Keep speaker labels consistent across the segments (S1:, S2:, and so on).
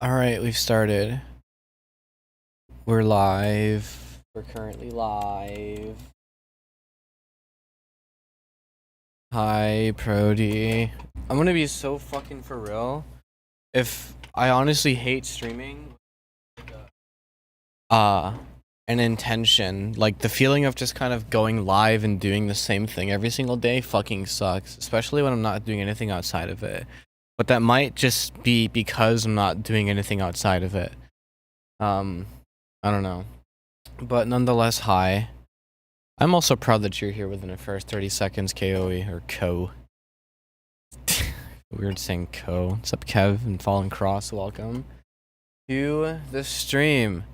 S1: Alright, we've started. We're live. We're currently live. Hi, Prody. I'm gonna be so fucking for real. If I honestly hate streaming, an intention, like the feeling of just kind of going live and doing the same thing every single day fucking sucks, especially when I'm not doing anything outside of it. But that might just be because I'm not doing anything outside of it. I don't know. But nonetheless, hi. I'm also proud that you're here within the first 30 seconds, KOE, or Co. Weird saying Co. What's up, Kev and Fallen Cross? Welcome to the stream,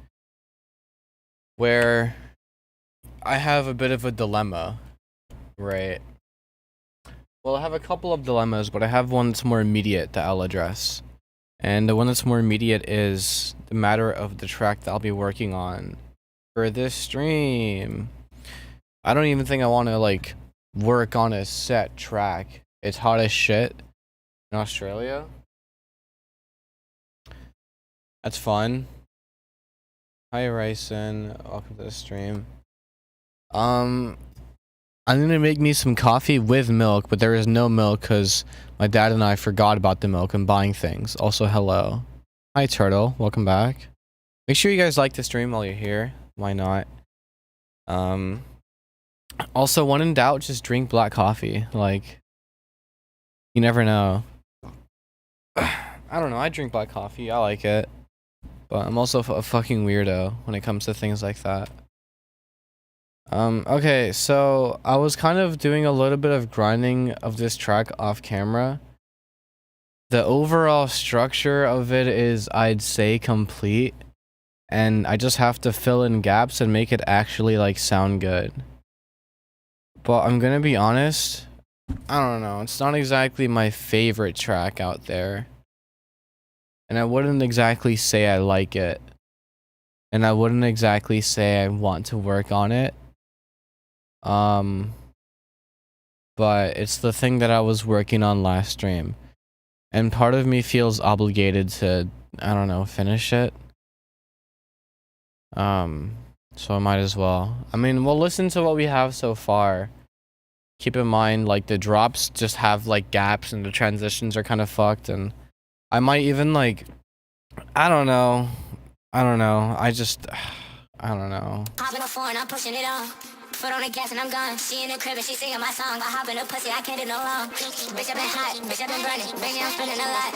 S1: where I have a bit of a dilemma, right? Well, I have a couple of dilemmas, but I have one that's more immediate that I'll address. And the one that's more immediate is the matter of the track that I'll be working on for this stream. I don't even think I want to like work on a set track. It's hot as shit in Australia. That's fun. Hi Ryson, welcome to the stream. I'm gonna make me some coffee with milk, but there is no milk because my dad and I forgot about the milk and buying things. Also, hello. Hi Turtle, welcome back. Make sure you guys like the stream while you're here. Why not? Also, when in doubt, just drink black coffee. Like, you never know. I don't know, I drink black coffee, I like it. But I'm also a fucking weirdo when it comes to things like that. Okay, so I was kind of doing a little bit of grinding of this track off camera. The overall structure of it is, I'd say, complete. And I just have to fill in gaps and make it actually, like, sound good. But I'm gonna be honest, I don't know, it's not exactly my favorite track out there. And I wouldn't exactly say I like it. And I wouldn't exactly say I want to work on it. But it's the thing that I was working on last stream. And part of me feels obligated to, I don't know, finish it. So I might as well. I mean, we'll listen to what we have so far. Keep in mind, like, the drops just have, like, gaps and the transitions are kind of fucked. And I might even, like, I don't know. I don't know. I don't know.
S2: Hopping on foreign, I'm pushing it on. Foot on the gas and I'm gone. She in the crib and she singing my song. I hop in the pussy, I can't do no wrong. Bitch, I been hot, bitch, I been burning. Baby, I'm spending a lot.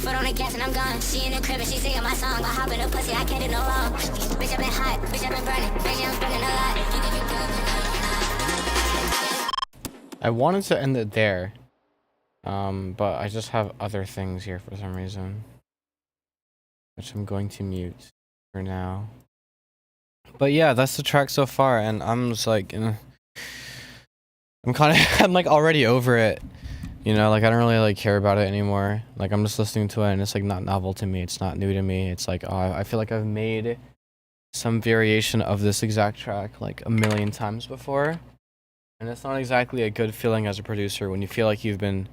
S2: Foot on the gas and I'm gone. She in the crib and she singing my song. I hop in the pussy, I can't do no wrong. Bitch, I been hot, bitch, I been burning. Baby, I'm spending a lot.
S1: I wanted to end it there. But I just have other things here for some reason, which I'm going to mute for now. But yeah, that's the track so far, and I'm just like, I'm kind of, I'm like already over it, you know, like I don't really like care about it anymore. Like I'm just listening to it, and it's like not novel to me. It's not new to me. It's like, oh, I feel like I've made some variation of this exact track like a million times before, and it's not exactly a good feeling as a producer when you feel like you've been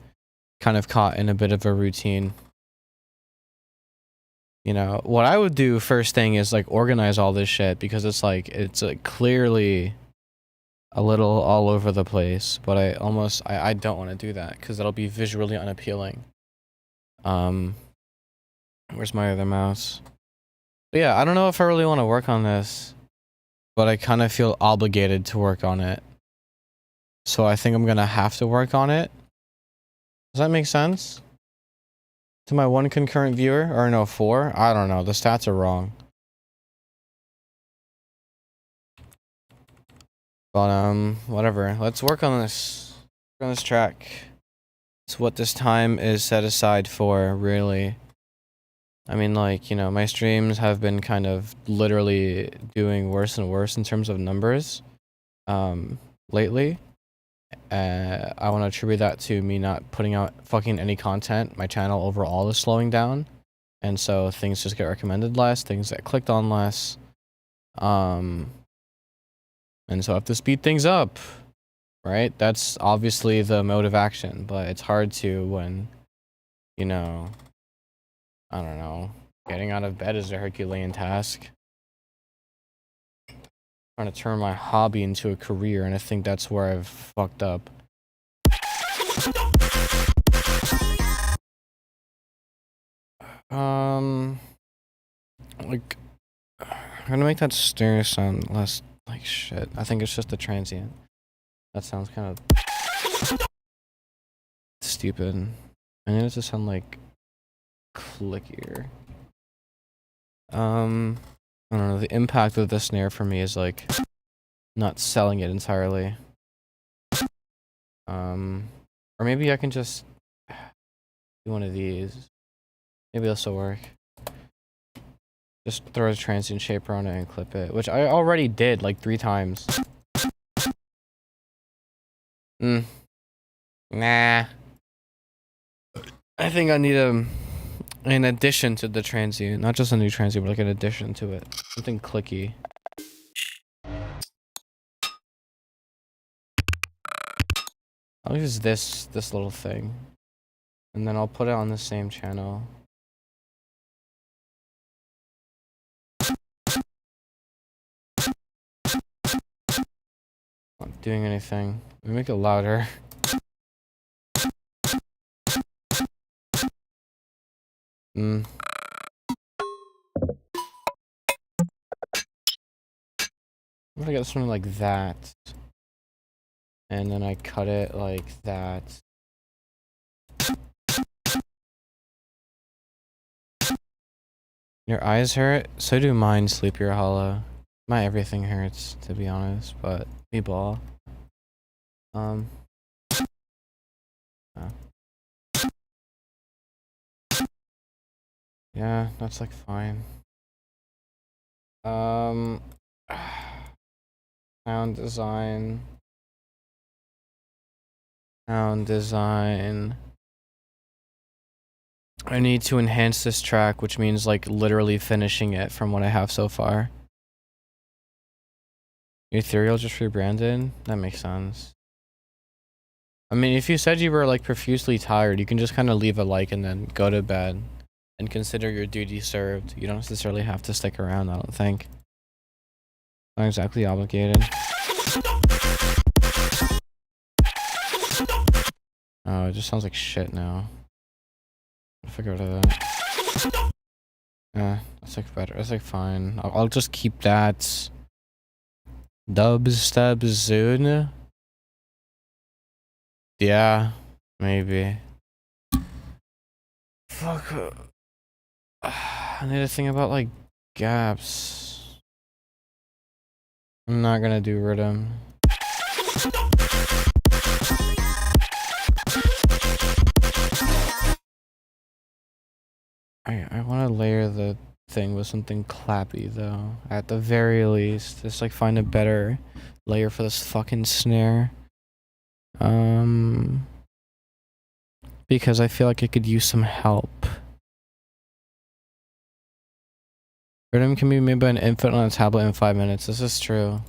S1: kind of caught in a bit of a routine. You know, what I would do first thing is like organize all this shit, because it's like clearly a little all over the place, but I don't want to do that because that'll be visually unappealing. Where's my other mouse? But yeah, I don't know if I really want to work on this, but I kind of feel obligated to work on it. So I think I'm gonna have to work on it. Does that make sense? To my one concurrent viewer? Or no, 4? I don't know. The stats are wrong. But, whatever. Let's work on this. Work on this track. It's what this time is set aside for, really. I mean, like, you know, my streams have been kind of literally doing worse and worse in terms of numbers, lately. I want to attribute that to me not putting out fucking any content. My channel overall is slowing down, and so things just get recommended less, things get clicked on less, and so I have to speed things up, right? That's obviously the mode of action, but it's hard to when, you know, I don't know, getting out of bed is a Herculean task. Trying to turn my hobby into a career, and I think that's where I've fucked up. Like, I'm gonna make that snare sound less like shit. I think it's just a transient. That sounds kind of stupid. I need it to sound like clickier. I don't know, the impact of the snare for me is like not selling it entirely. Or maybe I can just do one of these. Maybe this will work. Just throw a transient shaper on it and clip it, which I already did like 3 times. Nah. I think I need an addition to the transient, not just a new transient, but like an addition to it. Something clicky. I'll use this little thing, and then I'll put it on the same channel. Not doing anything. Let me make it louder. What if I get something like that? And then I cut it like that. Your eyes hurt? So do mine, Sleepier Hollow. My everything hurts, to be honest, but we ball. Yeah, that's like fine. Sound design. Sound design. I need to enhance this track, which means like literally finishing it from what I have so far. Ethereal just rebranded? That makes sense. I mean, if you said you were like profusely tired, you can just kind of leave a like and then go to bed and consider your duty served. You don't necessarily have to stick around, I don't think. Not exactly obligated. Oh, it just sounds like shit now. If I go to that. Yeah, that's like better. That's like fine. I'll just keep that. Dubstep soon. Yeah, maybe. fuck. I need to think about like gaps. I'm not gonna do rhythm. I want to layer the thing with something clappy though. At the very least, just like find a better layer for this fucking snare. Because I feel like it could use some help. Rhythm can be made by an infant on a tablet in 5 minutes. This is true.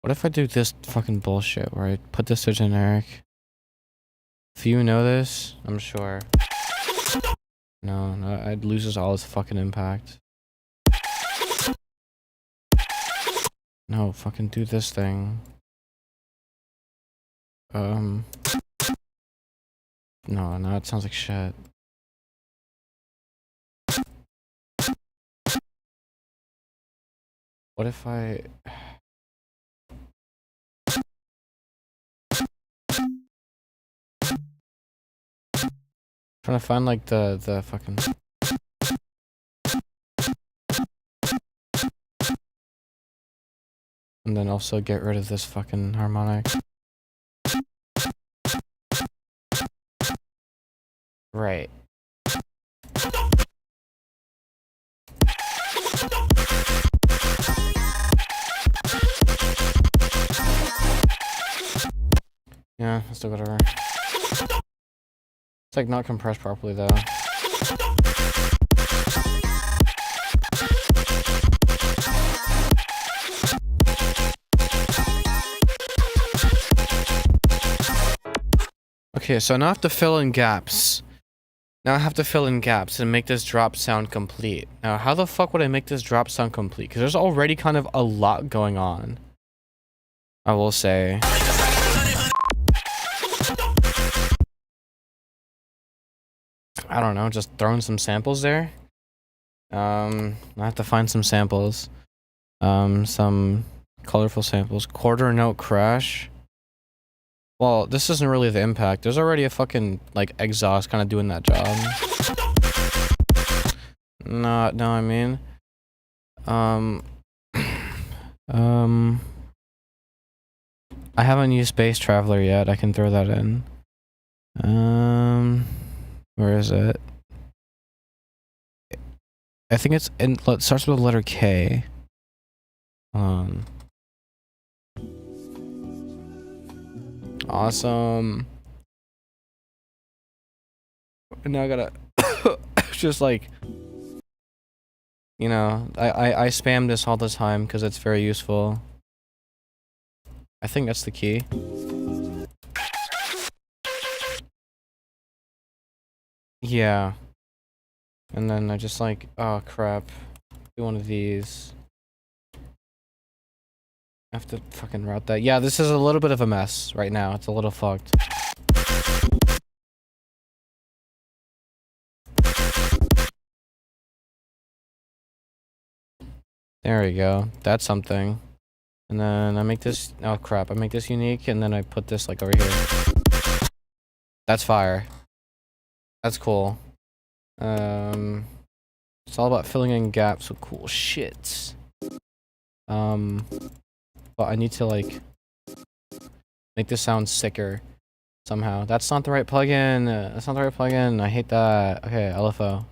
S1: What if I do this fucking bullshit where I put this to generic? If you know this, I'm sure. No, it loses all its fucking impact. No, fucking do this thing. No, it sounds like shit. What if I... trying to find like the fucking... and then also get rid of this fucking harmonic. Right. Yeah, let's do whatever. It's like not compressed properly though. Okay, so now I have to fill in gaps. Now I have to fill in gaps and make this drop sound complete. Now, how the fuck would I make this drop sound complete? Because there's already kind of a lot going on. I will say. I don't know, just throwing some samples there. I have to find some samples. Some colorful samples. Quarter note crash. Well, this isn't really the impact. There's already a fucking, like, exhaust kind of doing that job. No, I mean. I haven't used Space Traveler yet. I can throw that in. Where is it? I think it's in, it starts with the letter K. Awesome. And now I gotta just like, you know, I spam this all the time because it's very useful. I think that's the key. Yeah. And then I just like, oh crap. Do one of these. I have to fucking route that. Yeah, this is a little bit of a mess right now. It's a little fucked. There we go. That's something. And then I make this, oh crap, I make this unique and then I put this like over here. That's fire. That's cool. It's all about filling in gaps with cool shit. But I need to like make this sound sicker somehow. That's not the right plugin. That's not the right plugin. I hate that. Okay, LFO.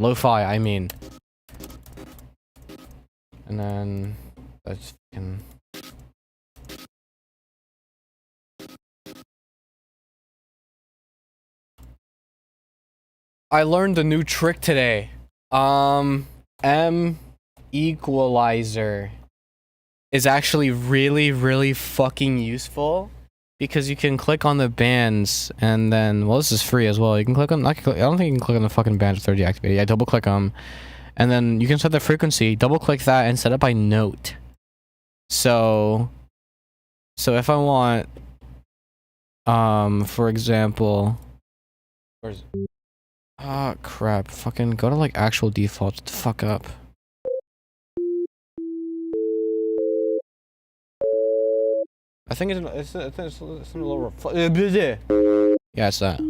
S1: Lo-fi, I mean. And then that's fucking... I learned a new trick today. M equalizer is actually really fucking useful because you can click on the bands and then, well, this is free as well. You can click on, I don't think you can click on the fucking bands if they're deactivated. Yeah, double click them. And then you can set the frequency, double click that and set it by note. So if I want, for example, where's, ah, crap, fucking go to like actual default, shut the fuck up. I think it's a little. Yeah, it's that.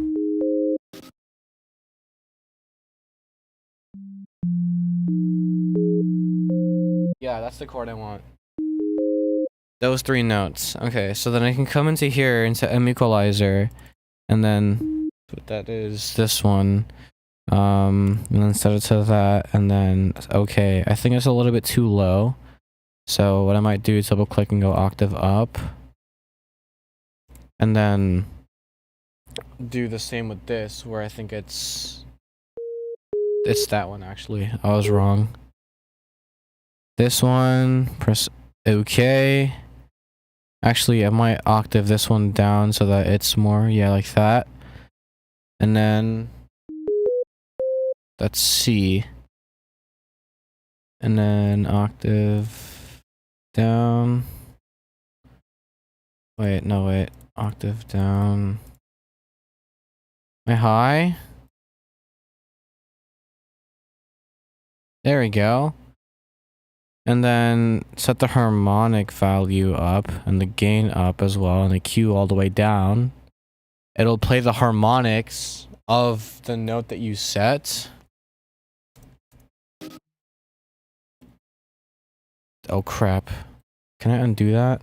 S1: Yeah, that's the chord I want. Those 3 notes. Okay, so then I can come into here into M equalizer, and then that is this one. And then set it to that, and then okay. I think it's a little bit too low. So what I might do is double click and go octave up, and then do the same with this, where I think it's that one actually. I was wrong. This one, press OK. Actually, I might octave this one down so that it's more, yeah, like that. And then that's C. And then octave down. Wait, no, wait. Octave down. My high. There we go. And then set the harmonic value up and the gain up as well, and the Q all the way down. It'll play the harmonics of the note that you set. Oh crap. Can I undo that?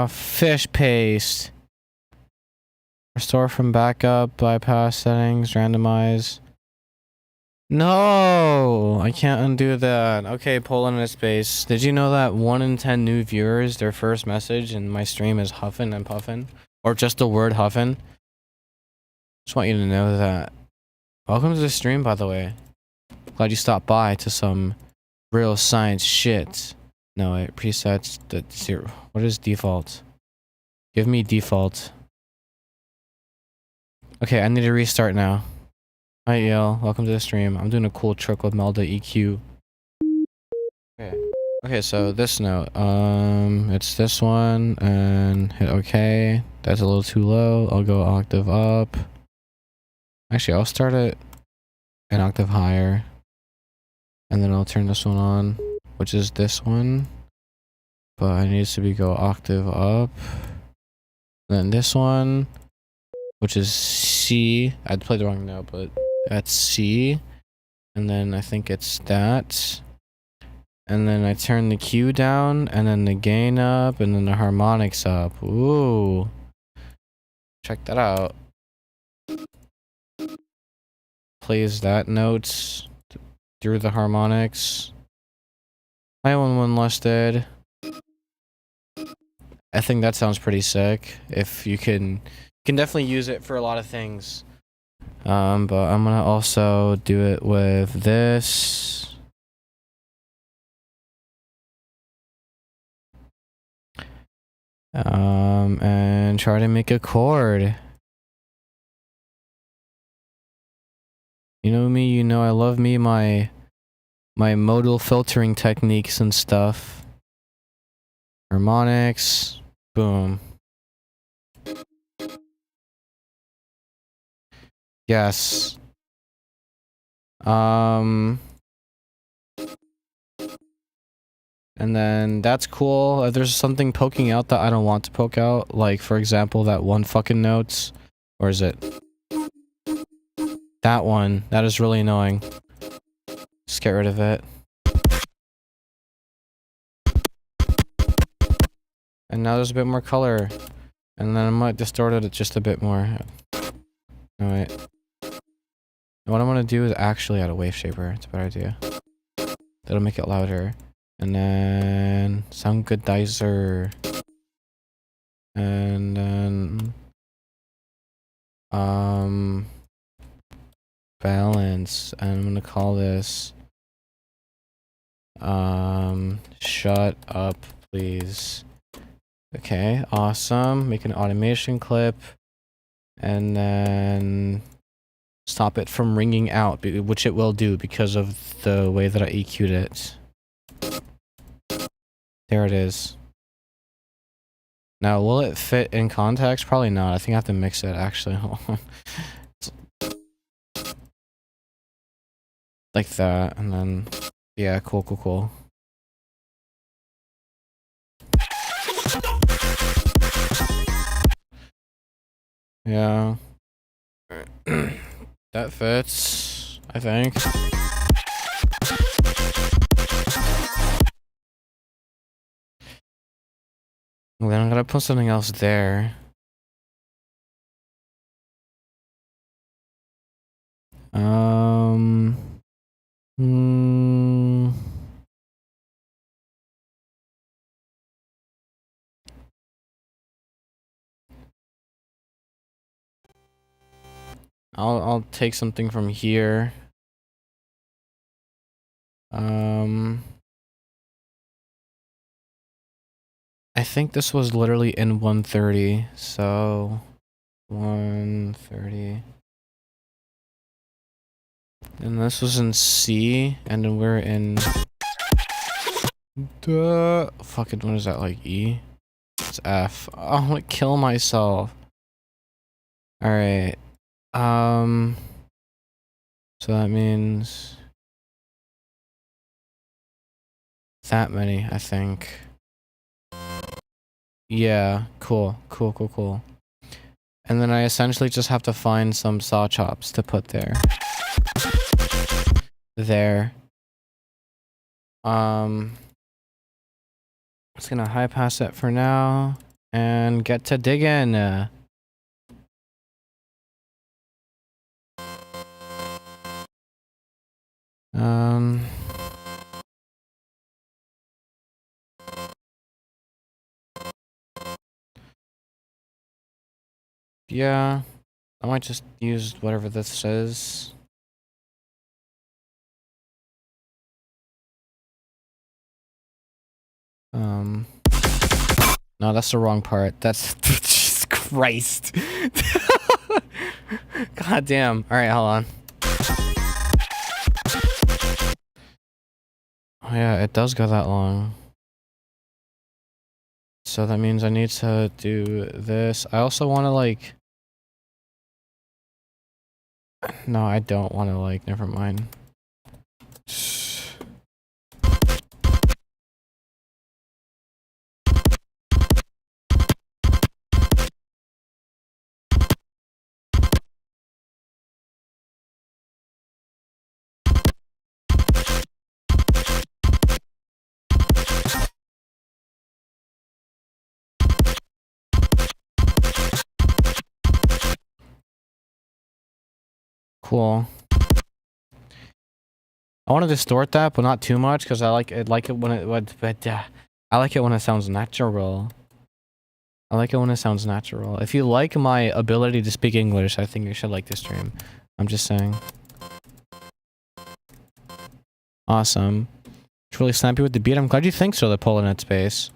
S1: Fish paste. Restore from backup, bypass settings, randomize. No, I can't undo that. Okay, Poland in space. Did you know that 1 in 10 new viewers, their first message in my stream is huffin and puffin? Or just the word huffin? Just want you to know that. Welcome to the stream, by the way. Glad you stopped by to some real science shit. No, it presets the 0. What is default? Give me default. Okay, I need to restart now. Hi, Yale. Welcome to the stream. I'm doing a cool trick with Melda EQ. Okay. Okay, so this note. It's this one, and hit OK. That's a little too low. I'll go octave up. Actually, I'll start it an octave higher. And then I'll turn this one on, which is this one. But it needs to be go octave up. Then this one, which is C. I'd play the wrong note, but that's C. And then I think it's that. And then I turn the Q down, and then the gain up, and then the harmonics up. Ooh. Check that out. Plays that notes through the harmonics. Hi, one lusted. I think that sounds pretty sick. If you can definitely use it for a lot of things. But I'm gonna also do it with this. And try to make a chord. You know me, you know I love me my modal filtering techniques and stuff. Harmonics. Boom. Yes. And then that's cool. If there's something poking out that I don't want to poke out, like for example that one fucking notes, or is it that one? That is really annoying. Just get rid of it. And now there's a bit more color. And then I might distort it just a bit more. Alright. What I want to do is actually add a wave shaper. It's a better idea. That'll make it louder. And then sound good dicer. And then balance. And I'm gonna call this shut up please. Okay, awesome. Make an automation clip. And then stop it from ringing out, which it will do because of the way that I EQ'd it. There it is. Now, will it fit in context? Probably not. I think I have to mix it, actually. Like that, and then, yeah, cool. Yeah. That fits, I think. Well, then I'm gonna put something else there. Hmm. I'll take something from here. I think this was literally in 130, so 130. And this was in C, and then we're in fucking, what is that, like E? It's F. Oh, I'm gonna kill myself. Alright. So that means that many, I think. Yeah, cool. And then I essentially just have to find some saw chops to put there. There. Just gonna high pass it for now and get to digging. Yeah, I might just use whatever this is. No, that's the wrong part. That's Jesus Christ. God damn. All right, hold on. Oh yeah, it does go that long. So that means I need to do this. I also want to like... No, I don't want to like... Never mind. Cool. I want to distort that, but not too much, because I like it when I like it when it sounds natural. I like it when it sounds natural. If you like my ability to speak English, I think you should like this stream. I'm just saying. Awesome. It's really snappy with the beat. I'm glad you think so, the Polonet space.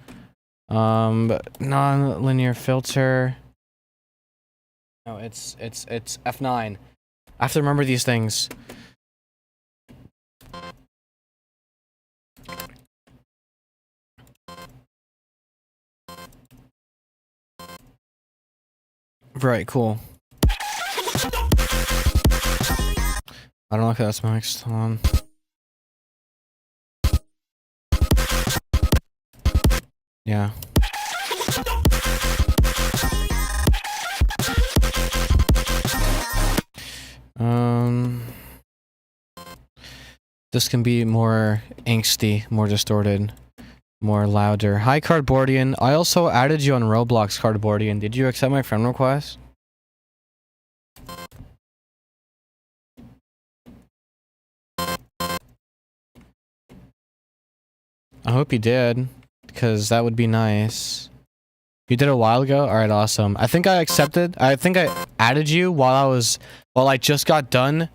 S1: Non-linear filter. No, it's F9. I have to remember these things. Right, cool. I don't know if that's mixed. Hold on. Yeah. This can be more angsty, more distorted, more louder. Hi, Cardboardian. I also added you on Roblox, Cardboardian. Did you accept my friend request? I hope you did, because that would be nice. You did a while ago? Alright, awesome. I think I added you while I just got done.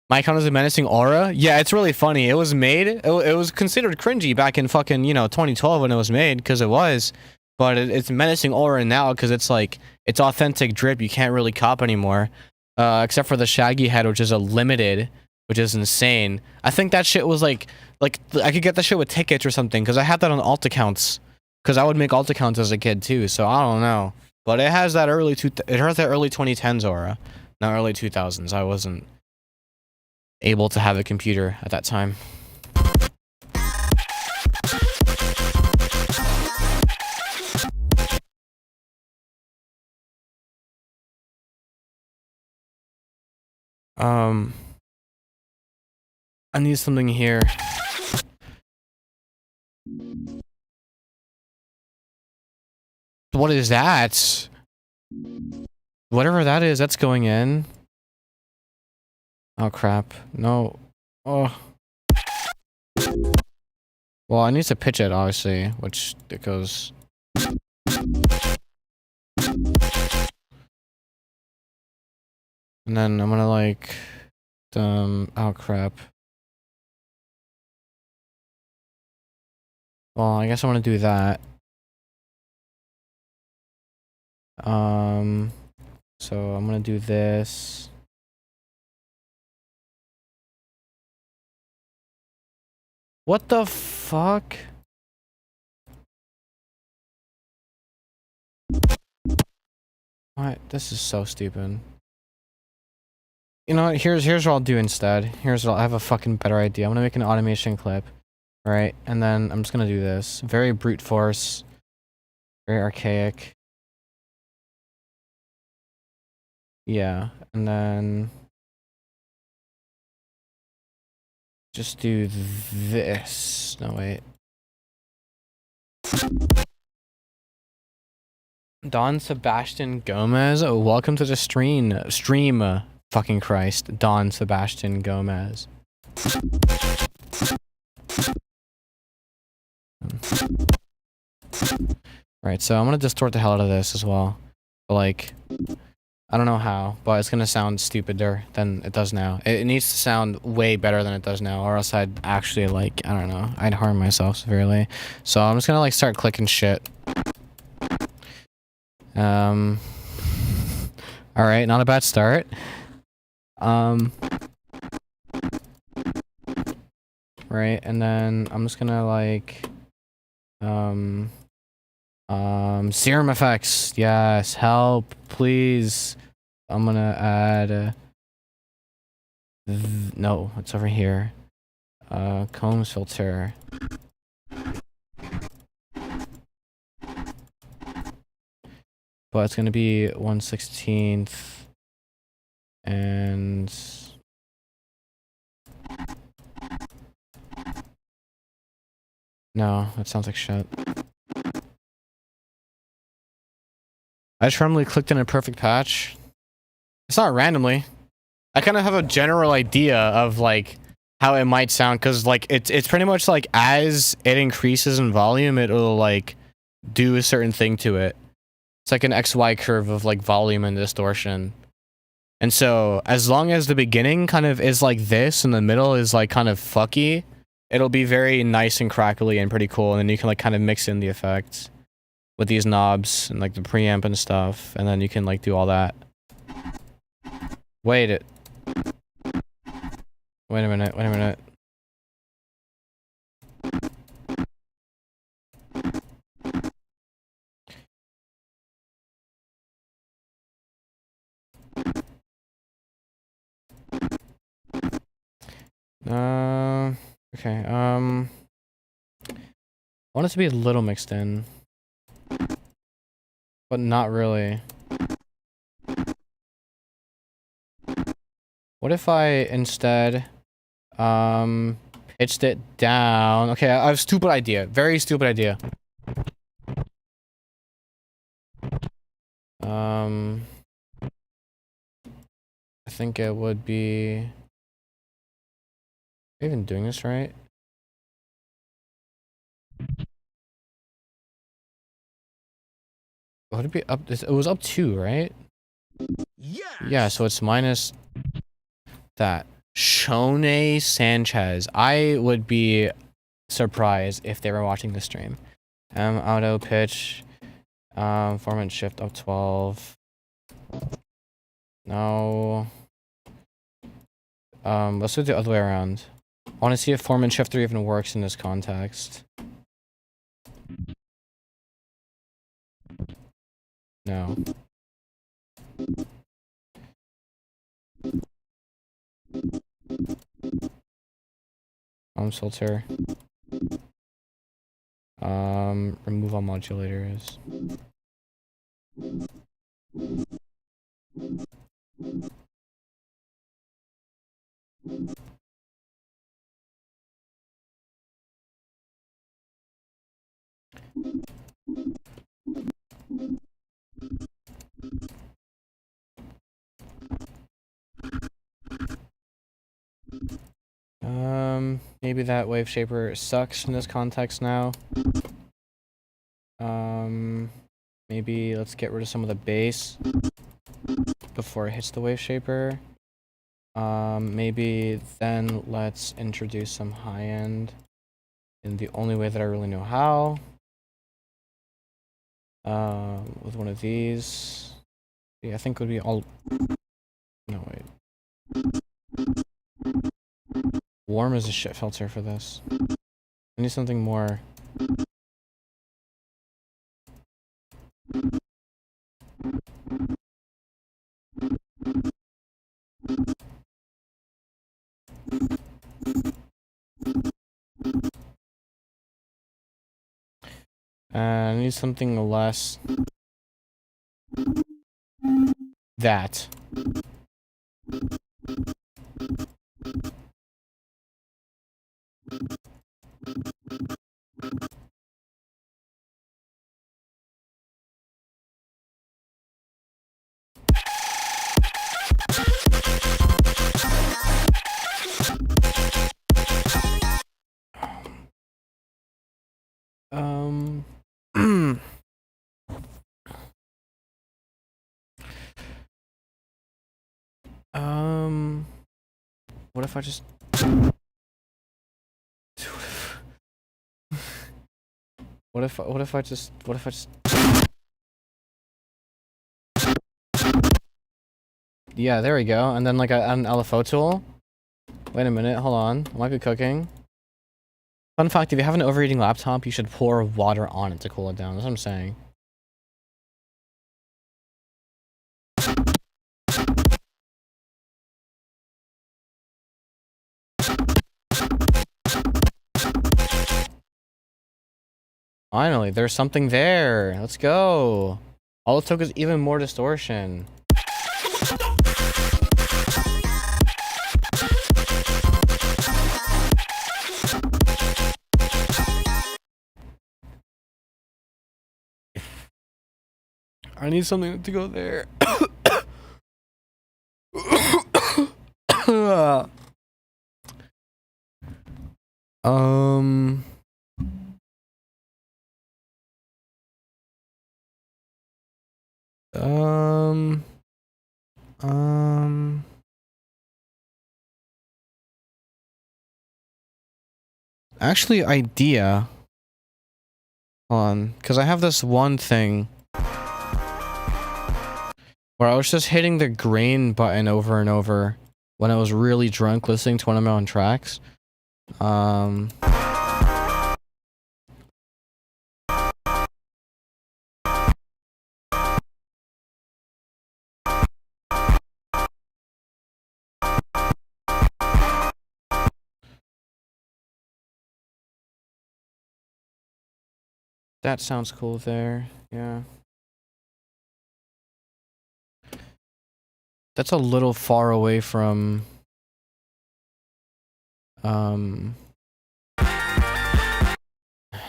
S1: My account is a menacing aura. Yeah, it's really funny. It was made, it was considered cringy back in fucking, 2012 when it was made, because it was. But it's menacing aura now, because it's like, it's authentic drip. You can't really cop anymore. Except for the Shaggy head, which is a limited, which is insane. I think that shit was like I could get that shit with tickets or something, because I had that on alt accounts. Because I would make alt accounts as a kid too, so I don't know. But it has that early 2010s aura, not early 2000s. I wasn't able to have a computer at that time. I need something here. What is that? Whatever that is, that's going in. Oh crap. No. Oh. Well, I need to pitch it, obviously, which it goes. And then I'm gonna like, oh crap. Well, I guess I want to do that. So I'm gonna do this. What the fuck? What? This is so stupid. You know what? Here's what I'll do instead. I have a fucking better idea. I'm gonna make an automation clip. Right? And then I'm just gonna do this. Very brute force. Very archaic. Yeah. And then just do this. No, wait. Don Sebastian Gomez. Oh, welcome to the stream. Fucking Christ. Don Sebastian Gomez. Right, so I'm gonna distort the hell out of this as well. But like, I don't know how, but it's gonna sound stupider than it does now. It needs to sound way better than it does now, or else I'd actually like, I don't know, I'd harm myself severely. So I'm just gonna like start clicking shit. Alright, not a bad start. Right, and then I'm just gonna like, serum effects. Yes, help, please. I'm gonna add, no, it's over here. Combs filter. But it's gonna be 1/16th and no, that sounds like shit. I just randomly clicked in a perfect patch. It's not randomly. I kind of have a general idea of like how it might sound, because like it's pretty much like as it increases in volume, it'll like do a certain thing to it. It's like an XY curve of like volume and distortion. And so as long as the beginning kind of is like this and the middle is like kind of fucky, it'll be very nice and crackly and pretty cool. And then you can like kind of mix in the effects with these knobs and like the preamp and stuff. And then you can like do all that. Wait a minute. Okay, I want it to be a little mixed in, but not really. What if I instead, pitched it down? Okay, I have a stupid idea. Very stupid idea. I think it would be... Am I even doing this right? Would it be up? It was up 2, right? Yes. Yeah, so it's minus that. Shone Sanchez. I would be surprised if they were watching the stream. Auto pitch. Format shift up 12. No. Let's do it the other way around. I want to see if form and shifter even works in this context. No. Tones filter. Remove all modulators. Maybe that wave shaper sucks in this context now. Maybe let's get rid of some of the bass before it hits the wave shaper. Maybe then let's introduce some high end in the only way that I really know how. With one of these. Yeah, I think it would be all... No, wait. Warm is a shit filter for this. I need something more... I need something less... that. What if I just... What if I just... Yeah, there we go. And then like an LFO tool. Wait a minute, hold on. I might be cooking. Fun fact, if you have an overheating laptop, you should pour water on it to cool it down. That's what I'm saying. Finally, there's something there. Let's go. All it took is even more distortion. I need something to go there. Actually, idea. Hold on, because I have this one thing where I was just hitting the grain button over and over when I was really drunk listening to one of my own tracks. That sounds cool there, yeah. That's a little far away from...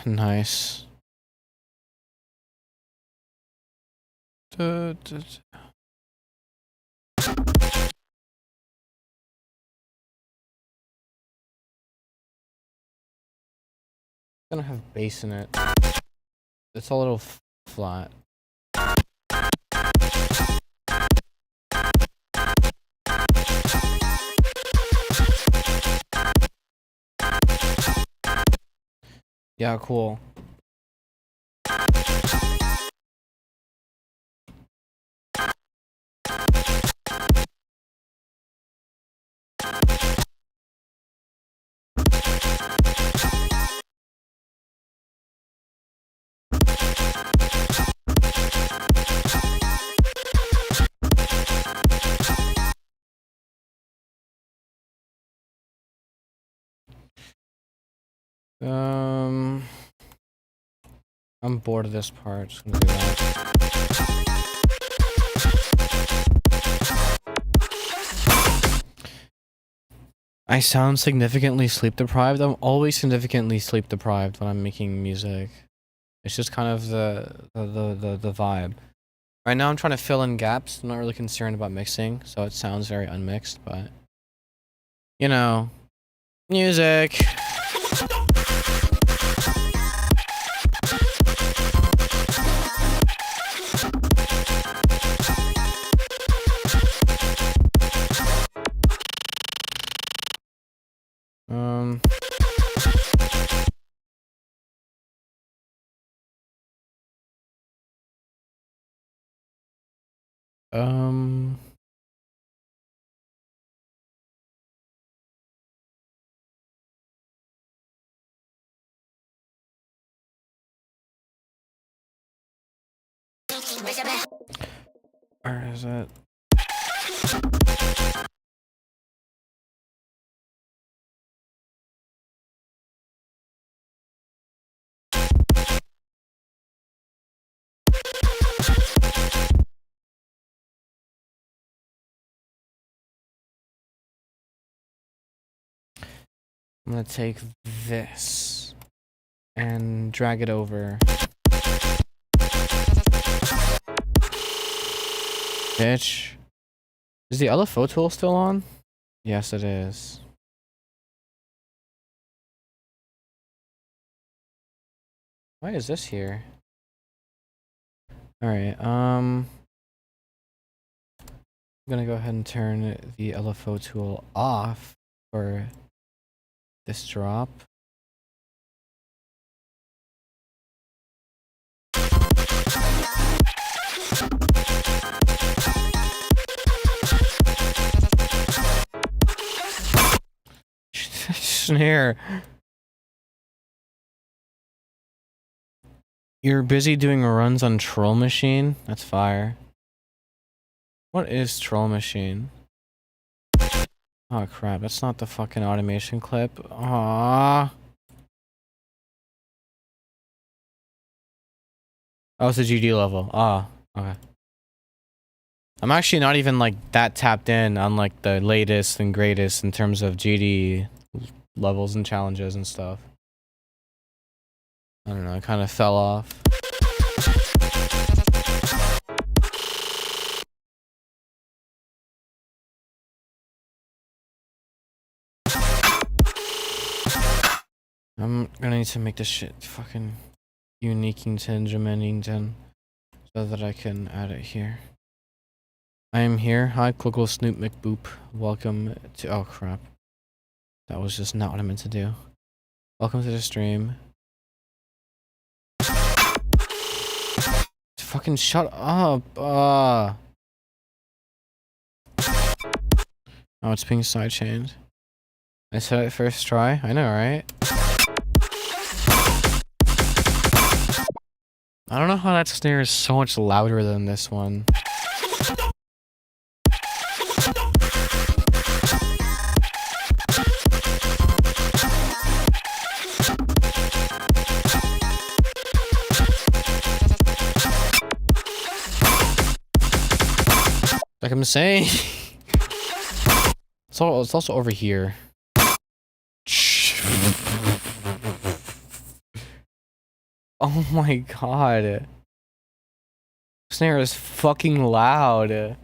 S1: Nice. Gonna have bass in it. It's a little flat. Yeah, cool. I'm bored of this part. Just gonna do that. I sound significantly sleep deprived. I'm always significantly sleep deprived when I'm making music. It's just kind of the vibe. Right now I'm trying to fill in gaps. I'm not really concerned about mixing, so it sounds very unmixed, but you know, music. Um Um. Where is it? I'm gonna take this and drag it over. Bitch. Is the LFO tool still on? Yes, it is. Why is this here? Alright, I'm gonna go ahead and turn the LFO tool off for this drop. Snare. You're busy doing runs on Troll Machine? That's fire. What is Troll Machine? Oh crap, that's not the fucking automation clip. Aww. Oh, it's a GD level. Ah, okay. I'm actually not even like that tapped in on like the latest and greatest in terms of GD levels and challenges and stuff. I don't know, it kind of fell off. I'm gonna need to make this shit fucking uniquington, Jaminington, so that I can add it here. I am here. Hi, Clickle Snoop McBoop. Welcome to. Oh crap. That was just not what I meant to do. Welcome to the stream. Fucking shut up. Oh, it's being sidechained. I said it first try. I know, right? I don't know how that snare is so much louder than this one. Like I'm saying. It's also over here. Oh my god. Snare is fucking loud.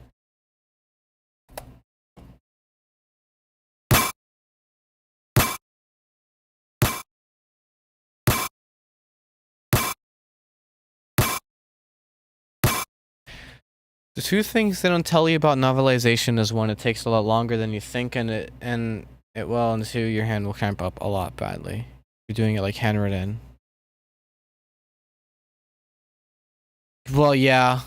S1: The two things they don't tell you about novelization is one, it takes a lot longer than you think, and two, your hand will cramp up a lot badly. You're doing it like handwritten. Well, yeah.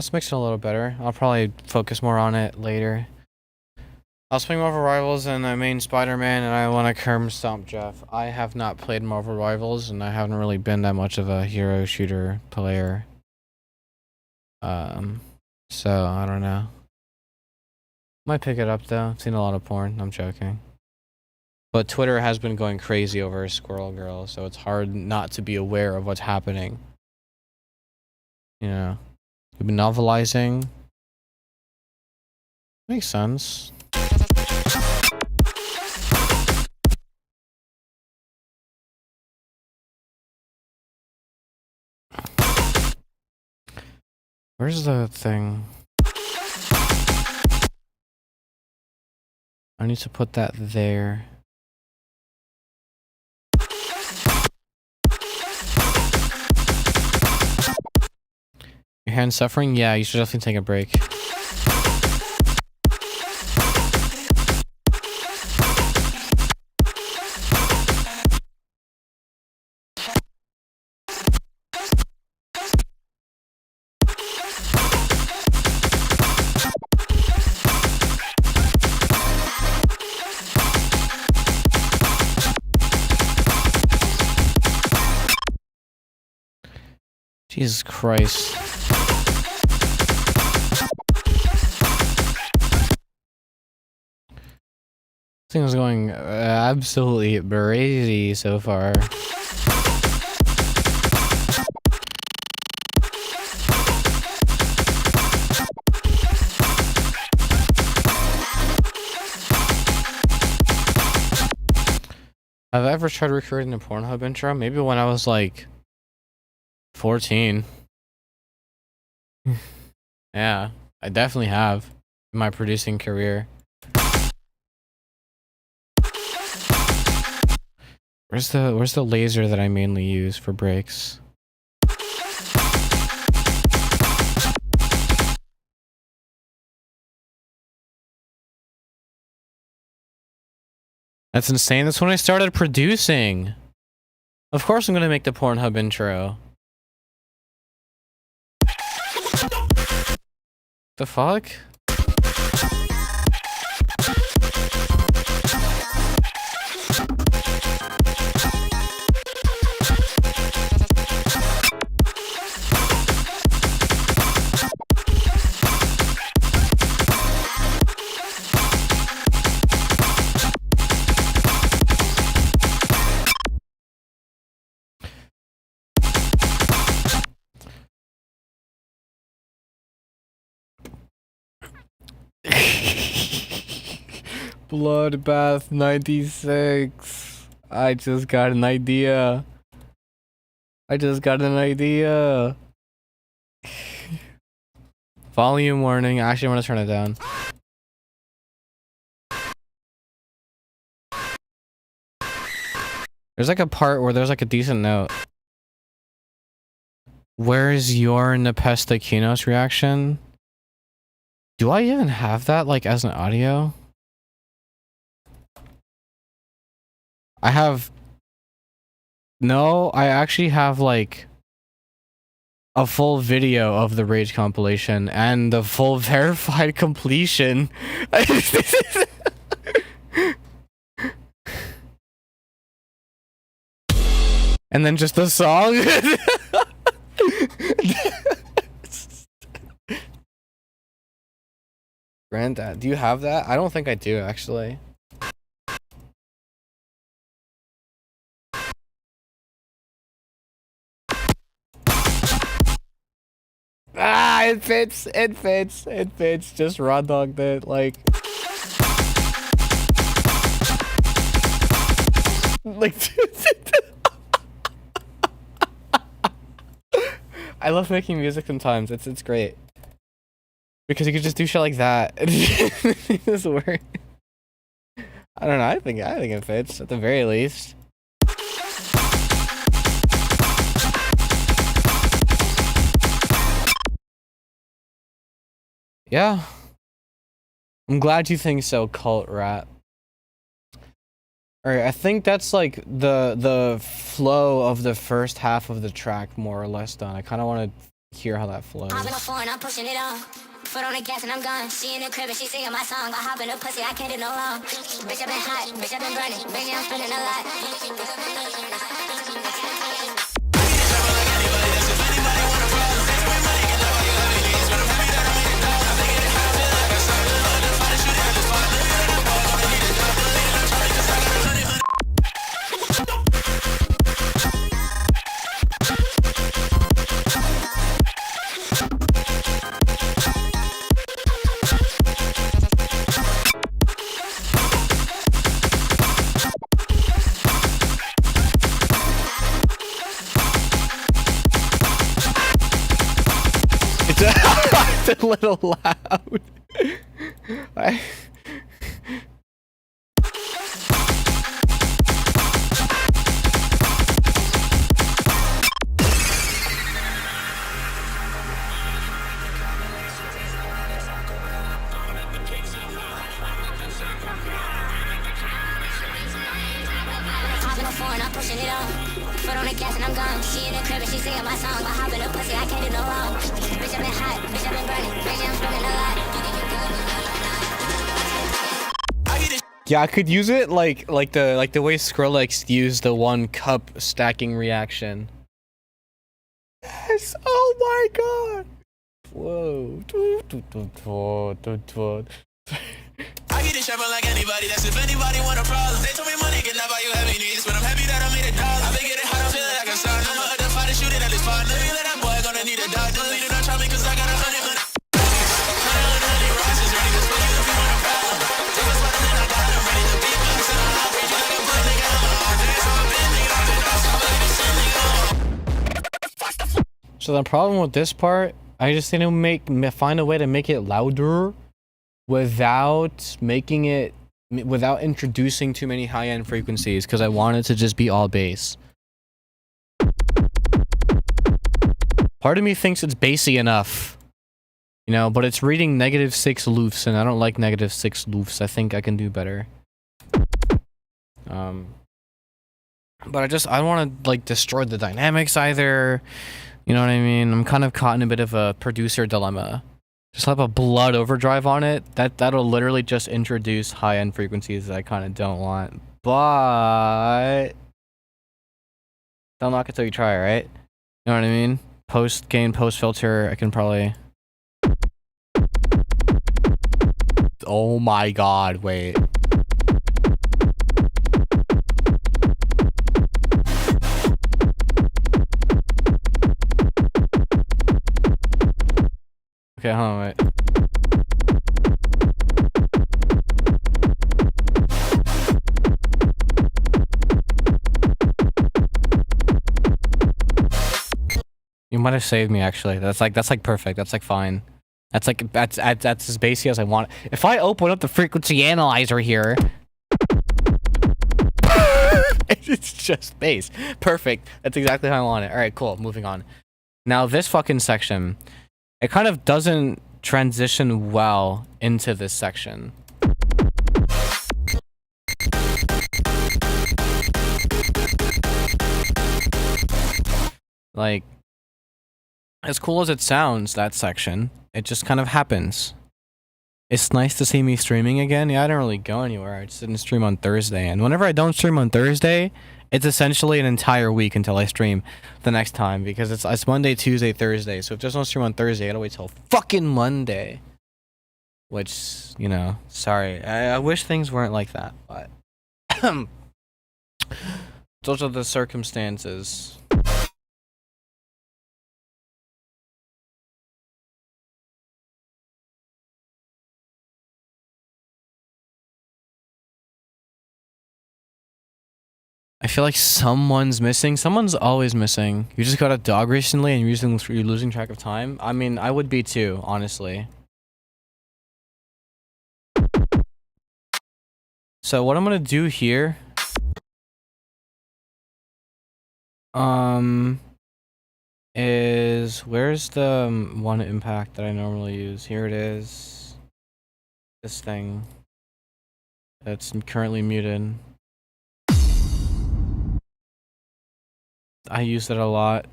S1: It's mixing a little better. I'll probably focus more on it later. I'll play Marvel Rivals and I main Spider-Man and I want to Kerm Stomp Jeff. I have not played Marvel Rivals and I haven't really been that much of a hero shooter player. So I don't know. Might pick it up though. I've seen a lot of porn. I'm joking. But Twitter has been going crazy over Squirrel Girl, so it's hard not to be aware of what's happening. You know, you've been novelizing. Makes sense. Where's the thing? I need to put that there. Your hand suffering? Yeah, you should definitely take a break. Jesus Christ. This thing is going absolutely crazy so far. Have I ever tried recording a Pornhub intro? Maybe when I was like 14. Yeah, I definitely have in my producing career. Where's the laser that I mainly use for breaks? That's insane. That's when I started producing. Of course I'm gonna make the Pornhub intro. The fuck? Bloodbath 96. I just got an idea. Volume warning. I actually want to turn it down. There's like a part where there's like a decent note. Where's your Nepesta Kinos reaction? Do I even have that like as an audio? I have... No, I actually have like a full video of the Rage compilation and the full verified completion. And then just the song. Granddad, do you have that? I don't think I do, actually. Ah, it fits. Just raw dogged it, like... I love making music sometimes. It's great. Because you could just do shit like that. This work. I don't know, I think it fits, at the very least. Yeah. I'm glad you think so, Cult Rat. Alright, I think that's like the flow of the first half of the track more or less done. I kind of want to hear how that flows.
S2: Hopping on four and I'm pushing it on. Foot on the gas and I'm gone. She in the crib and she singing my song. I hop in the pussy, I can't do no wrong. Bitch, I been hot, bitch, I been burning. Baby, I'm spending a lot.
S1: It's a little loud.
S2: And I'm pushing it on. Foot on the gas and I'm gone. She in the crib and she singing my song. I hop in the pussy, I can't do no wrong. Bitch, I been hot, bitch, I been burning. Baby, I'm spending a lot.
S1: Yeah, I could use it like the way Skrillex used the 1 cup stacking reaction. Yes! Oh my god! Whoa.
S3: I get it shopping like anybody. That's if anybody want a problem. They told me money can never buy you heavy needs, but I'm happy that I made it down. I been getting hot, I'm feeling like a sun. I'm a other fighter shooting at this spot. Let me let that boy gonna need a dog. Just leave it not try me cause I got 100 roses ready to split you if you want a problem. Take a spot and then I got them ready to beat me. So I'm preaching like a blood nigga. I'm a hard nigga, so I've been nigga. I've been off, so I'm ready to send nigga.
S1: So the problem with this part, I just need to find a way to make it louder without making it, without introducing too many high-end frequencies, because I want it to just be all bass. Part of me thinks it's bassy enough, you know, but it's reading -6 loofs, and I don't like -6 loofs. I think I can do better. But I don't want to like destroy the dynamics either. You know what I mean? I'm kind of caught in a bit of a producer dilemma. Just have a blood overdrive on it. That'll literally just introduce high-end frequencies that I kind of don't want. But don't knock it till you try, right? You know what I mean? Post gain, post filter. I can probably. Oh my god! Wait. Okay, hold on, wait. You might have saved me actually. That's like perfect. That's like fine. That's like that's as bassy as I want. If I open up the frequency analyzer here, it's just bass. Perfect. That's exactly how I want it. All right, cool. Moving on. Now this fucking section. It kind of doesn't transition well into this section. Like, as cool as it sounds, that section, it just kind of happens. It's nice to see me streaming again. Yeah, I don't really go anywhere. I just didn't stream on Thursday. And whenever I don't stream on Thursday, it's essentially an entire week until I stream the next time, because it's Monday, Tuesday, Thursday. So if there's no stream on Thursday, I gotta wait till fucking Monday. Which, you know, sorry. I wish things weren't like that, but those are the circumstances. I feel like someone's missing. Someone's always missing. You just got a dog recently and you're losing track of time. I mean, I would be too, honestly. So what I'm gonna do here, is where's the one impact that I normally use? Here it is. This thing that's currently muted. I use it a lot,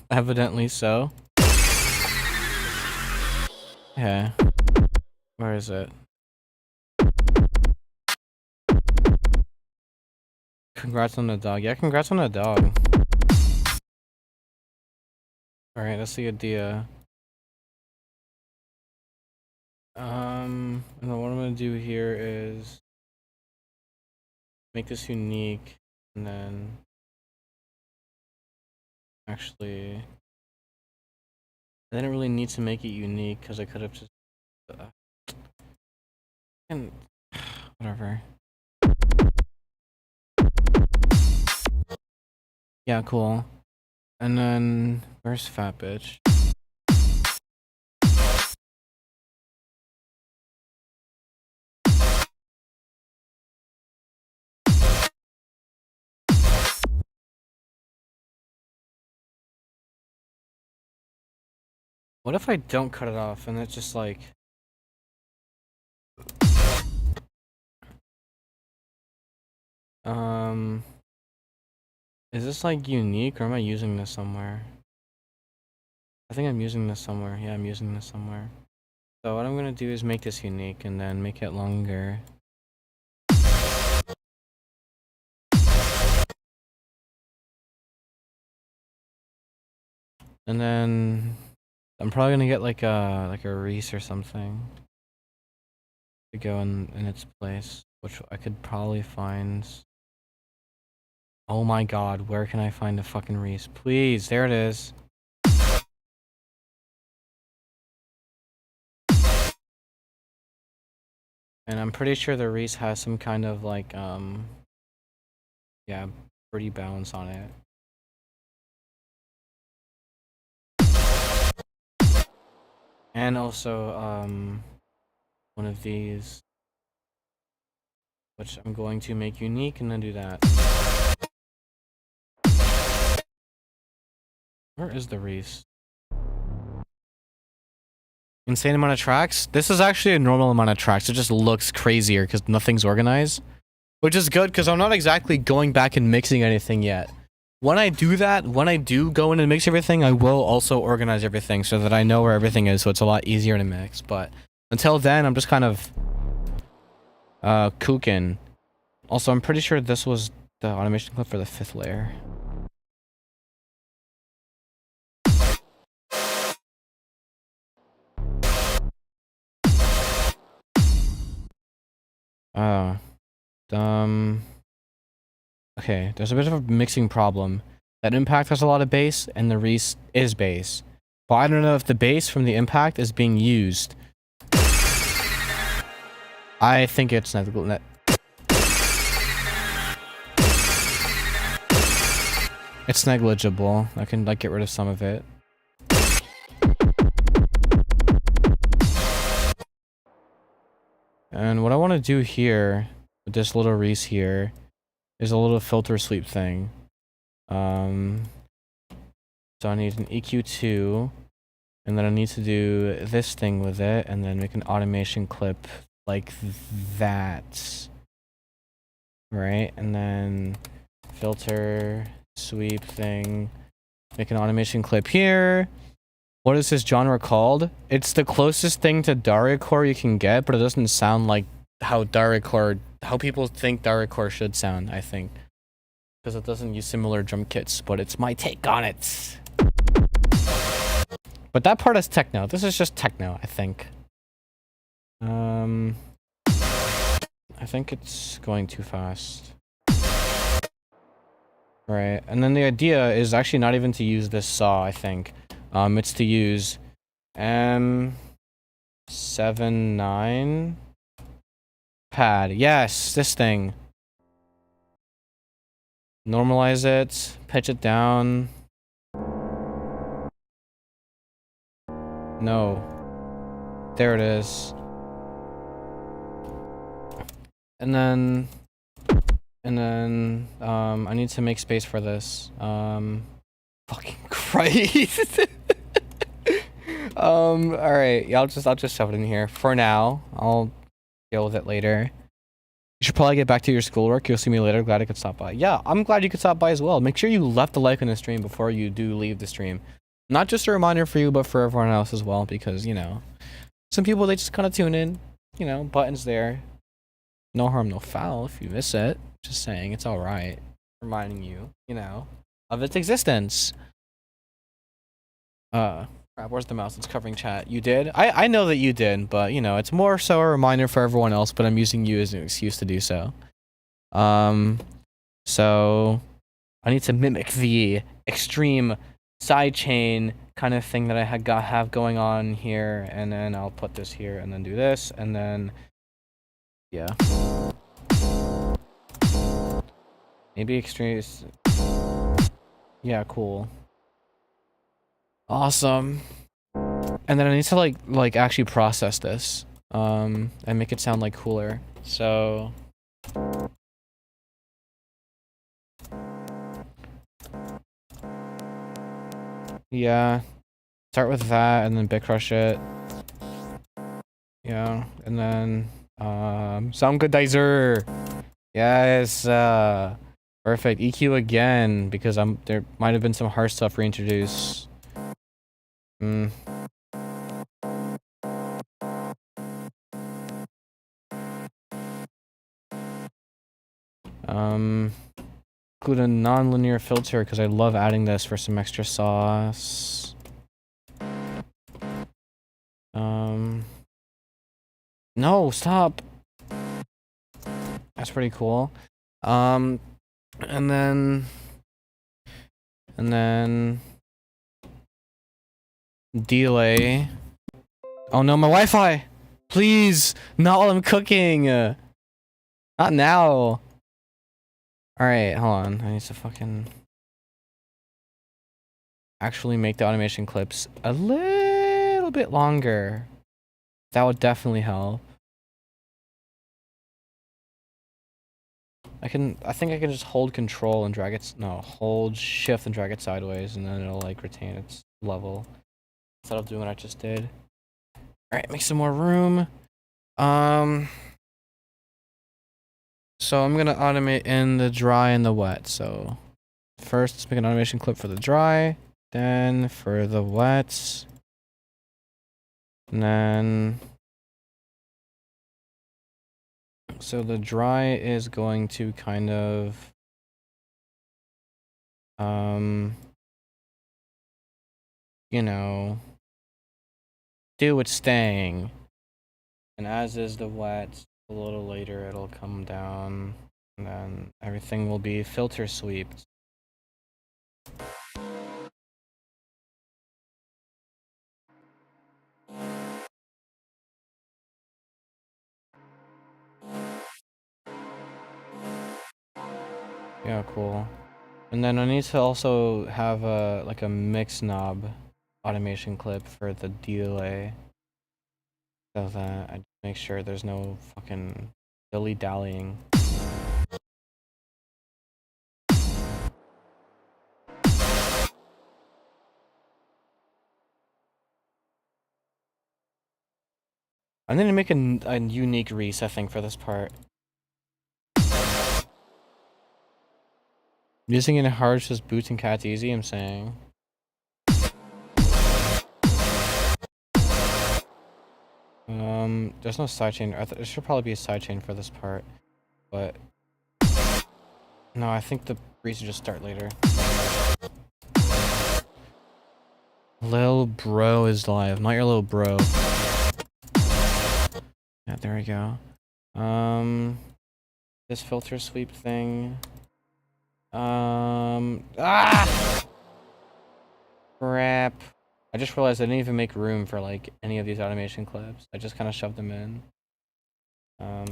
S1: evidently so. Okay. Where is it? Congrats on the dog. Yeah, congrats on the dog. Alright, that's the idea. And then what I'm gonna do here is make this unique, and then actually I didn't really need to make it unique because I could have just and whatever. Yeah, cool. And then where's fat bitch? What if I don't cut it off and it's just like is this like unique, or am I using this somewhere? I think I'm using this somewhere. Yeah, I'm using this somewhere. So what I'm gonna do is make this unique and then make it longer. And then I'm probably gonna get like a Reese or something to go in its place, which I could probably find. Oh my god, where can I find a fucking Reese? Please, there it is. And I'm pretty sure the Reese has some kind of like yeah, pretty balance on it. And also one of these, which I'm going to make unique and then do that. Where is the Reese? Insane amount of tracks? This is actually a normal amount of tracks. It just looks crazier because nothing's organized. Which is good because I'm not exactly going back and mixing anything yet. When I do that, when I do go in and mix everything, I will also organize everything so that I know where everything is, so it's a lot easier to mix. But until then, I'm just kind of kooking. Also, I'm pretty sure this was the automation clip for the 5th layer. Okay, there's a bit of a mixing problem. That impact has a lot of bass, and the Reese is bass. But I don't know if the bass from the impact is being used. I think it's negligible. It's negligible. I can like get rid of some of it. And what I want to do here with this little Reese here is a little filter sweep thing. So I need an EQ2, and then I need to do this thing with it, and then make an automation clip like that. Right? And then filter sweep thing, make an automation clip here. What is this genre called? It's the closest thing to dariacore you can get, but it doesn't sound like how people think dariacore should sound, I think. Because it doesn't use similar drum kits, but it's my take on it. But that part is techno. This is just techno, I think. I think it's going too fast. Right, and then the idea is actually not even to use this saw, I think. It's to use M79 pad. Yes, this thing. Normalize it, pitch it down. No. There it is. And then I need to make space for this. Fucking Christ. Alright, yeah, I'll just shove it in here. For now, I'll deal with it later. You should probably get back to your schoolwork. You'll see me later. Glad I could stop by. Yeah, I'm glad you could stop by as well. Make sure you left a like on the stream before you do leave the stream. Not just a reminder for you, but for everyone else as well, because, you know, Some people, they just kind of tune in. You know, buttons there. No harm, no foul if you miss it. Just saying, it's alright. Reminding you, you know, of its existence. Crap, where's the mouse? It's covering chat. You did? I know that you did, but, you know, it's more so a reminder for everyone else, but I'm using you as an excuse to do so. So I need to mimic the extreme sidechain kind of thing that I have going on here, and then I'll put this here and then do this, and then yeah, maybe extreme. Yeah, cool, awesome. And then I need to like actually process this and make it sound like cooler. So yeah, start with that and then bit crush it. Yeah, and then sound goodizer. Yes, perfect. EQ again because there might have been some harsh stuff reintroduced. Include a non-linear filter because I love adding this for some extra sauce. No, stop. That's pretty cool. And then delay. Oh no, my Wi-Fi! Please, not while I'm cooking. Not now. Alright, hold on. I need to fucking actually make the automation clips a little bit longer. That would definitely help. I think I can just hold control and drag it. No, hold shift and drag it sideways, and then it'll like retain its level instead of doing what I just did. Alright, make some more room. So I'm gonna automate in the dry and the wet. So first, let's make an automation clip for the dry, then for the wet, and then so the dry is going to kind of you know, do its thing, and as is the wet. A little later it'll come down, and then everything will be filter sweeped. Yeah, cool. And then I need to also have a mix knob automation clip for the delay, so that I make sure there's no fucking dilly-dallying. I need to make a unique Reese, I think, for this part. Using it hard just boots and cats easy, I'm saying. There's no sidechain. There should probably be a sidechain for this part, but no, I think the Reese should just start later. Lil bro is live, not your little bro. Yeah, there we go. This filter sweep thing. Crap. I just realized I didn't even make room for like any of these automation clips. I just kind of shoved them in. I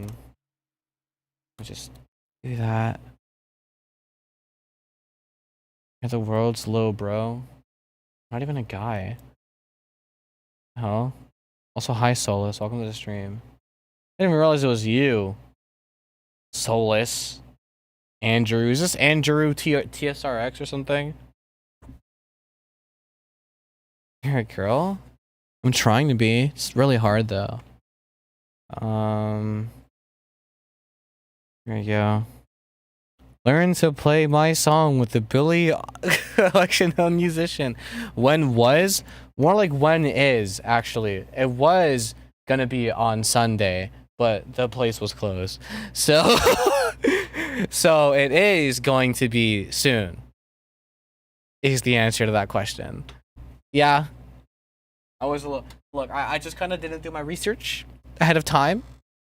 S1: just do that. You're the world's low bro. Not even a guy. Hell. Also, hi Solus. Welcome to the stream. I didn't even realize it was you. Solus. Andrew. Is this Andrew TSRX or something? You're a girl? I'm trying to be. It's really hard though. Here we go. Learn to play my song with the Billy election musician. When was? More like when is, actually. It was gonna be on Sunday, but the place was closed. So so it is going to be soon. Is the answer to that question. Yeah. I was a little look, I just kind of didn't do my research ahead of time.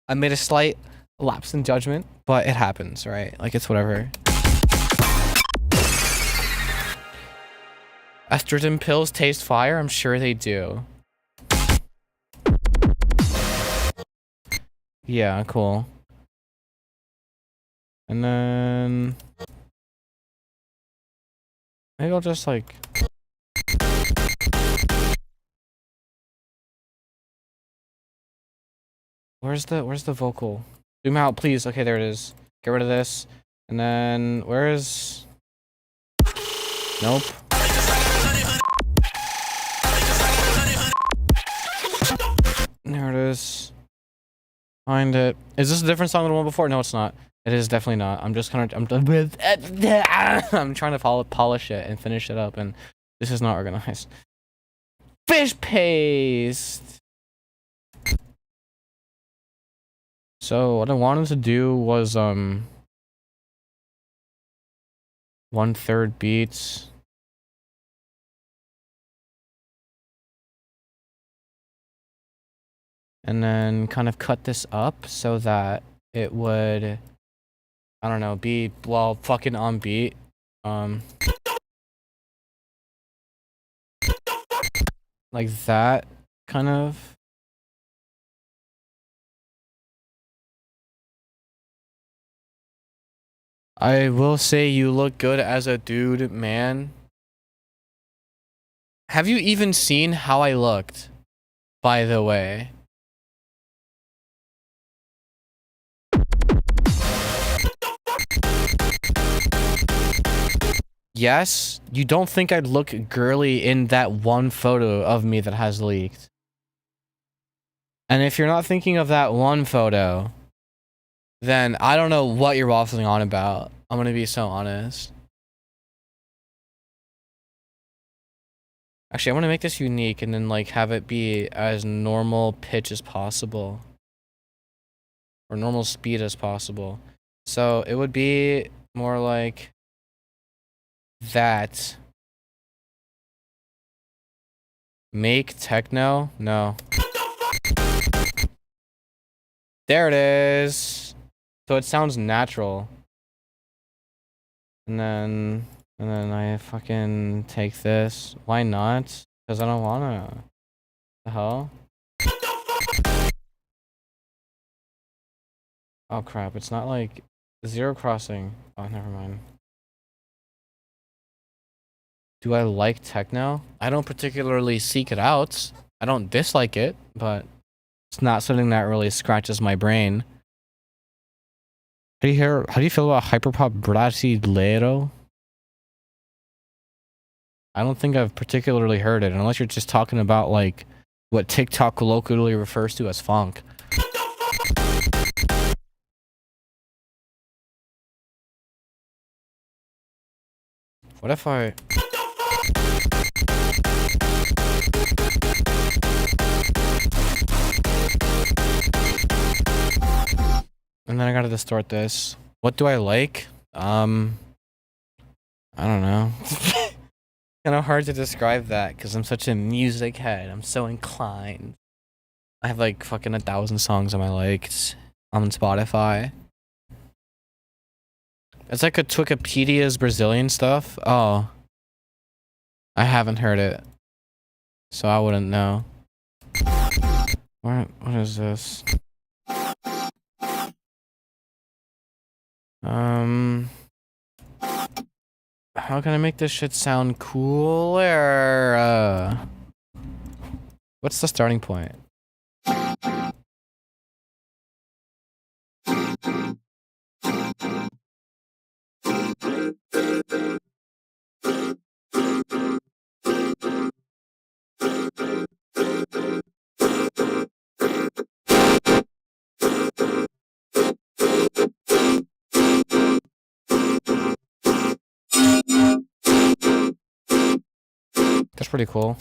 S1: I made a slight lapse in judgment, but it happens, right? Like, it's whatever. Estrogen pills taste fire? I'm sure they do. Yeah, cool. And then maybe I'll just like where's the vocal? Zoom out, please. Okay, there it is. Get rid of this. And then where's nope. There it is. Find it. Is this a different song than the one before? No, it's not. It is definitely not. I'm just kind of I'm trying to polish it and finish it up, and this is not organized. Fish paste. So what I wanted to do was 1/3 beats. And then kind of cut this up so that it would, I don't know, be, well, fucking on beat. Like that, kind of. I will say you look good as a dude, man. Have you even seen how I looked, by the way? Yes, you don't think I'd look girly in that one photo of me that has leaked. And if you're not thinking of that one photo, then I don't know what you're waffling on about. I'm gonna be so honest. Actually, I want to make this unique and then like have it be as normal pitch as possible. Or normal speed as possible. So it would be more like that. Make techno? No. There it is. So it sounds natural. And then I fucking take this. Why not? Because I don't wanna. The hell? Oh crap, it's not like zero crossing. Oh, never mind. Do I like techno? I don't particularly seek it out. I don't dislike it, but it's not something that really scratches my brain. How do you feel about hyperpop brasilero? I don't think I've particularly heard it, unless you're just talking about like what TikTok colloquially refers to as funk. What if I... And then I gotta distort this. What do I like? I don't know. Kind of hard to describe that because I'm such a music head. I'm so inclined. I have like fucking 1,000 songs on my likes on Spotify. It's like a Wikipedia's Brazilian stuff. Oh. I haven't heard it. So I wouldn't know. What is this? How can I make this shit sound cooler? What's the starting point? That's pretty cool.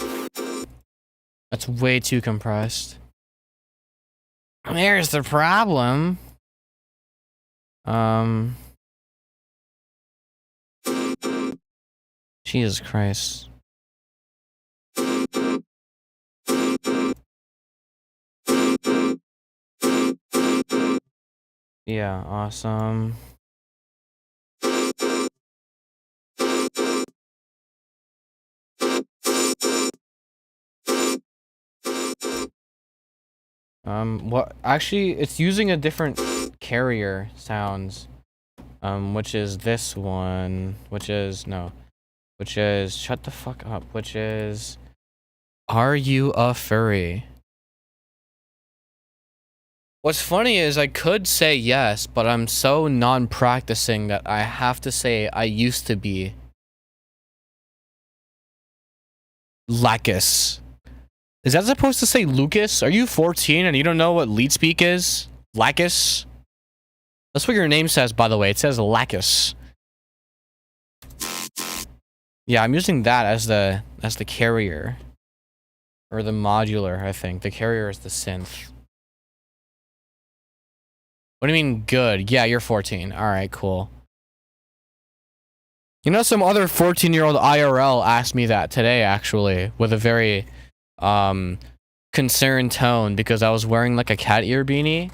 S1: That's way too compressed. There's the problem. Jesus Christ. Yeah, awesome. What actually it's using a different carrier sounds. Which is this one, which is shut the fuck up, which is Are You a Furry? What's funny is I could say yes, but I'm so non-practicing that I have to say I used to be. Lacus. Is that supposed to say Lucas? Are you 14 and you don't know what lead speak is? Lacus? That's what your name says, by the way. It says Lacus. Yeah, I'm using that as the carrier. Or the modular, I think. The carrier is the synth. What do you mean good? Yeah, you're 14. Alright, cool. You know, some other 14-year-old IRL asked me that today, actually, with a very concerned tone because I was wearing like a cat ear beanie.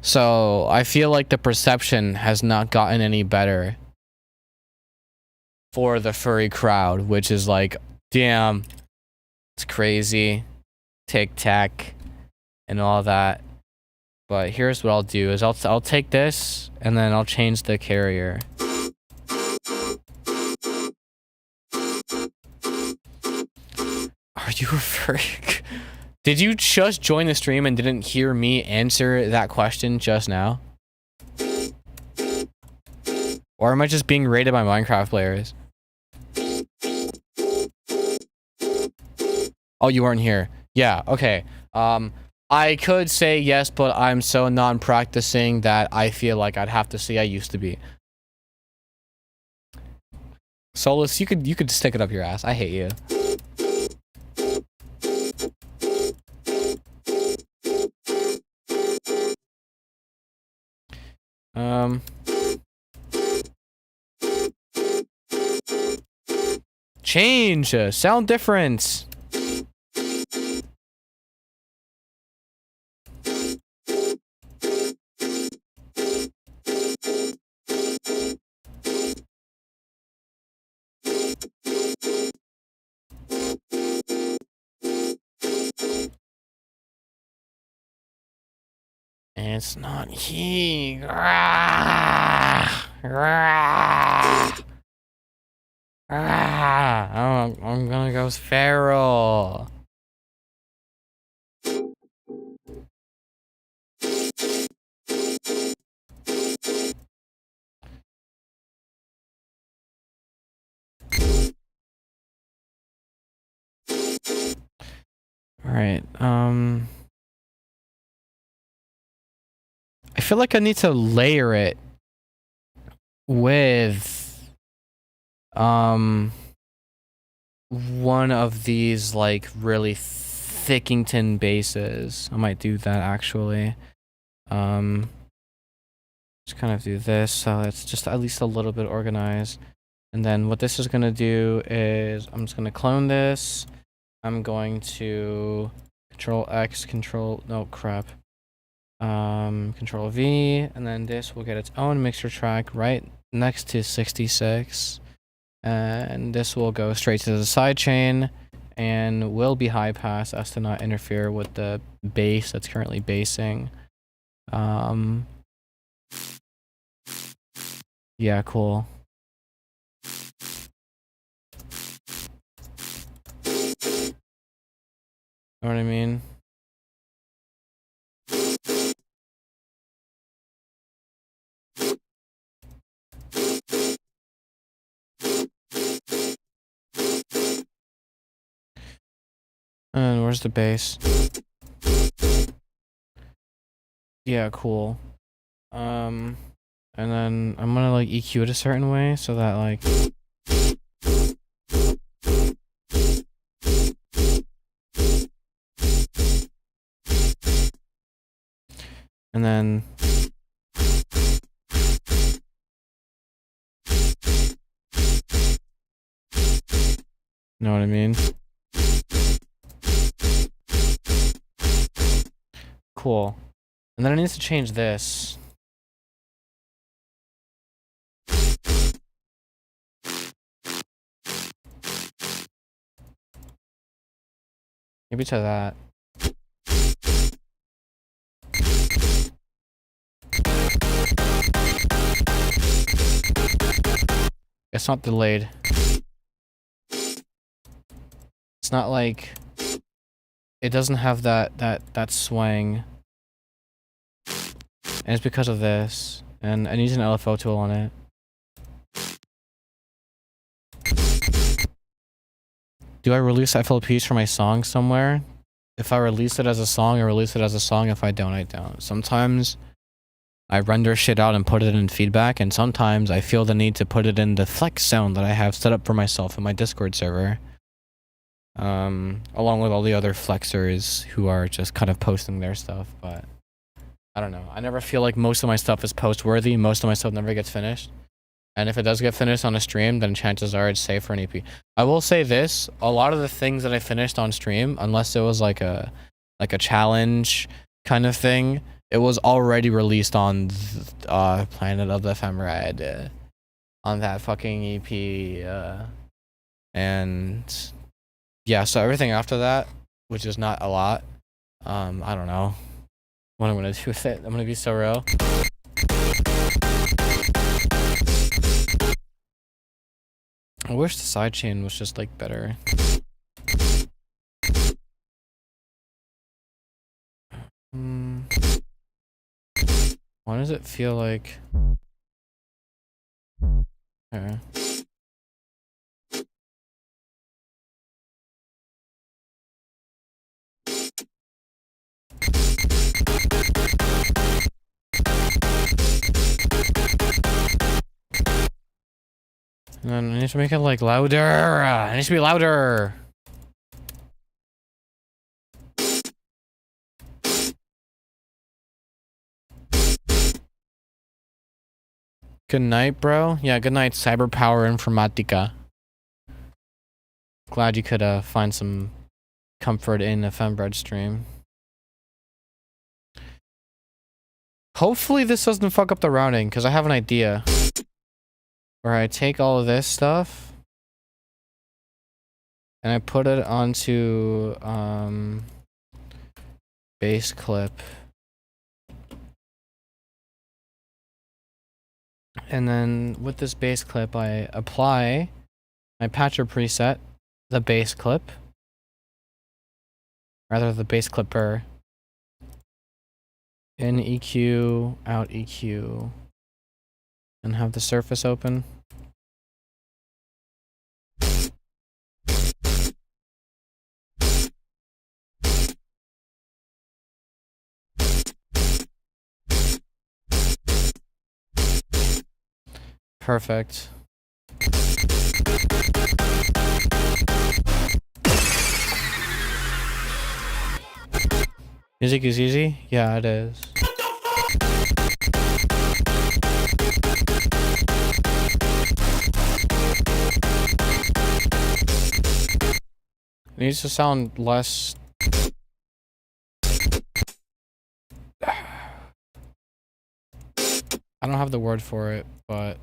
S1: So I feel like the perception has not gotten any better for the furry crowd, which is like, damn, it's crazy, tic-tac, and all that. But here's what I'll do is I'll take this and then I'll change the carrier. Are you a furry? Did you just join the stream and didn't hear me answer that question just now? Or am I just being rated by Minecraft players? Oh, you weren't here. Yeah, okay. I could say yes, but I'm so non-practicing that I feel like I'd have to say I used to be. Solus, you could stick it up your ass. I hate you. Change sound difference. It's not he. I'm gonna go with feral. All right. I feel like I need to layer it with one of these like really Thickington bases. I might do that actually. Just kind of do this so it's just at least a little bit organized. And then what this is gonna do is I'm just gonna clone this. I'm going to Control X, Control V, and then this will get its own mixer track right next to 66. And this will go straight to the sidechain and will be high pass as to not interfere with the bass that's currently basing. Yeah, cool. Know what I mean? And where's the bass? Yeah, cool. And then I'm gonna like EQ it a certain way so that like then know what I mean? Cool. And then it needs to change this. Maybe to that. It's not delayed. It's not like it doesn't have that swang. And it's because of this. And I need an LFO tool on it. Do I release FLPs for my song somewhere? If I release it as a song, I release it as a song. If I don't, I don't. Sometimes I render shit out and put it in feedback, and sometimes I feel the need to put it in the flex zone that I have set up for myself in my Discord server. Along with all the other flexers who are just kind of posting their stuff, but I don't know. I never feel like most of my stuff is post-worthy. Most of my stuff never gets finished. And if it does get finished on a stream, then chances are it's safe for an EP. I will say this, a lot of the things that I finished on stream, unless it was like a challenge kind of thing, it was already released on Planet of the Fembread, on that fucking EP, and yeah, so everything after that, which is not a lot, I don't know what I'm gonna do with it. I'm gonna be so real. I wish the sidechain was just like better. Why does it feel like... Okay. And then I need to make it like louder. It needs to be louder. Good night, bro. Yeah, good night, Cyber Power Informatica. Glad you could find some comfort in a fembread stream. Hopefully this doesn't fuck up the routing, because I have an idea. Where I take all of this stuff and I put it onto bass clip. And then with this bass clip, I apply my patcher preset, the bass clip, rather the bass clipper, in EQ, out EQ, and have the surface open. Perfect. Music is easy? Yeah, it is. It needs to sound less... I don't have the word for it, but...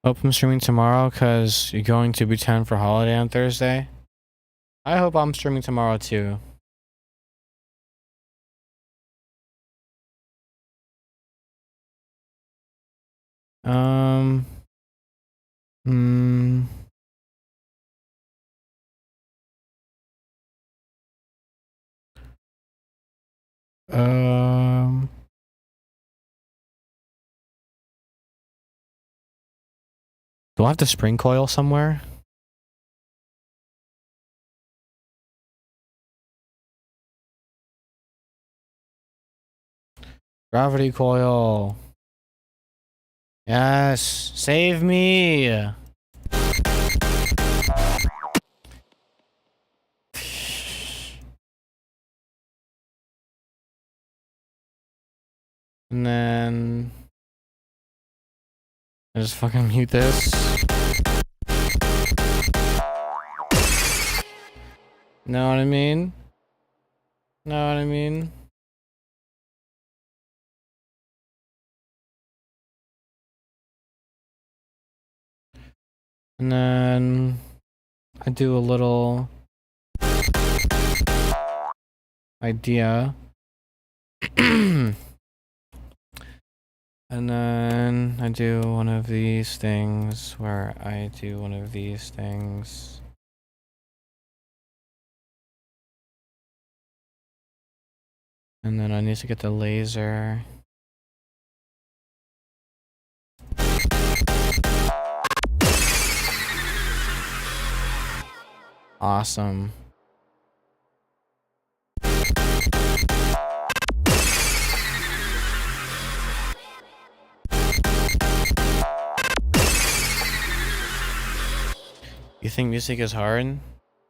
S1: Hope I'm streaming tomorrow because you're going to Bhutan for holiday on Thursday. I hope I'm streaming tomorrow too. Um. Hmm. Do I have the spring coil somewhere? Gravity coil. Yes, save me. And then I just fucking mute this. Know what I mean? Know what I mean? And then I do a little idea. And then I do one of these things where I do one of these things. And then I need to get the laser. Awesome. You think music is hard?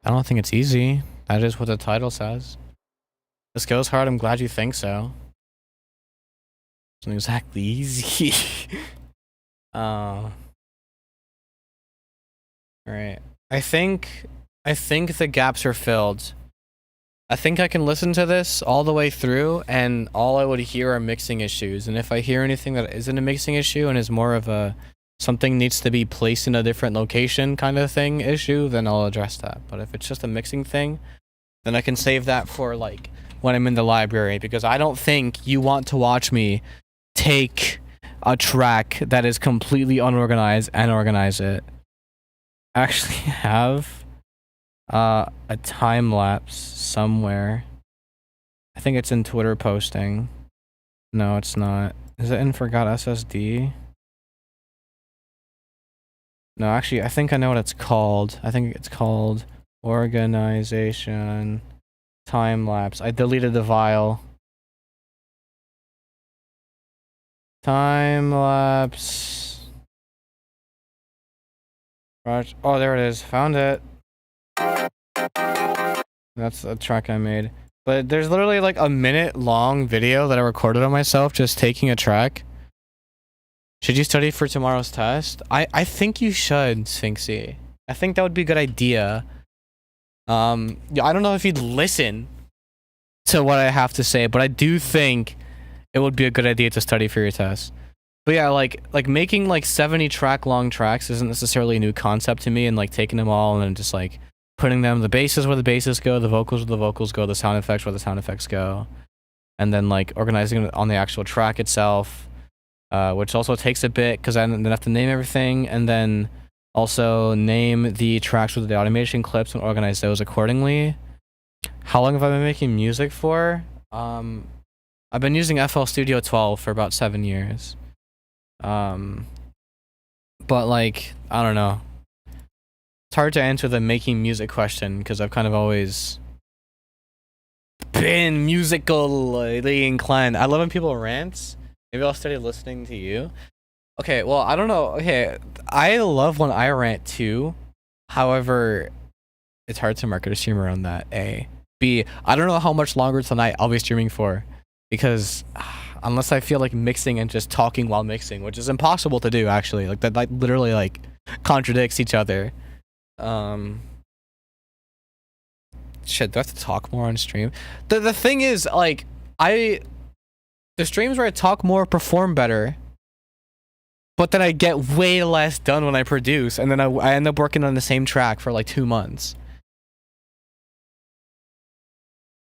S1: I don't think it's easy. That is what the title says. This goes hard, I'm glad you think so. It's not exactly easy. Alright. I think the gaps are filled. I think I can listen to this all the way through and all I would hear are mixing issues. And if I hear anything that isn't a mixing issue and is more of a something needs to be placed in a different location kind of thing issue, then I'll address that. But if it's just a mixing thing, then I can save that for like when I'm in the library, because I don't think you want to watch me take a track that is completely unorganized and organize it. I actually have a time lapse somewhere. I think it's in Twitter posting. No, it's not. Is it in Forgot SSD? No, actually, I think I know what it's called. I think it's called Organization Time Lapse. I deleted the file. Time lapse. Right. Oh, there it is. Found it. That's a track I made. But there's literally like a minute-long video that I recorded on myself just taking a track. Should you study for tomorrow's test? I think you should, Sphinxy. I think that would be a good idea. Yeah, I don't know if you'd listen to what I have to say, but I do think it would be a good idea to study for your test. But yeah, like making like 70 track long tracks isn't necessarily a new concept to me, and like taking them all and then just like putting them, the basses where the basses go, the vocals where the vocals go, the sound effects where the sound effects go, and then like organizing it on the actual track itself. Which also takes a bit because I then have to name everything and then also name the tracks with the automation clips and organize those accordingly. How long have I been making music for? I've been using FL Studio 12 for about 7 years. But like, I don't know. It's hard to answer the making music question because I've kind of always been musically inclined. I love when people rant. Maybe I'll start listening to you. Okay, well, I don't know. Okay, I love when I rant too. However, it's hard to market a stream around that, A. B, I don't know how much longer tonight I'll be streaming for. Because unless I feel like mixing and just talking while mixing, which is impossible to do, actually. Like, that like, literally, like, contradicts each other. Shit, do I have to talk more on stream? The thing is, like, the streams where I talk more perform better, but then I get way less done when I produce, and then I end up working on the same track for like 2 months.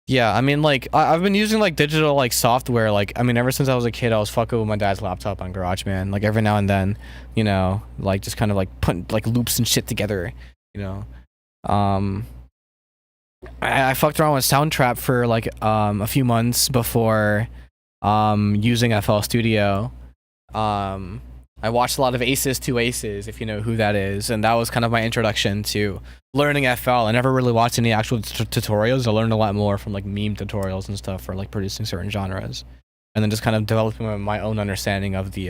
S1: Yeah, I mean, like, I've been using like digital like software, like, I mean, ever since I was a kid, I was fucking with my dad's laptop on GarageBand, like every now and then, you know, like just kind of like putting like loops and shit together, you know. I fucked around with Soundtrap for like a few months before using FL Studio. I watched a lot of Aces to Aces, if you know who that is, and that was kind of my introduction to learning FL. I never really watched any actual tutorials. I learned a lot more from like meme tutorials and stuff for like producing certain genres. and then just kind of developing my own understanding of the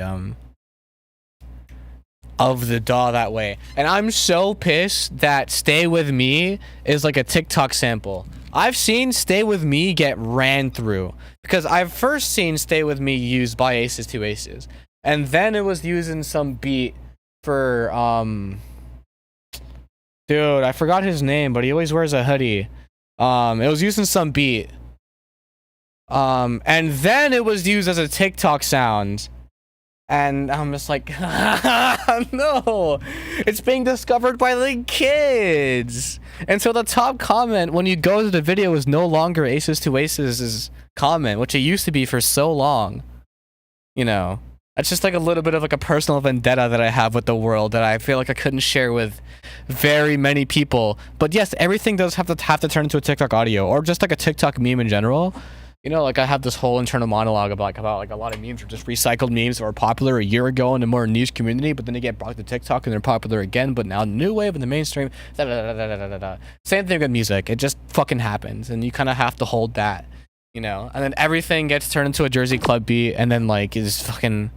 S1: DAW that way. And I'm so pissed that Stay With Me is like a TikTok sample. I've seen Stay With Me get ran through because I've first seen Stay With Me used by Aces to Aces, and then it was used in some beat for dude, I forgot his name, but he always wears a hoodie. It was used in some beat, and then it was used as a TikTok sound. And I'm just like, no, it's being discovered by the kids. And so the top comment when you go to the video is no longer Aces to Aces' comment, which it used to be for so long. You know, that's just like a little bit of like a personal vendetta that I have with the world that I feel like I couldn't share with very many people. But yes, everything does have to turn into a TikTok audio or just like a TikTok meme in general. You know, like I have this whole internal monologue about like a lot of memes are just recycled memes that were popular a year ago in a more niche community, but then they get brought to TikTok and they're popular again, but now new wave in the mainstream. Same thing with music. It just fucking happens, and you kind of have to hold that, you know. And then everything gets turned into a Jersey Club beat, and then like is fucking.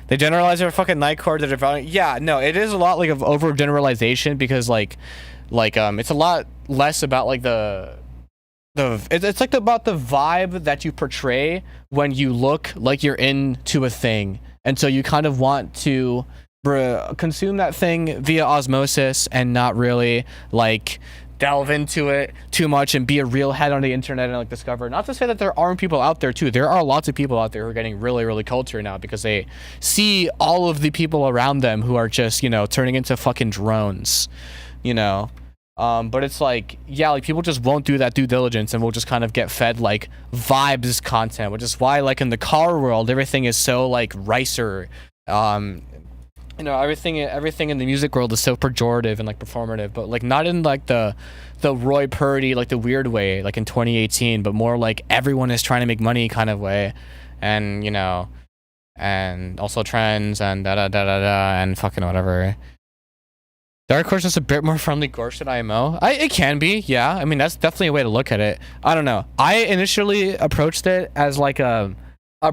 S1: They generalize their fucking Nightcore. They're developing. Yeah, no, it is a lot like of overgeneralization because it's a lot less about like it's like about the vibe that you portray when you look like you're into a thing, and so you kind of want to consume that thing via osmosis and not really like delve into it too much and be a real head on the internet and like discover. Not to say that there aren't people out there too. There are lots of people out there who are getting really, really cultured now because they see all of the people around them who are just, you know, turning into fucking drones, you know. But it's like, yeah, like people just won't do that due diligence and will just kind of get fed like vibes content, which is why like in the car world, everything is so like ricer. You know, everything in the music world is so pejorative and like performative, but like not in like the Roy Purdy, like the weird way, like in 2018, but more like everyone is trying to make money kind of way. And, you know, and also trends and and fucking whatever. Dariacore is just a bit more friendly Gorsh than IMO. It can be, yeah. I mean, that's definitely a way to look at it. I don't know. I initially approached it as like a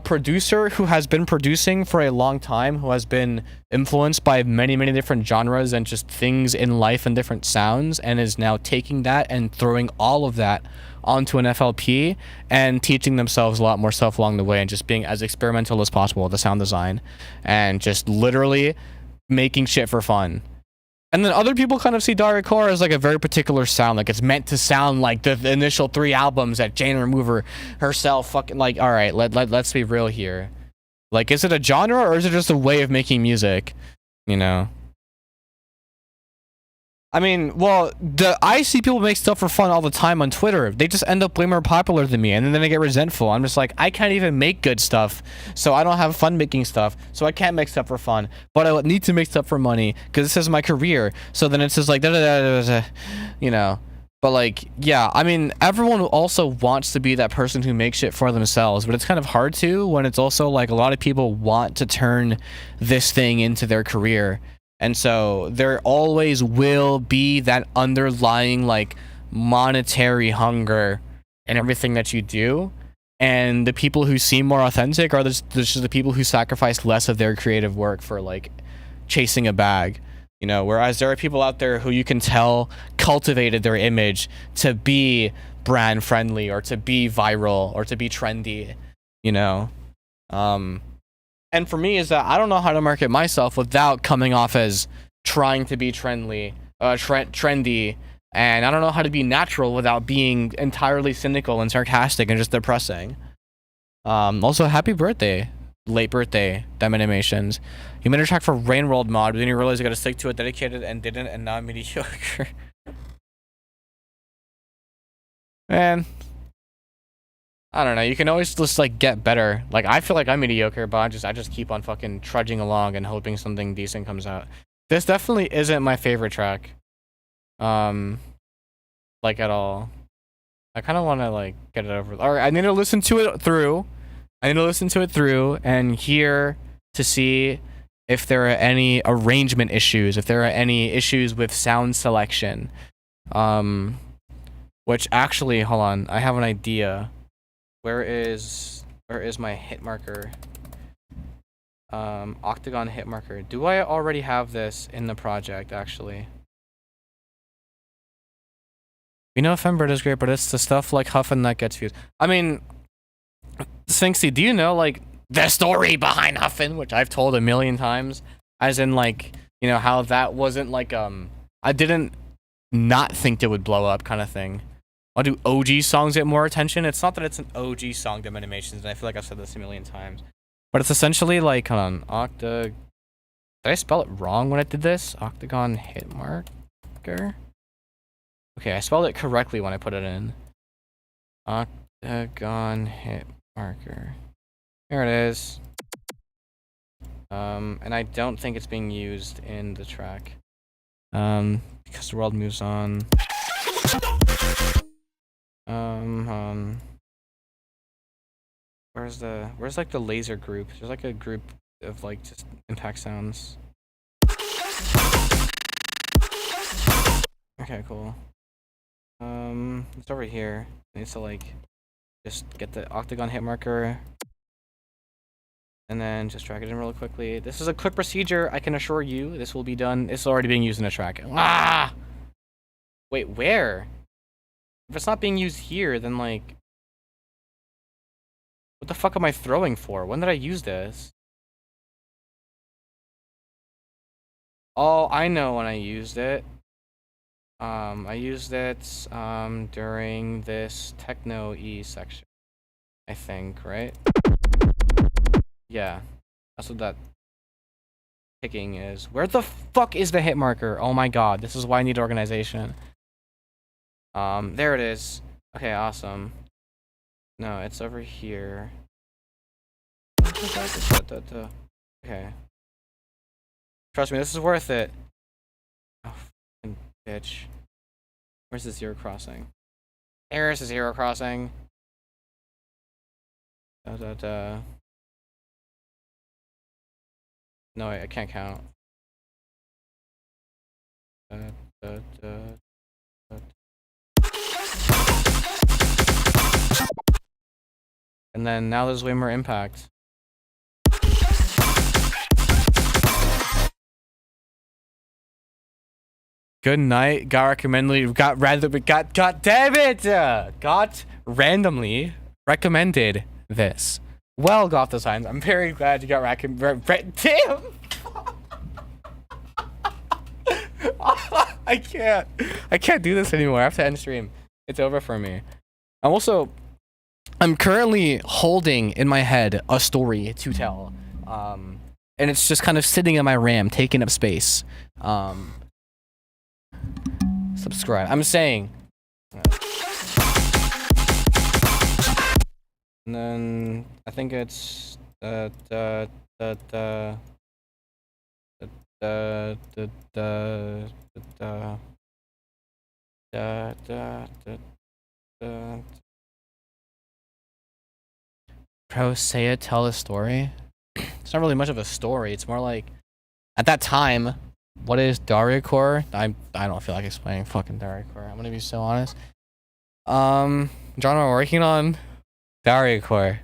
S1: producer who has been producing for a long time, who has been influenced by many, many different genres and just things in life and different sounds, and is now taking that and throwing all of that onto an FLP and teaching themselves a lot more stuff along the way and just being as experimental as possible with the sound design and just literally making shit for fun. And then other people kind of see dariacore as like a very particular sound, like it's meant to sound like the initial 3 albums that Jane Remover herself fucking like. All right, let's be real here. Like, is it a genre or is it just a way of making music? You know. I mean, well, I see people make stuff for fun all the time on Twitter. They just end up way more popular than me, and then they get resentful. I'm just like, I can't even make good stuff, so I don't have fun making stuff, so I can't make stuff for fun. But I need to make stuff for money because this is my career. So then it's just like, you know. But like, yeah, I mean, everyone also wants to be that person who makes shit for themselves, but it's kind of hard to when it's also like a lot of people want to turn this thing into their career. And so there always will be that underlying like monetary hunger in everything that you do. And the people who seem more authentic are just the people who sacrifice less of their creative work for like chasing a bag, you know, whereas there are people out there who you can tell cultivated their image to be brand friendly or to be viral or to be trendy, you know. And for me is that I don't know how to market myself without coming off as trying to be trendy, and I don't know how to be natural without being entirely cynical and sarcastic and just depressing. Also, happy birthday, late birthday, Dem Animations. You made a track for Rain World mod, but then you realized you gotta stick to it, dedicated, and didn't, and now I'm mediocre. Man. I don't know, you can always just like get better. Like I feel like I'm mediocre, but I just keep on fucking trudging along and hoping something decent comes out. This definitely isn't my favorite track. Like at all. I kind of want to like get it over. All right, I need to listen to it through. And hear to see if there are any arrangement issues, if there are any issues with sound selection. Which actually, hold on, I have an idea. Where is Where is my hit marker? Octagon hit marker. Do I already have this in the project, actually? We know fembread is great, but it's the stuff like Huffin that gets views. I mean, Sphinxy, do you know, like, the story behind Huffin, which I've told a million times? As in, like, you know, how that wasn't, like, I didn't not think it would blow up kind of thing. Why do OG songs get more attention? It's not that it's an OG song, Dumb Animations, and I feel like I've said this a million times. But it's essentially like, hold on, did I spell it wrong when I did this? Octagon hit marker? Okay, I spelled it correctly when I put it in. Octagon hit marker. Here it is. And I don't think it's being used in the track. Because the world moves on. Where's like the laser group? There's like a group of like just impact sounds. Okay, cool. It's over here. I need to like just get the octagon hit marker and then just drag it in real quickly. This is a quick procedure. I can assure you this will be done. It's already being used in a track. Ah! Wait, where? If it's not being used here, then like, what the fuck am I throwing for? When did I use this? Oh, I know when I used it. I used it during this techno E section, I think, right? Yeah, that's what that picking is. Where the fuck is the hit marker? Oh my god, this is why I need organization. There it is. Okay, awesome. No, it's over here. Okay. Trust me, this is worth it. Oh, fucking bitch. Where's the zero crossing? There's the zero crossing. No, I can't count. And then now there's way more impact. Good night. Got recommended. Got damn it! Got randomly recommended this. Well, Goth Designs, I'm very glad you got recommended. Damn! I can't do this anymore. I have to end stream. It's over for me. I'm currently holding in my head a story to tell. And it's just kind of sitting in my RAM, taking up space. Subscribe. I'm saying. And then I think it's Pro say it, tell a story. It's not really much of a story. It's more like, at that time, what is dariacore? I don't feel like explaining fucking dariacore. I'm gonna be so honest. John, we're working on dariacore.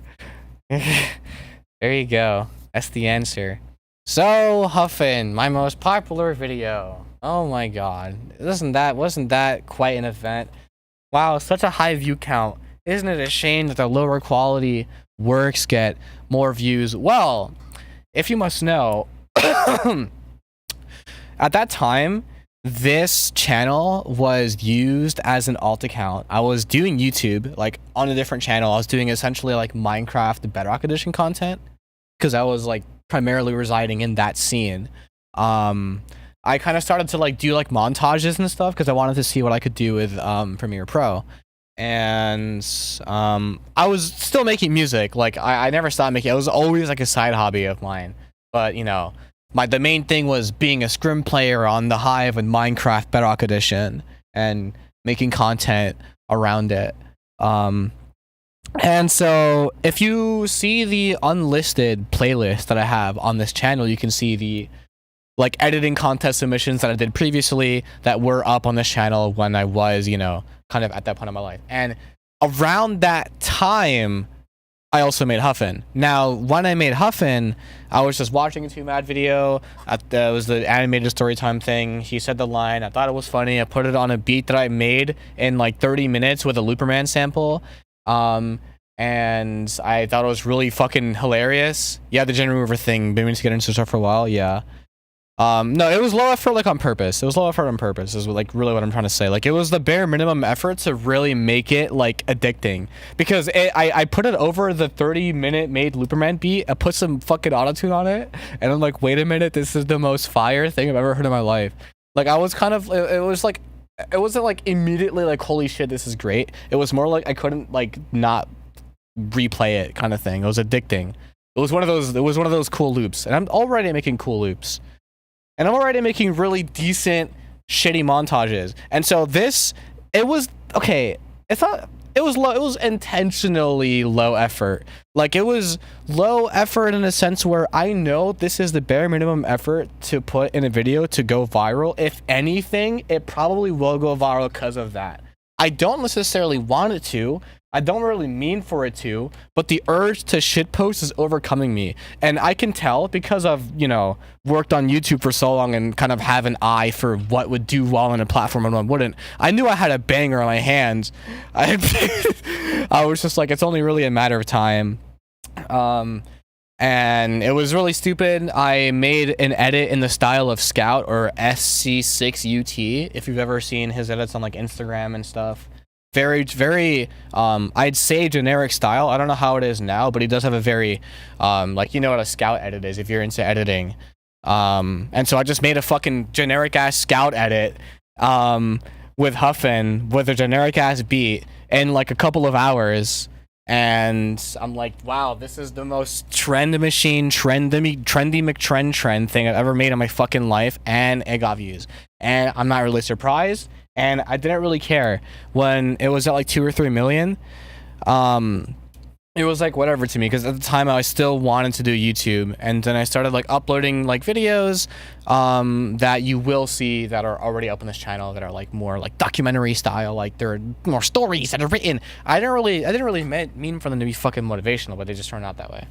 S1: There you go. That's the answer. So, Huffin, my most popular video. Oh my god. Wasn't that quite an event? Wow, such a high view count. Isn't it a shame that the lower quality works get more views? Well, if you must know, at that time, this channel was used as an alt account. I was doing YouTube, like, on a different channel. I was doing essentially, like, Minecraft Bedrock Edition content, because I was, like, primarily residing in that scene. I kind of started to, like, do, like, montages and stuff, because I wanted to see what I could do with Premiere Pro. And I was still making music. Like, I never stopped making it. It was always, like, a side hobby of mine. But, you know, the main thing was being a scrim player on the Hive and Minecraft Bedrock Edition and making content around it. And so if you see the unlisted playlist that I have on this channel, you can see the, like, editing contest submissions that I did previously that were up on this channel when I was, you know, kind of at that point in my life. And around that time, I also made Huffin. Now, when I made Huffin, I was just watching a 2Mad video. It was the animated storytime thing. He said the line. I thought it was funny. I put it on a beat that I made in like 30 minutes with a Looperman sample. And I thought it was really fucking hilarious. Yeah, the gen remover thing. Been meaning to get into stuff for a while. Yeah. No, it was low effort, like on purpose. It was low effort on purpose is like really what I'm trying to say. Like it was the bare minimum effort to really make it like addicting, because I put it over the 30-minute made Looperman beat. I put some fucking autotune on it, and I'm like, wait a minute, this is the most fire thing I've ever heard in my life. Like I was kind of, it was like, it wasn't like immediately like, holy shit, this is great. It was more like I couldn't like not replay it kind of thing. It was addicting. It was one of those cool loops, and I'm already making cool loops. And I'm already making really decent, shitty montages. And so it was low. It was intentionally low effort. Like it was low effort in a sense where I know this is the bare minimum effort to put in a video to go viral. If anything, it probably will go viral because of that. I don't necessarily want it to. I don't really mean for it to, but the urge to shitpost is overcoming me. And I can tell because I've, you know, worked on YouTube for so long and kind of have an eye for what would do well on a platform and what wouldn't. I knew I had a banger on my hands. I was just like, it's only really a matter of time. And it was really stupid. I made an edit in the style of Scout, or SC6UT, if you've ever seen his edits on like Instagram and stuff. Very I'd say generic style. I don't know how it is now, but he does have a very like, you know what a Scout edit is if you're into editing. And so I just made a fucking generic ass Scout edit with Huffin with a generic ass beat in like a couple of hours. And I'm like, wow, this is the most trendy McTrend thing I've ever made in my fucking life, and it got views. And I'm not really surprised, and I didn't really care when it was at like 2 or 3 million. It was like whatever to me, because at the time I still wanted to do YouTube, and then I started like uploading like videos that you will see that are already up on this channel that are like more like documentary style, like there are more stories that are written. I didn't really mean for them to be fucking motivational, but they just turned out that way.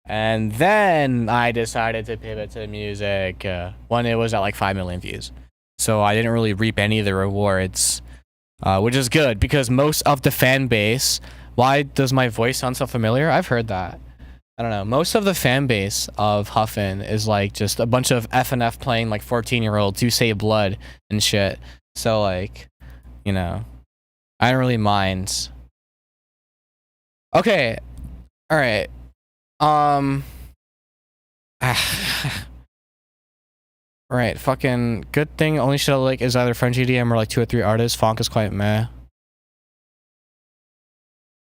S1: And then I decided to pivot to music when it was at like 5 million views. So I didn't really reap any of the rewards, which is good, because most of the fan base. Why does my voice sound so familiar? I've heard that. I don't know. Most of the fan base of Huffin is like just a bunch of FNF playing like 14-year-olds who say blood and shit. So like, you know, I don't really mind. Okay. All right. Right. Fucking good thing. Only shit I like is either French EDM or like 2 or 3 artists. Funk is quite meh.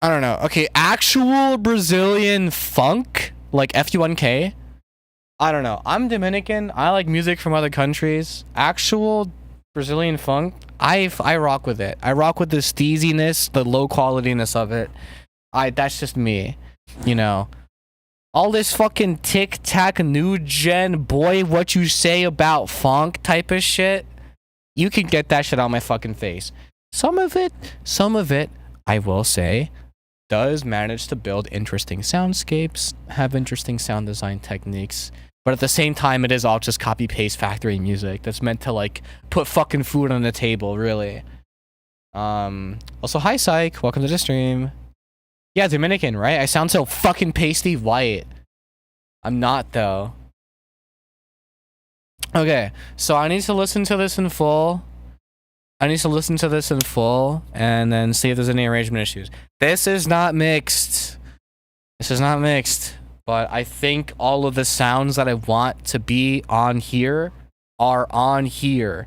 S1: I don't know. Okay, actual Brazilian funk, like FUNK. I don't know. I'm Dominican. I like music from other countries. Actual Brazilian funk, I rock with it. I rock with the steeziness, the low qualityness of it. That's just me, you know. All this fucking tic-tac new gen, boy, what you say about funk type of shit, you can get that shit on my fucking face. Some of it, I will say, does manage to build interesting soundscapes, have interesting sound design techniques, but at the same time, it is all just copy-paste factory music that's meant to like put fucking food on the table, really. Also, hi Psych, welcome to the stream. Yeah, Dominican, right? I sound so fucking pasty white. I'm not though. Okay, so I need to listen to this in full. And then see if there's any arrangement issues. This is not mixed. But I think all of the sounds that I want to be on here are on here.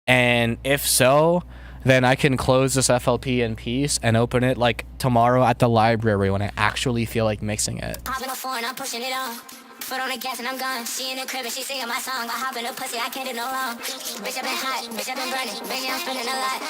S1: And if so, then I can close this FLP in peace and open it like tomorrow at the library when I actually feel like mixing it.
S2: Hopping on four and I'm pushing it on. Foot on the gas and I'm gone. She in the crib and she singing my song. I hop in the pussy, I can't do no wrong. Bitch, I been hot, bitch, I been burning. Baby, I'm spending a lot.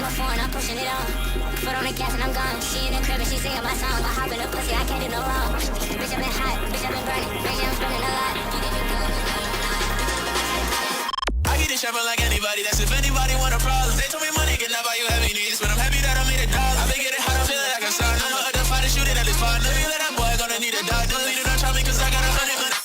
S2: a foreign, I'm pushing it on. Foot on the gas and I'm gone. She in the crib and she singing my song. I hop in the pussy, I can't do no wrong. Bitch, I've been hot, bitch, I've been burning. Bitch, I'm spending a lot.
S3: I get it shopping like anybody. That's if anybody want a problem. They told me money can never buy you heavy needs, but I'm happy that I made a dollar. I been getting hot, I'm feeling like a sauna. I'm a other fighter shooting at this part. Let me let that boy gonna need a dog. Don't leave it on me cause I got 100 money.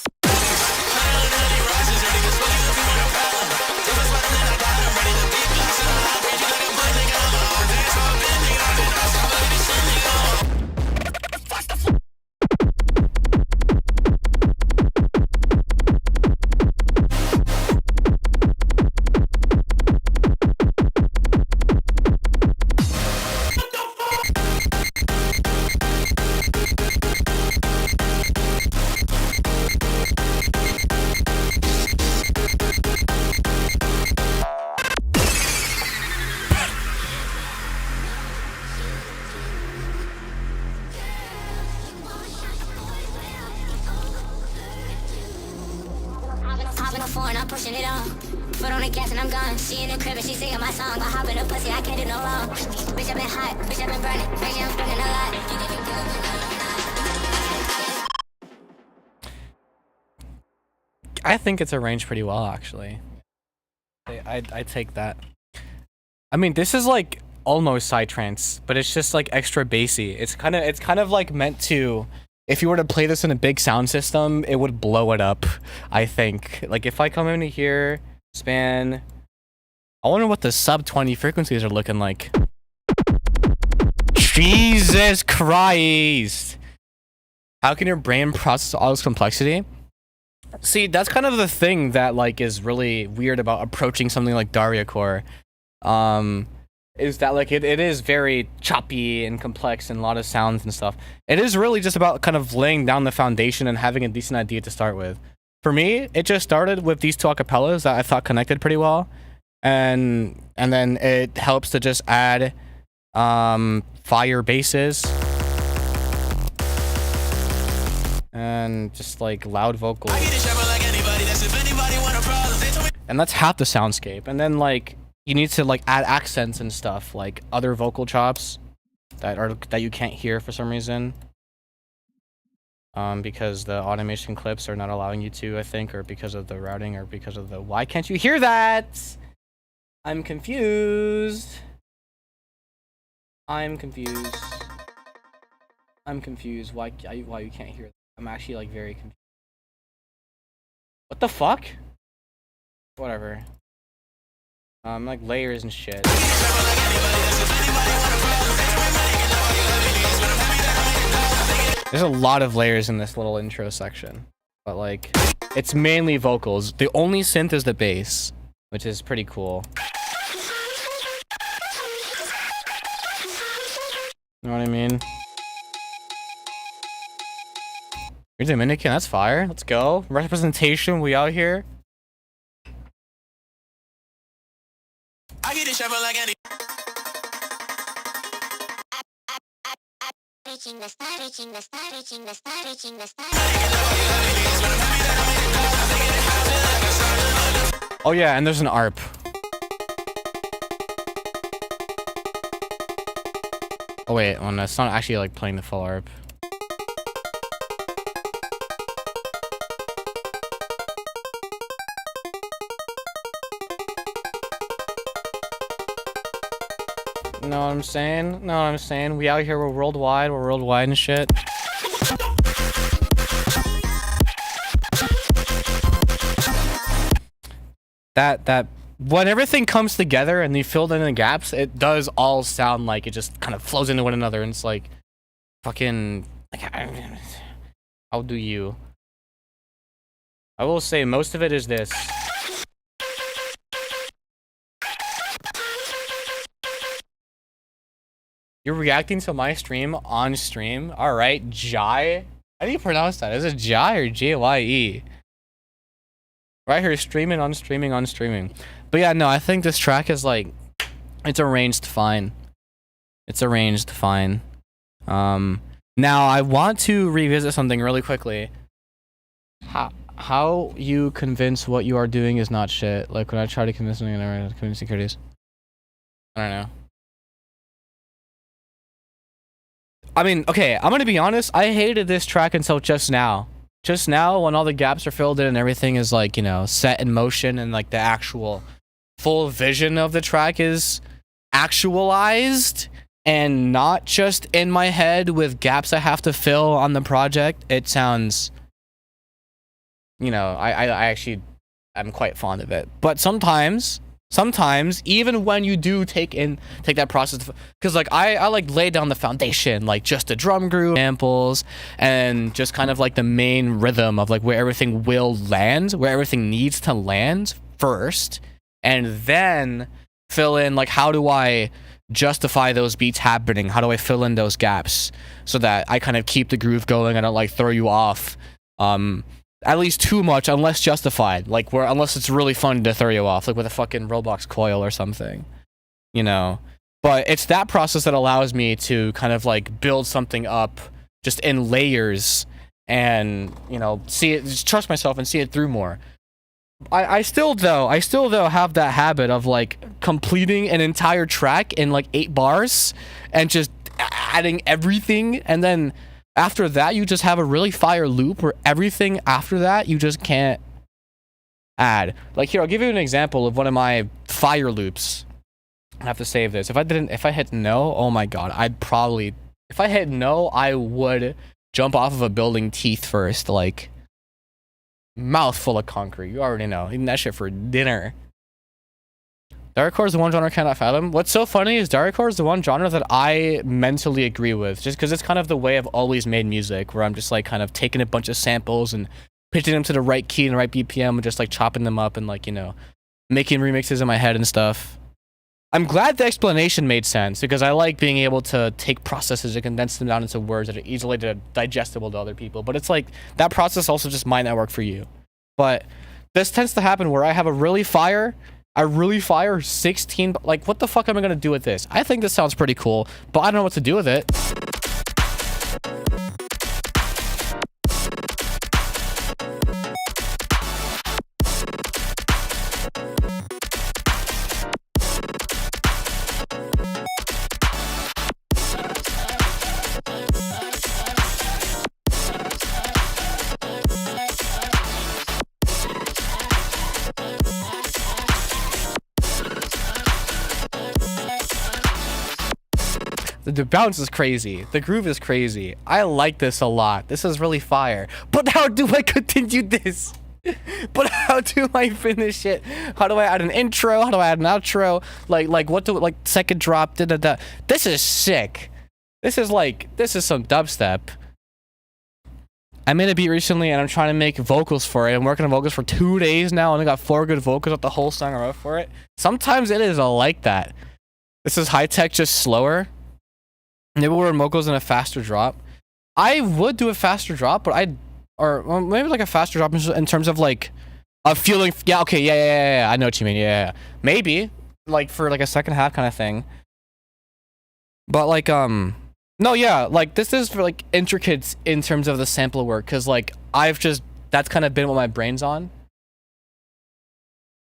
S2: I'm pushing it on. Foot on the gas and I'm gone. She in the crib and she singing my song. I hop in the pussy, I can't do no wrong. Bitch, I've been hot, bitch, I've been burning. Bitch, I'm spending a lot.
S1: I think it's arranged pretty well, actually. I take that. I mean, this is like almost psytrance, but it's just like extra bassy. It's kind of like meant to. If you were to play this in a big sound system, it would blow it up, I think. Like, if I come into here, span... I wonder what the sub-20 frequencies are looking like. Jesus Christ! How can your brain process all this complexity? See, that's kind of the thing that, like, is really weird about approaching something like dariacore. Is that like it is very choppy and complex and a lot of sounds and stuff. It is really just about kind of laying down the foundation and having a decent idea to start with. For me, it just started with these two acapellas that I thought connected pretty well, and then it helps to just add fire basses and just like loud vocals, and that's half the soundscape. And then like you need to like add accents and stuff, like other vocal chops that you can't hear for some reason, because the automation clips are not allowing you to, I think, or because of the routing, or because of the why can't you hear that? I'm confused. I'm confused. Why you can't hear that? I'm actually like very confused. What the fuck? Whatever. Like layers and shit. There's a lot of layers in this little intro section, but like, it's mainly vocals. The only synth is the bass, which is pretty cool. You know what I mean? You're Dominican, that's fire. Let's go. Representation, we out here.
S3: I get it shopping like any.
S1: Oh yeah, and there's an ARP. Oh wait, oh no, it's not actually like playing the full ARP. Know what I'm saying? Know what I'm saying? We out here, we're worldwide and shit. That when everything comes together and you filled in the gaps, it does all sound like it just kind of flows into one another, and it's like fucking like, how do you? I will say most of it is this. You're reacting to my stream on stream? Alright, Jai? How do you pronounce that? Is it Jai or J-Y-E? Right here, streaming on streaming on streaming. But yeah, no, I think this track is like, it's arranged fine. It's arranged fine. Now I want to revisit something really quickly. How you convince what you are doing is not shit. Like when I try to convince something, I never convince securities. I don't know. I mean, okay, I'm gonna be honest. I hated this track until just now. Just now, when all the gaps are filled in and everything is like, you know, set in motion and like the actual full vision of the track is actualized and not just in my head with gaps I have to fill on the project. It sounds, you know, I actually, I'm quite fond of it. But sometimes even when you do take that process, because like I like lay down the foundation, like just the drum groove, samples, and just kind of like the main rhythm of like where everything will land, where everything needs to land first, and then fill in like how do I justify those beats happening, how do I fill in those gaps so that I kind of keep the groove going, I don't like throw you off at least too much unless justified, like where unless it's really fun to throw you off, like with a fucking Roblox coil or something, you know. But it's that process that allows me to kind of like build something up just in layers and, you know, see it, just trust myself and see it through more. I still though have that habit of like completing an entire track in like 8 bars and just adding everything, and then after that you just have a really fire loop where everything after that you just can't add. Like here, I'll give you an example of one of my fire loops. I have to save this. If I hit no, oh my god, if I hit no, I would jump off of a building teeth first, like mouth full of concrete. You already know, eating that shit for dinner. Dariacore is the one genre I cannot fathom. What's so funny is Dariacore is the one genre that I mentally agree with, just because it's kind of the way I've always made music, where I'm just like kind of taking a bunch of samples and pitching them to the right key and the right BPM and just like chopping them up and like, you know, making remixes in my head and stuff. I'm glad the explanation made sense, because I like being able to take processes and condense them down into words that are easily digestible to other people. But it's like that process also just might not work for you. But this tends to happen where I have a really fire 16, like what the fuck am I gonna do with this? I think this sounds pretty cool, but I don't know what to do with it. The bounce is crazy. The groove is crazy. I like this a lot. This is really fire. But how do I continue this? But how do I finish it? How do I add an intro? How do I add an outro? Like what do, like second drop, da da da. This is sick. This is some dubstep. I made a beat recently and I'm trying to make vocals for it. I'm working on vocals for 2 days now and I got 4 good vocals with the whole song I wrote for it. Sometimes it is like that. This is high tech, just slower. Maybe we'll run vocals in a faster drop. I would do a faster drop, but or maybe like a faster drop in terms of like a feeling. Yeah, okay, yeah. I know what you mean. Yeah. Maybe like for like a second half kind of thing. But like no, yeah, like this is for like intricate in terms of the sample work, because like that's kind of been what my brain's on.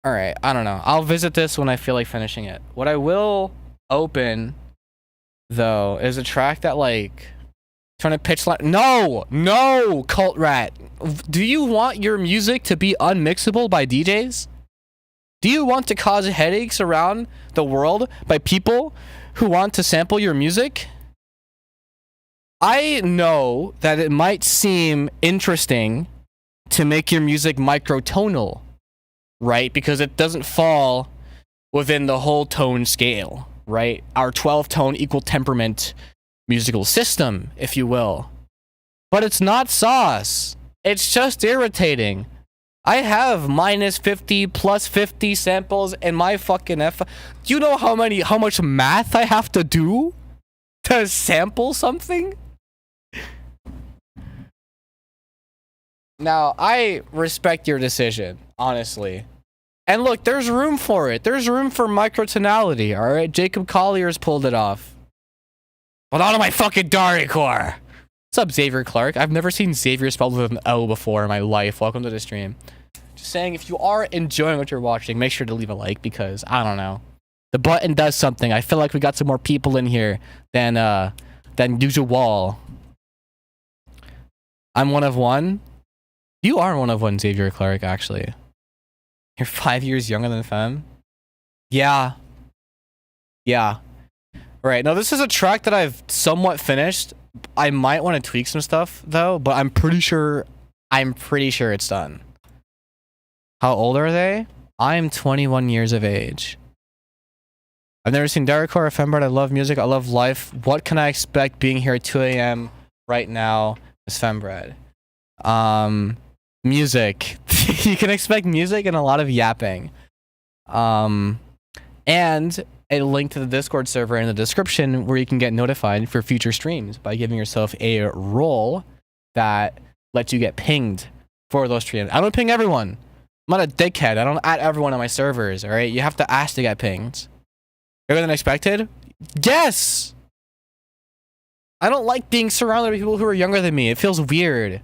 S1: All right, I don't know. I'll visit this when I feel like finishing it. What I will open though is a track that like trying to pitch like no cult rat. Do you want your music to be unmixable by DJs? Do you want to cause headaches around the world by people who want to sample your music? I know that it might seem interesting to make your music microtonal, right? Because it doesn't fall within the whole tone scale, right? Our 12-tone equal temperament musical system, if you will. But it's not sauce. It's just irritating. I have -50, +50 samples in my fucking Do you know how much math I have to do to sample something? Now, I respect your decision, honestly. And look, there's room for it. There's room for microtonality, alright? Jacob Collier's pulled it off. But not on my fucking dariacore. What's up, Xavier Clark? I've never seen Xavier spelled with an O before in my life. Welcome to the stream. Just saying, if you are enjoying what you're watching, make sure to leave a like, because, I don't know. The button does something. I feel like we got some more people in here than than usual. I'm one of one. You are one of one, Xavier Clark, actually. You're 5 years younger than Fem. Yeah. Yeah. Right. Now, this is a track that I've somewhat finished. I might want to tweak some stuff, though, but I'm pretty sure it's done. How old are they? I am 21 years of age. I've never seen dariacore or fembread. I love music. I love life. What can I expect being here at 2 a.m. right now is fembread. Music. You can expect music and a lot of yapping. And a link to the Discord server in the description where you can get notified for future streams by giving yourself a role that lets you get pinged for those streams. I don't ping everyone. I'm not a dickhead. I don't add everyone on my servers, alright? You have to ask to get pinged. Bigger than expected? Yes! I don't like being surrounded by people who are younger than me. It feels weird.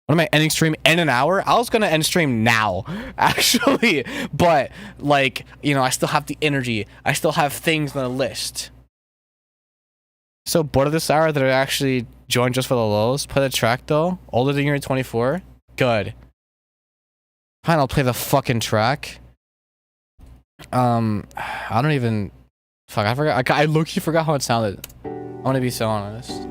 S1: What am I ending stream in an hour? I was gonna end stream now, actually. But, like, you know, I still have the energy. I still have things on the list. So bored of this hour that I actually joined just for the lows. Play the track, though. Older than you're 24? Good. Fine, I'll play the fucking track. I don't even... Fuck, I forgot. I low-key forgot how it sounded. I want to be so honest.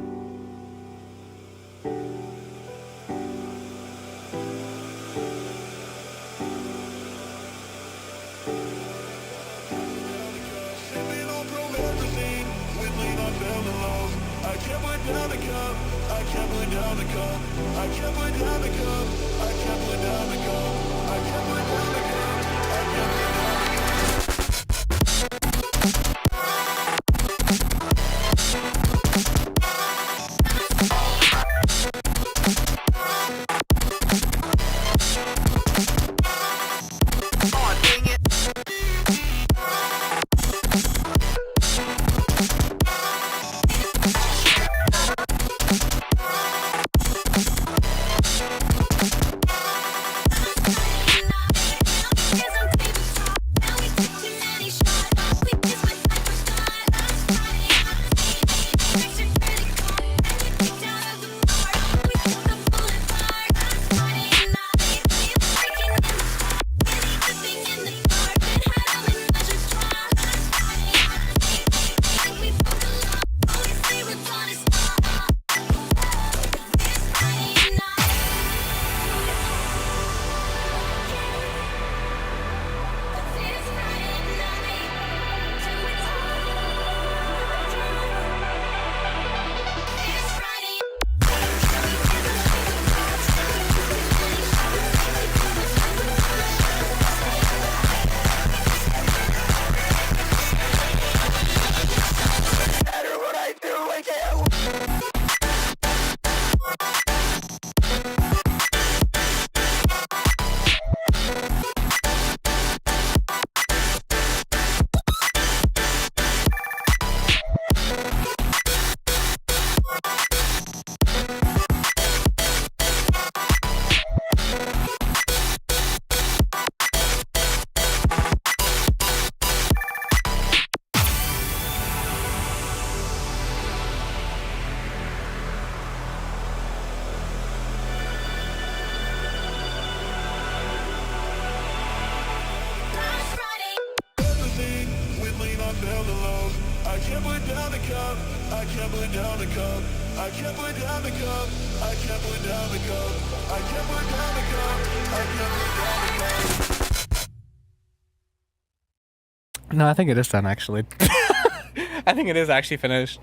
S1: No, I think it is done, actually. I think it is actually finished.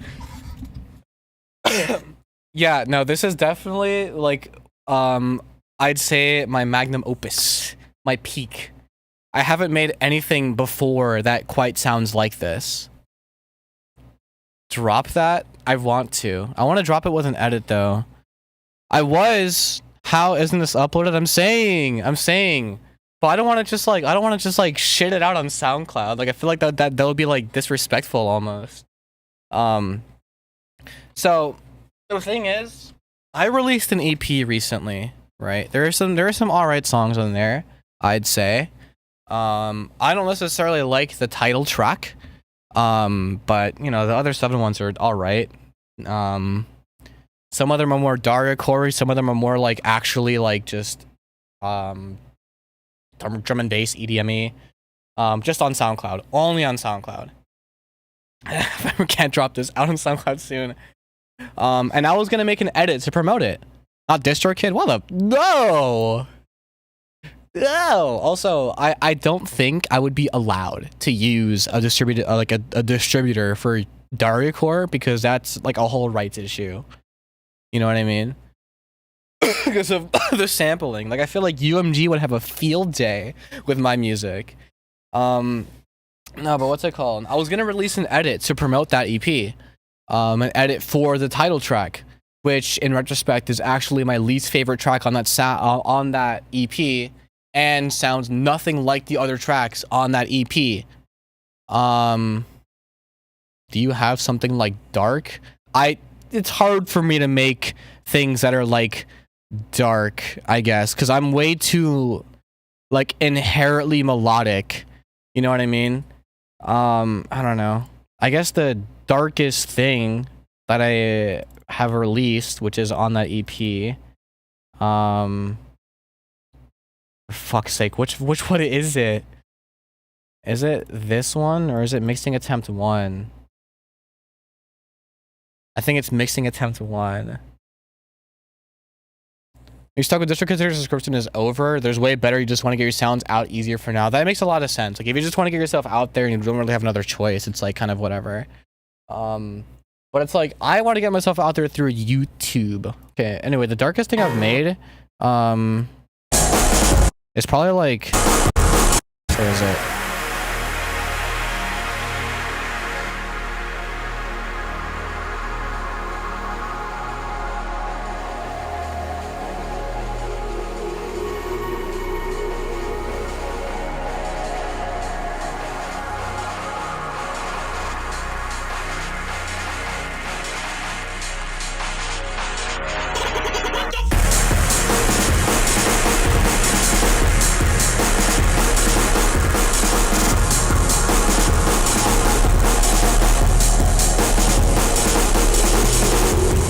S1: Yeah, no, this is definitely, like, I'd say my magnum opus. My peak. I haven't made anything before that quite sounds like this. Drop that? I want to. I want to drop it with an edit, though. How isn't this uploaded? I'm saying. But I don't want to just like shit it out on SoundCloud. Like I feel like that would be like disrespectful almost. So the thing is, I released an EP recently, right? There are some alright songs on there, I'd say. I don't necessarily like the title track. But you know, the other 7 ones are all right. Some of them are more dariacore, some of them are more like actually like just drum and bass EDME. Just on SoundCloud, only on SoundCloud. I can't drop this out on SoundCloud soon. And I was gonna make an edit to promote it. Not DistroKid. What the no. No. Also, I don't think I would be allowed to use a distributor like a distributor for dariacore because that's like a whole rights issue. You know what I mean? Because of the sampling. Like I feel like UMG would have a field day with my music. No, but what's it called? I was gonna release an edit to promote that EP. An edit for the title track, which in retrospect is actually my least favorite track on that EP, and sounds nothing like the other tracks on that EP. Do you have something like dark? It's hard for me to make things that are like dark, I guess, because I'm way too like inherently melodic. You know what I mean? I don't know. I guess the darkest thing that I have released, which is on that EP, for fuck's sake, which one is it? Is it this one or is it Mixing Attempt 1? I think it's Mixing Attempt 1. You're stuck with DistroKid subscription is over. There's way better. You just want to get your sounds out easier for now. That makes a lot of sense. Like if you just want to get yourself out there and you don't really have another choice, it's like kind of whatever. But it's like I want to get myself out there through YouTube. Okay. Anyway, the darkest thing I've made, it's probably like, where is it?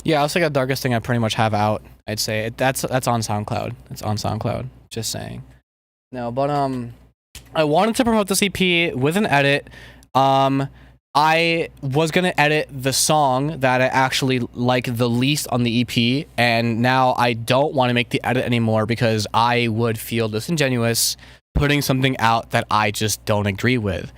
S1: Yeah, I'll say the darkest thing I pretty much have out. I'd say that's on SoundCloud. It's on SoundCloud. Just saying. No, but I wanted to promote this EP with an edit. I was gonna edit the song that I actually like the least on the EP, and now I don't want to make the edit anymore because I would feel disingenuous putting something out that I just don't agree with.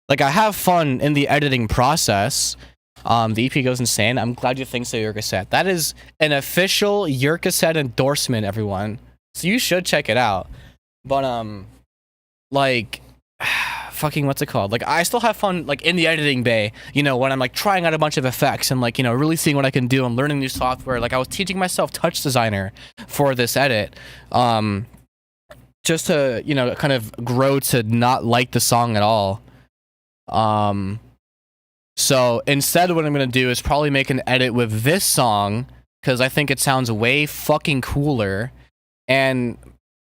S1: Like I have fun in the editing process. The EP goes insane. I'm glad you think so, Yurkaset. That is an official Yurkaset endorsement, everyone. So you should check it out. But like fucking what's it called? Like I still have fun like in the editing bay, you know, when I'm like trying out a bunch of effects and like, you know, really seeing what I can do and learning new software. Like I was teaching myself Touch Designer for this edit. Just to, you know, kind of grow to not like the song at all. So instead what I'm going to do is probably make an edit with this song because I think it sounds way fucking cooler. And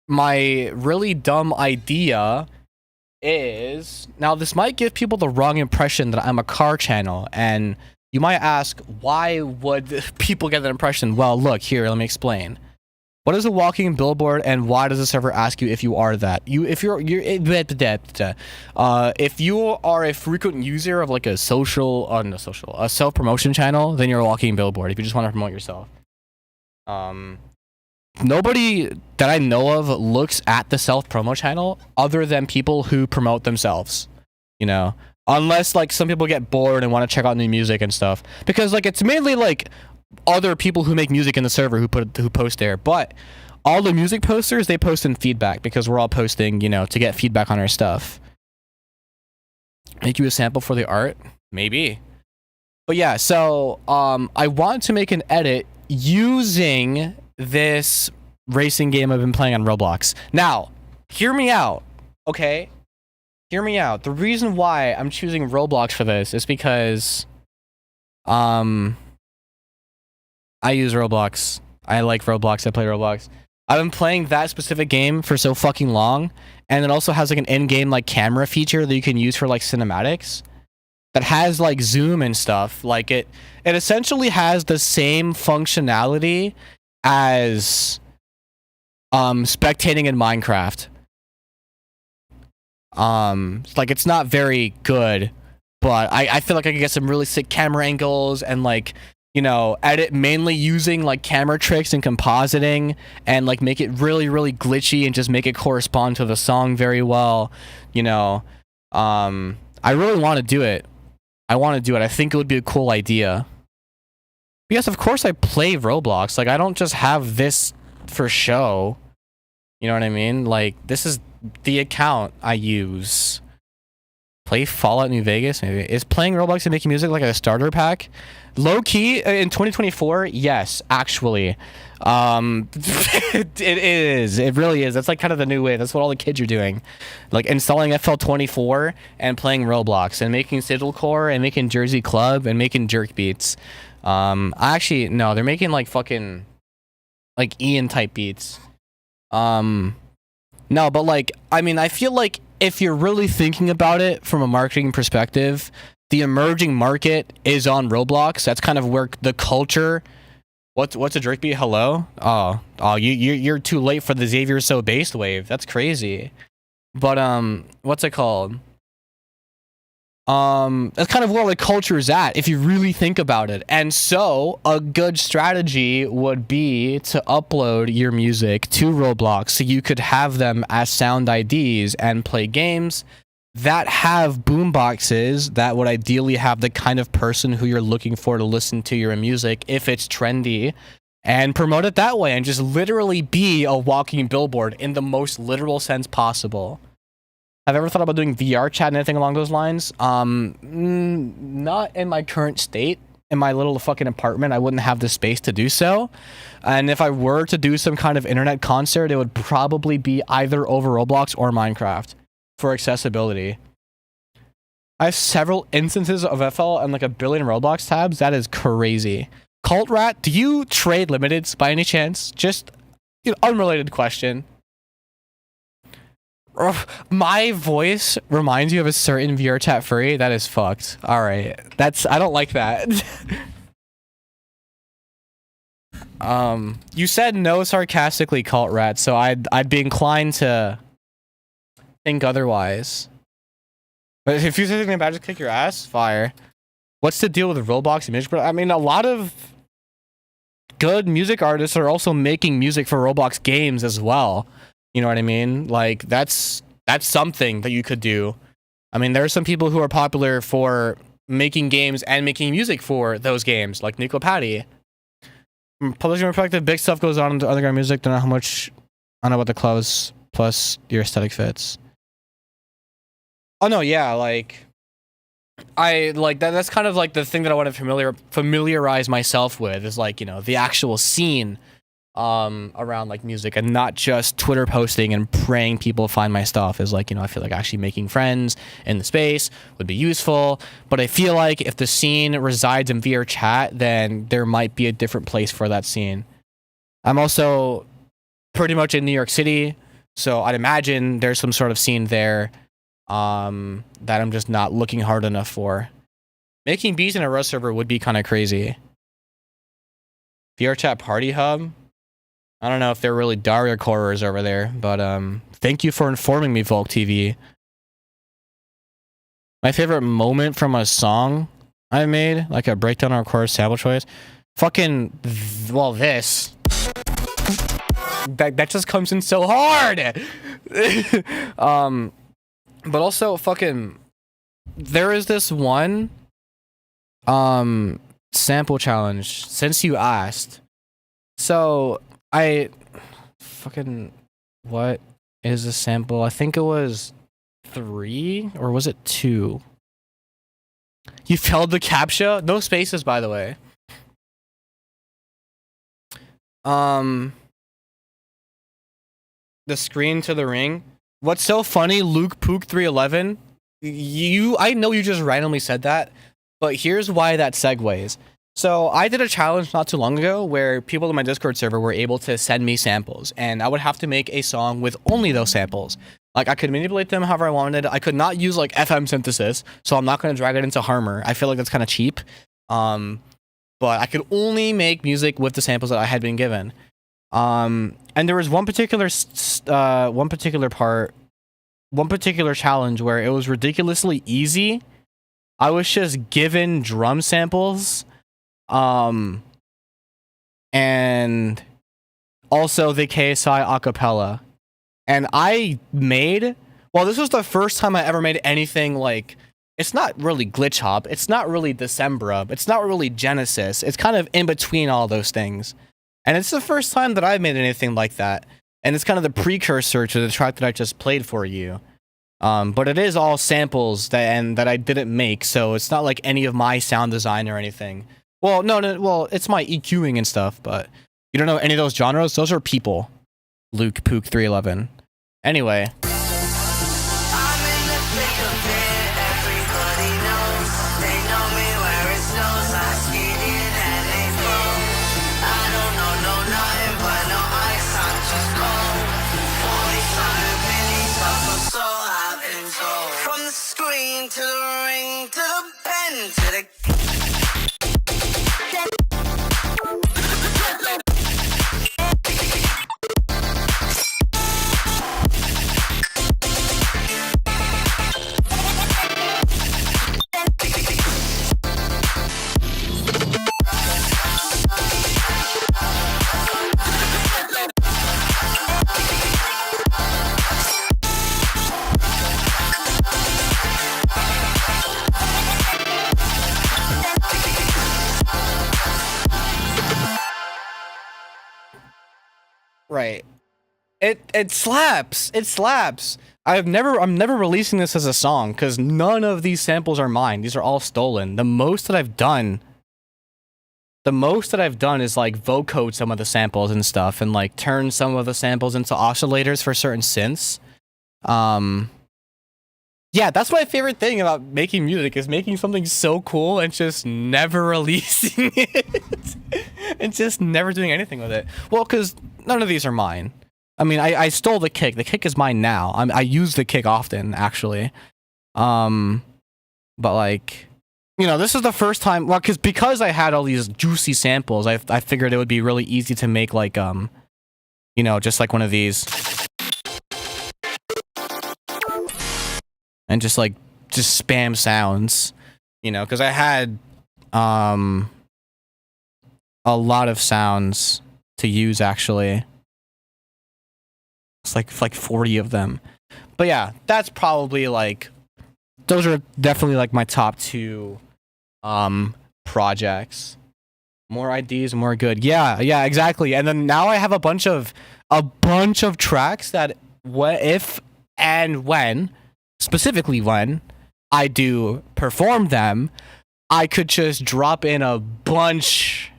S1: my really dumb idea is, now this might give people the wrong impression that I'm a car channel. And you might ask, why would people get that impression? Well, look, here, let me explain. What is a walking billboard, and why does the server ask you if you are that? If you are a frequent user of like a a self-promotion channel, then you're a walking billboard. If you just want to promote yourself, nobody that I know of looks at the self-promo channel other than people who promote themselves. You know, unless like some people get bored and want to check out new music and stuff, because like it's mainly like other people who make music in the server who post there. But all the music posters, they post in feedback because we're all posting, you know, to get feedback on our stuff. Make you a sample for the art? Maybe. But yeah, so I want to make an edit using this racing game I've been playing on Roblox. Now, hear me out, okay? Hear me out. The reason why I'm choosing Roblox for this is because I use Roblox. I like Roblox. I play Roblox. I've been playing that specific game for so fucking long, and it also has like an in-game like camera feature that you can use for like cinematics. that has like zoom and stuff. Like it essentially has the same functionality as spectating in Minecraft. Like it's not very good, but I feel like I can get some really sick camera angles and like, you know, edit mainly using like camera tricks and compositing and like make it really, really glitchy and just make it correspond to the song very well. You know, I really want to do it. I think it would be a cool idea. But yes, of course I play Roblox. Like I don't just have this for show. You know what I mean? Like this is the account I use. Play Fallout New Vegas, maybe. Is playing Roblox and making music like a starter pack? Low key in 2024, yes, actually. It is. It really is. That's like kind of the new way. That's what all the kids are doing. Like installing FL24 and playing Roblox and making Sigilcore and making Jersey Club and making jerk beats. Actually, no, they're making like fucking like Ian type beats. No, but like, I mean, I feel like if you're really thinking about it from a marketing perspective, the emerging market is on Roblox. That's kind of where the culture. What's a Drake beat? Hello? Oh, you're too late for the Xavier So Based wave. That's crazy. But what's it called? That's kind of where the culture is at if you really think about it. And so a good strategy would be to upload your music to Roblox so you could have them as sound IDs and play games that have boomboxes that would ideally have the kind of person who you're looking for to listen to your music if it's trendy, and promote it that way and just literally be a walking billboard in the most literal sense possible. Have I ever thought about doing VR chat and anything along those lines? Not in my current state. In my little fucking apartment, I wouldn't have the space to do so. And if I were to do some kind of internet concert, it would probably be either over Roblox or Minecraft for accessibility. I have several instances of FL and like a billion Roblox tabs. That is crazy. Cult Rat, do you trade limiteds by any chance? Just an unrelated question. My voice reminds you of a certain VR chat furry. That is fucked. All right, I don't like that. You said no sarcastically, Cult Rat, so I'd be inclined to think otherwise. But if you say something bad, just kick your ass. Fire. What's the deal with Roblox and music? I mean, a lot of good music artists are also making music for Roblox games as well. You know what I mean? Like that's something that you could do. I mean, there are some people who are popular for making games and making music for those games, like Nico Patty. From publishing perspective, big stuff goes on into underground music. Don't know how much. I don't know about the clothes plus your aesthetic fits. Oh no, yeah, like I like that. That's kind of like the thing that I want to familiarize myself with is like, you know, the actual scene around like music and not just Twitter posting and praying people find my stuff. Is like, you know, I feel like actually making friends in the space would be useful, but I feel like if the scene resides in VR chat, then there might be a different place for that scene. I'm also pretty much in New York City, so I'd imagine there's some sort of scene there that I'm just not looking hard enough for. Making beats in a Rust server would be kind of crazy. VR chat party hub. I don't know if they're really dariacorers over there, but thank you for informing me, Volk TV. My favorite moment from a song I made, like a breakdown or chorus sample choice, fucking this. That just comes in so hard. But also fucking there is this one sample challenge since you asked. So I fucking what is a sample? I think it was 3 or was it 2? You failed the captcha? No spaces, by the way. The screen to the ring. What's so funny, Luke Pook 311? I know you just randomly said that, but here's why that segues. So I did a challenge not too long ago where people in my Discord server were able to send me samples, and I would have to make a song with only those samples. Like, I could manipulate them however I wanted. I could not use like FM synthesis, so I'm not going to drag it into Harmor. I feel like that's kind of cheap. But I could only make music with the samples that I had been given. And there was one particular challenge where it was ridiculously easy. I was just given drum samples, and also the KSI acapella. And I made, well, this was the first time I ever made anything like, it's not really glitch hop, it's not really Decembra, it's not really Genesis, it's kind of in between all those things. And it's the first time that I've made anything like that. And it's kind of the precursor to the track that I just played for you. But it is all samples that I didn't make, so it's not like any of my sound design or anything. Well, no, well, it's my EQing and stuff, but you don't know any of those genres? Those are people. Luke Pook 311. Anyway.
S3: To the ring, to the pen, to the
S1: Right. It slaps. It slaps. I'm never releasing this as a song because none of these samples are mine. These are all stolen. The most that I've done is like vocode some of the samples and stuff and like turn some of the samples into oscillators for certain synths. Yeah, that's my favorite thing about making music is making something so cool and just never releasing it. And just never doing anything with it. Well, because none of these are mine. I mean, I stole the kick. The kick is mine now. I use the kick often, actually. But like, you know, this is the first time. Well, because I had all these juicy samples, I figured it would be really easy to make like you know, just like one of these, and just spam sounds, you know, because I had a lot of sounds to use actually. It's like 40 of them. But yeah, that's probably like, those are definitely like my top two projects. More IDs, more good. Yeah, exactly. And then now I have a bunch of tracks that if and when, specifically when I do perform them, I could just drop in a bunch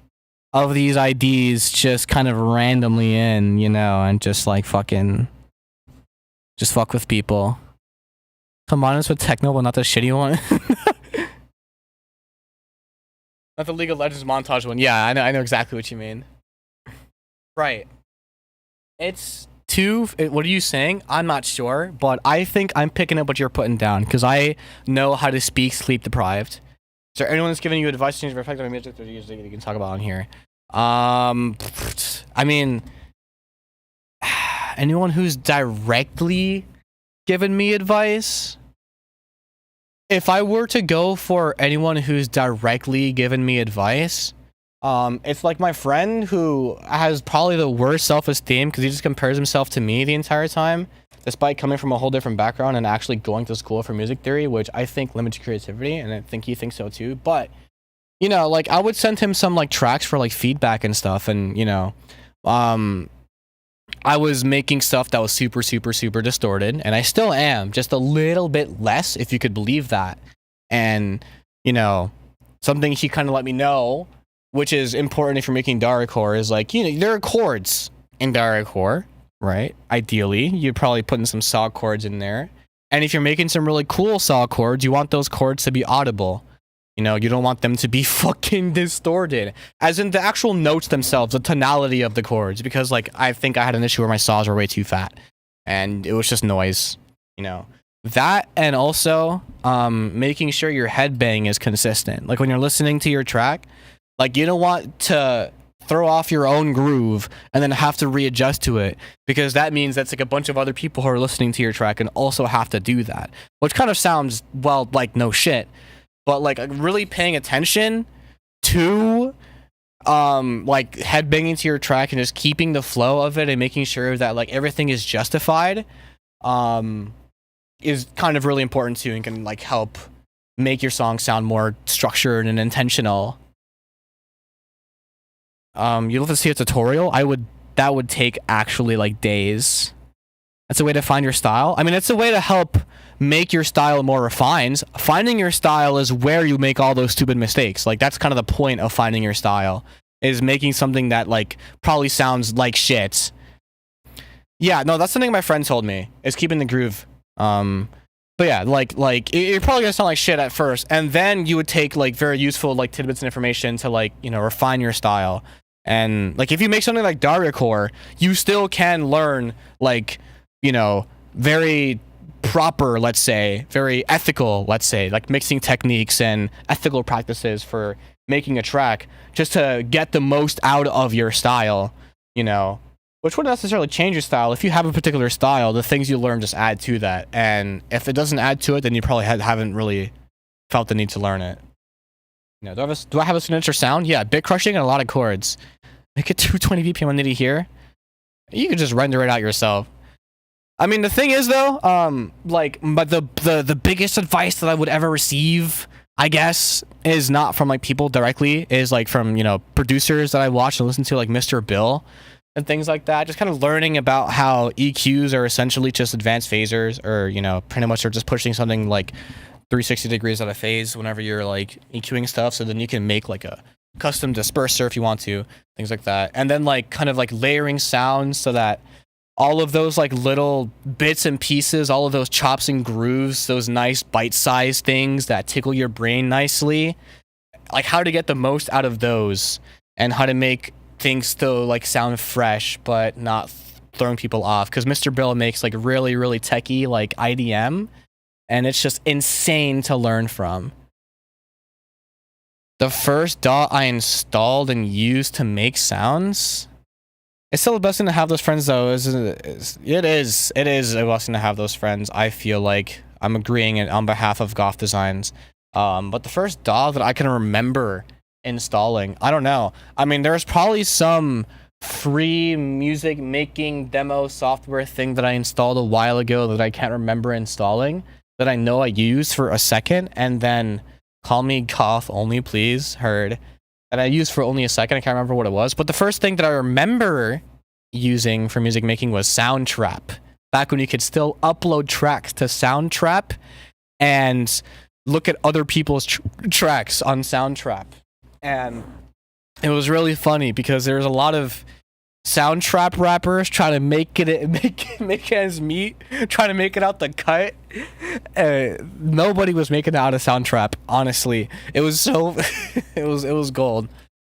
S1: of these IDs just kind of randomly in, you know, and just like fuck with people. Come on, it's with techno, but not the shitty one. Not the League of Legends montage one. Yeah, I know exactly what you mean. Right. It's what are you saying? I'm not sure, but I think I'm picking up what you're putting down because I know how to speak sleep deprived. Is there anyone that's giving you advice to change the effect on music that you can talk about on here? I mean, anyone who's directly given me advice? If I were to go for anyone who's directly given me advice, it's like my friend who has probably the worst self-esteem because he just compares himself to me the entire time, despite coming from a whole different background and actually going to school for music theory, which I think limits creativity, and I think he thinks so too. But, you know, like, I would send him some, like, tracks for, like, feedback and stuff, and, you know, I was making stuff that was super, super, super distorted, and I still am, just a little bit less, if you could believe that. And, you know, something he kind of let me know, which is important if you're making dariacore, is like, you know, there are chords in dariacore, right? Ideally, you'd probably put in some saw chords in there. And if you're making some really cool saw chords, you want those chords to be audible. You know, you don't want them to be fucking distorted. As in the actual notes themselves, the tonality of the chords. Because, like, I think I had an issue where my saws were way too fat. And it was just noise. You know, that, and also making sure your headbang is consistent. Like when you're listening to your track, like you don't want to throw off your own groove and then have to readjust to it, because that means that's like a bunch of other people who are listening to your track and also have to do that, which kind of sounds, well, like no shit, but like really paying attention to like headbanging to your track and just keeping the flow of it and making sure that like everything is justified is kind of really important too, and can like help make your song sound more structured and intentional. You'll have to see a tutorial. That would take actually like days. That's a way to find your style. I mean, it's a way to help make your style more refined. Finding your style is where you make all those stupid mistakes. Like that's kind of the point of finding your style, is making something that like probably sounds like shit. Yeah, no, that's something my friend told me, is keeping the groove. But yeah, like you're probably gonna sound like shit at first, and then you would take like very useful like tidbits and information to like, you know, refine your style. And like if you make something like dariacore, you still can learn like, you know, very proper, let's say, very ethical, let's say, like mixing techniques and ethical practices for making a track, just to get the most out of your style, you know, which wouldn't necessarily change your style. If you have a particular style, the things you learn just add to that. And if it doesn't add to it, then you probably haven't really felt the need to learn it. You know, do I have a signature sound? Yeah, bit crushing and a lot of chords. Make it 220 BPM on MIDI here. You can just render it out yourself. I mean, the thing is though, like, but the biggest advice that I would ever receive, I guess, is not from like people directly, is like from, you know, producers that I watch and listen to, like Mr. Bill and things like that. Just kind of learning about how EQs are essentially just advanced phasers, or, you know, pretty much are just pushing something like 360 degrees out of phase whenever you're like EQing stuff, so then you can make like a custom disperser if you want to, things like that. And then like kind of like layering sounds so that all of those like little bits and pieces, all of those chops and grooves, those nice bite-sized things that tickle your brain nicely, like how to get the most out of those, and how to make things still like sound fresh but not throwing people off. Because Mr. Bill makes like really, really techie like IDM, and it's just insane to learn from. The first DAW I installed and used to make sounds. It's still a blessing to have those friends, though. It is a blessing to have those friends. I feel like I'm agreeing on behalf of Goth Designs. But the first DAW that I can remember installing, I don't know. I mean, there's probably some free music making demo software thing that I installed a while ago that I can't remember installing, that I know I used for a second, and then Call Me Goth Only Please heard, and I used for only a second. I can't remember what it was, but the first thing that I remember using for music making was Soundtrap, back when you could still upload tracks to Soundtrap and look at other people's tracks on Soundtrap. And it was really funny because there's a lot of Soundtrap rappers trying to make ends meet, trying to make it out the cut. Nobody was making it out of Soundtrap, honestly. It was so it was gold.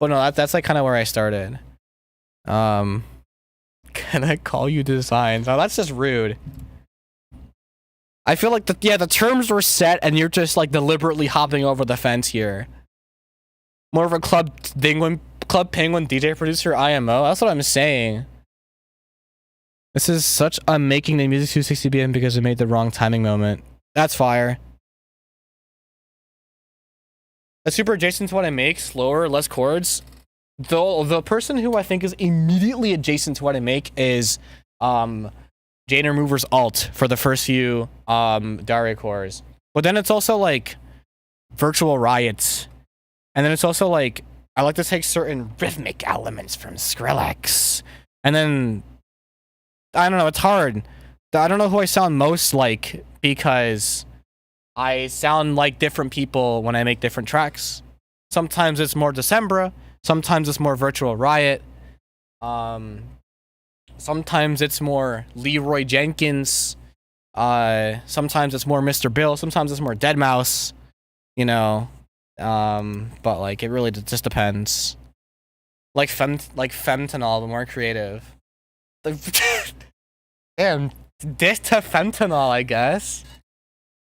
S1: But no, that's like kind of where I started. Can I call you Designs? Oh, that's just rude. I feel like the terms were set and you're just like deliberately hopping over the fence here. More of a Club Penguin DJ producer IMO. That's what I'm saying. This is such a making the music 260 BPM because it made the wrong timing moment. That's fire. That's super adjacent to what I make. Slower, less chords. The person who I think is immediately adjacent to what I make is Jane Remover's alt for the first few dariacores. But then it's also like Virtual Riots. And then it's also like I like to take certain rhythmic elements from Skrillex. And then I don't know, it's hard. I don't know who I sound most like because I sound like different people when I make different tracks. Sometimes it's more Decembera, sometimes it's more Virtual Riot. Sometimes it's more Leroy Jenkins. Sometimes it's more Mr. Bill, sometimes it's more Deadmau5, you know. But like it really just depends. Like Femtanol, but more creative. Damn, This to fentanyl, I guess.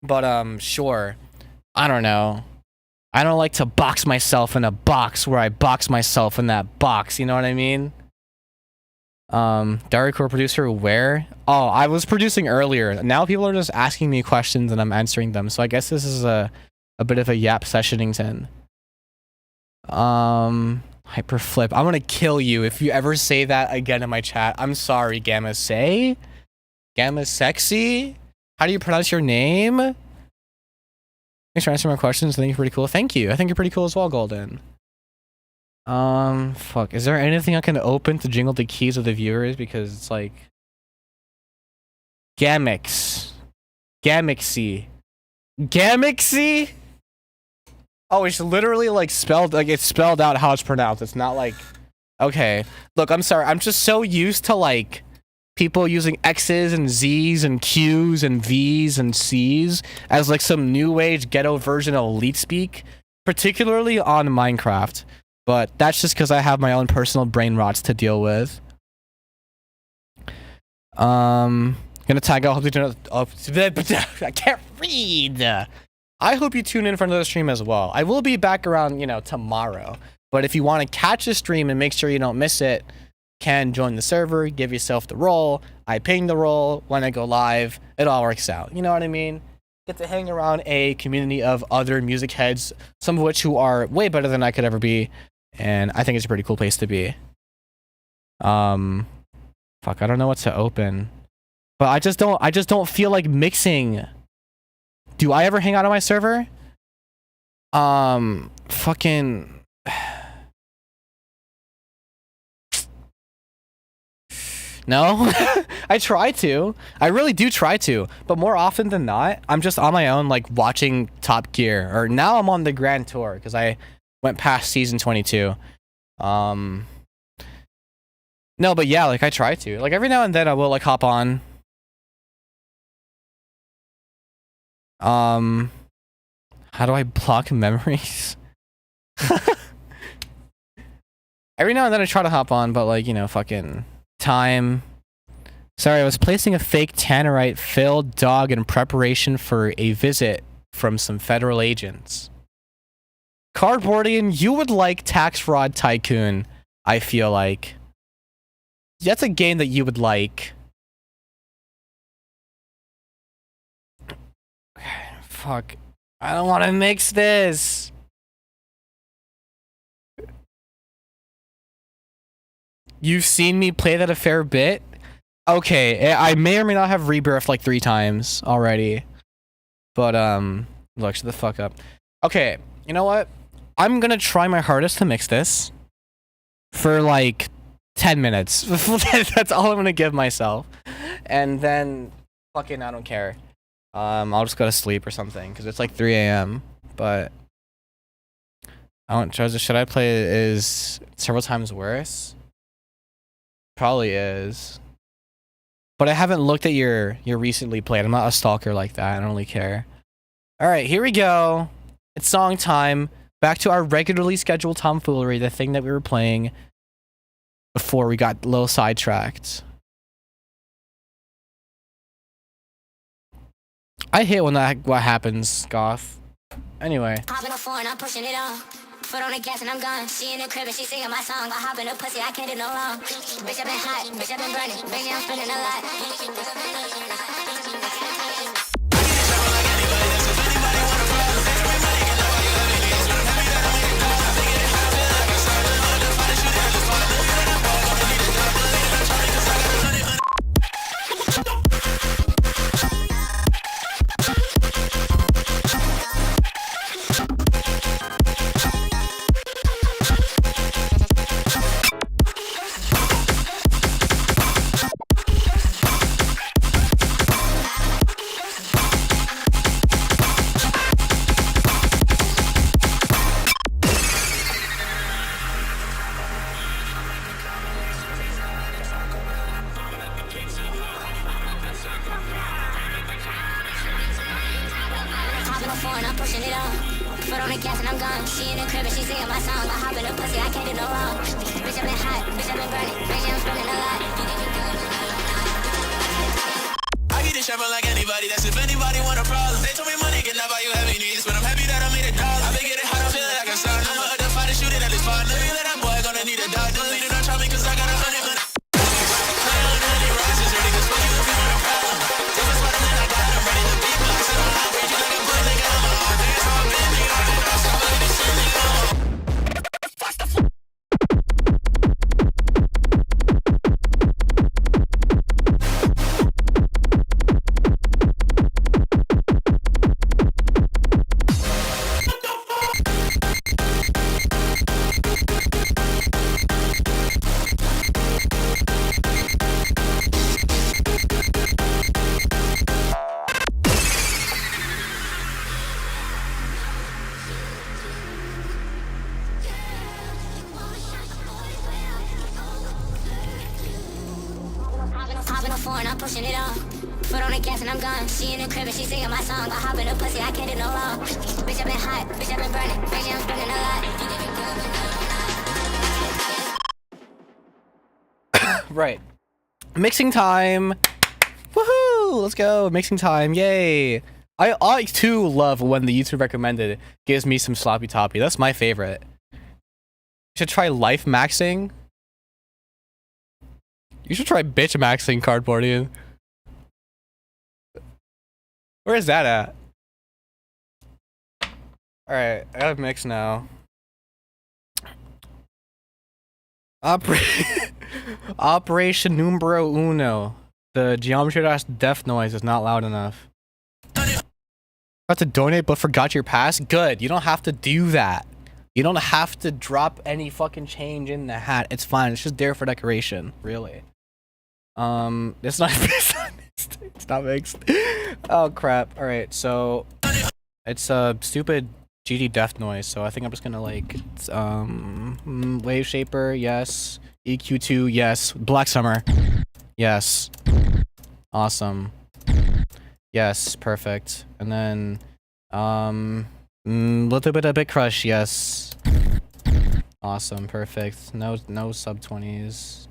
S1: But sure. I don't know. I don't like to box myself in a box where I box myself in that box, you know what I mean? Dariacore producer where? Oh, I was producing earlier. Now people are just asking me questions and I'm answering them. So I guess this is a bit of a yap sessionington. Hyperflip. I'm gonna kill you if you ever say that again in my chat. I'm sorry, Gamma Say? Gamma Sexy? How do you pronounce your name? Thanks for answering my questions. I think you're pretty cool. Thank you. I think you're pretty cool as well, Golden. Fuck. Is there anything I can open to jingle the keys of the viewers? Because it's like... Gamix. Gamixy. Gamixy? Oh, it's literally like spelled, like it's spelled out how it's pronounced. It's not like... Okay. Look, I'm sorry. I'm just so used to like... people using X's and Z's and Q's and V's and C's as like some new age ghetto version of elite speak, particularly on Minecraft. But that's just because I have my own personal brain rots to deal with. Gonna tag out. I can't read. I hope you tune in for another stream as well. I will be back around, you know, tomorrow. But if you want to catch a stream and make sure you don't miss it, can join the server, give yourself the role. I ping the role when I go live. It all works out. You know what I mean? Get to hang around a community of other music heads, some of which who are way better than I could ever be. And I think it's a pretty cool place to be. Fuck, I don't know what to open. But I just don't feel like mixing. Do I ever hang out on my server? Fucking... No, I try to. I really do try to. But more often than not, I'm just on my own, like watching Top Gear. Or now I'm on the Grand Tour because I went past season 22. No, but yeah, like I try to. Like every now and then I will like hop on. How do I block memories? Every now and then I try to hop on, but like, you know, fucking... time. Sorry, I was placing a fake tannerite filled dog in preparation for a visit from some federal agents. Cardboardian, you would like Tax Fraud Tycoon, I feel like. That's a game that you would like. Fuck. I don't want to mix this. You've seen me play that a fair bit? Okay, I may or may not have rebirthed like 3 times already. But, look, shut the fuck up. Okay, you know what? I'm gonna try my hardest to mix this for like 10 minutes. That's all I'm gonna give myself. And then, fucking, I don't care. I'll just go to sleep or something, because it's like 3 a.m. But, should I play it is several times worse? Probably is. But I haven't looked at your recently played. I'm not a stalker like that. I don't really care. Alright, here we go. It's song time. Back to our regularly scheduled tomfoolery, the thing that we were playing before we got a little sidetracked. I hate when what happens, Goth. Anyway.
S2: Hopping on phone, I'm pushing it on. Foot on the gas and I'm gone. She in the crib and she singing my song. I hop in the pussy, I can't do no wrong. Bitch, I been hot, bitch, I been burning. Baby, I'm spending a lot.
S3: this trapping like anybody. That's if anybody want a problem. They told me money can never buy you heavy needs, but I'm happy that I made it dollars. I been getting hot, I'm feeling like a sun. I'm a other fighter shooting at this spot. Let me let that boy gonna need a dog. Don't leave it on try me cause I got 100 minutes.
S2: Hopping on foreign, I'm pushing it on. Foot on the gas and I'm gone. She in the crib and she singing my song. I hop in the pussy, I can't do no wrong. Bitch, I been hot, bitch, I been burning. Bitch, I'm spending a lot.
S1: Right. Mixing time. Woohoo! Let's go. Mixing time. Yay. I too love when the YouTube recommended gives me some sloppy toppy. That's my favorite. You should try life maxing. You should try bitch maxing, Cardboardian. Where is that at? Alright, I gotta mix now. Operation Numero Uno. The geometry dash death noise is not loud enough. About to donate but forgot your pass? Good, you don't have to do that. You don't have to drop any fucking change in the hat. It's fine, it's just there for decoration, really. It's not it's not mixed. Oh crap. Alright, so it's a stupid GD death noise, so I think I'm just gonna like wave shaper, yes. EQ2, yes. Black Summer. Yes. Awesome. Yes, perfect. And then little bit of Bit Crush, yes. Awesome, perfect. No sub 20s.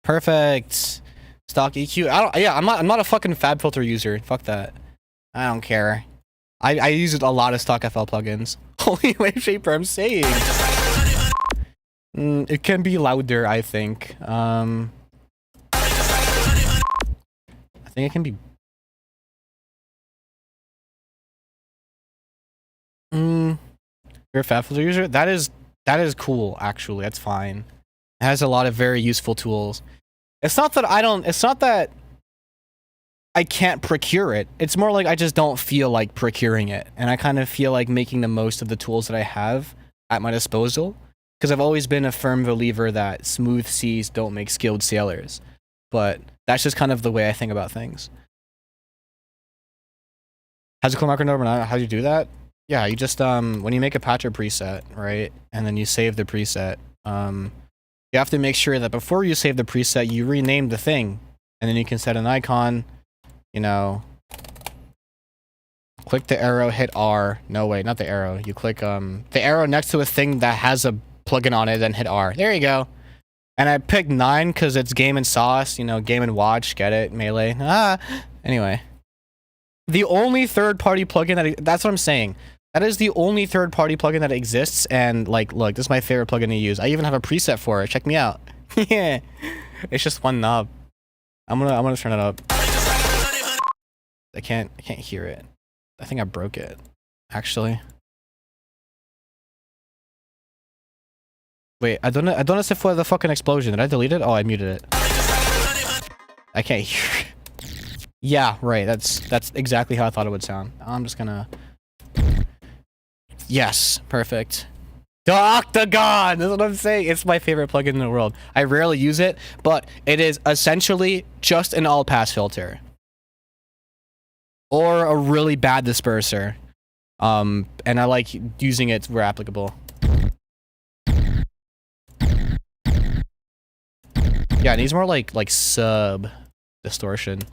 S1: Perfect. Stock EQ. I'm not a fucking fab filter user. Fuck that. I don't care. I use a lot of stock FL plugins. Holy wave shaper, I'm saying. It can be louder, I think. I think it can be. You're a fab filter user? That is cool, actually. That's fine. It has a lot of very useful tools. It's not that I can't procure it. It's more like I just don't feel like procuring it. And I kind of feel like making the most of the tools that I have at my disposal. Because I've always been a firm believer that smooth seas don't make skilled sailors. But that's just kind of the way I think about things. How's a cool macro number? How do you do that? Yeah, you just, when you make a patcher preset, right? And then you save the preset, you have to make sure that before you save the preset, you rename the thing. And then you can set an icon, you know, click the arrow, hit R. No, wait, not the arrow. You click the arrow next to a thing that has a plugin on it, then hit R. There you go. And I picked 9 because it's Game and Sauce, you know, Game and Watch, get it, Melee. Anyway. The only third-party plugin that's what I'm saying. That is the only third-party plugin that exists, and like, look, this is my favorite plugin to use. I even have a preset for it. Check me out. Yeah, it's just one knob. I'm gonna turn it up. I can't hear it. I think I broke it, actually. Wait, I don't know if for the fucking explosion. Did I delete it? Oh, I muted it. I can't hear it. Yeah, right. That's exactly how I thought it would sound. I'm just gonna. Yes, perfect. The Octagon! That's what I'm saying. It's my favorite plugin in the world. I rarely use it, but it is essentially just an all-pass filter. Or a really bad disperser. And I like using it where applicable. Yeah, it needs more like sub distortion.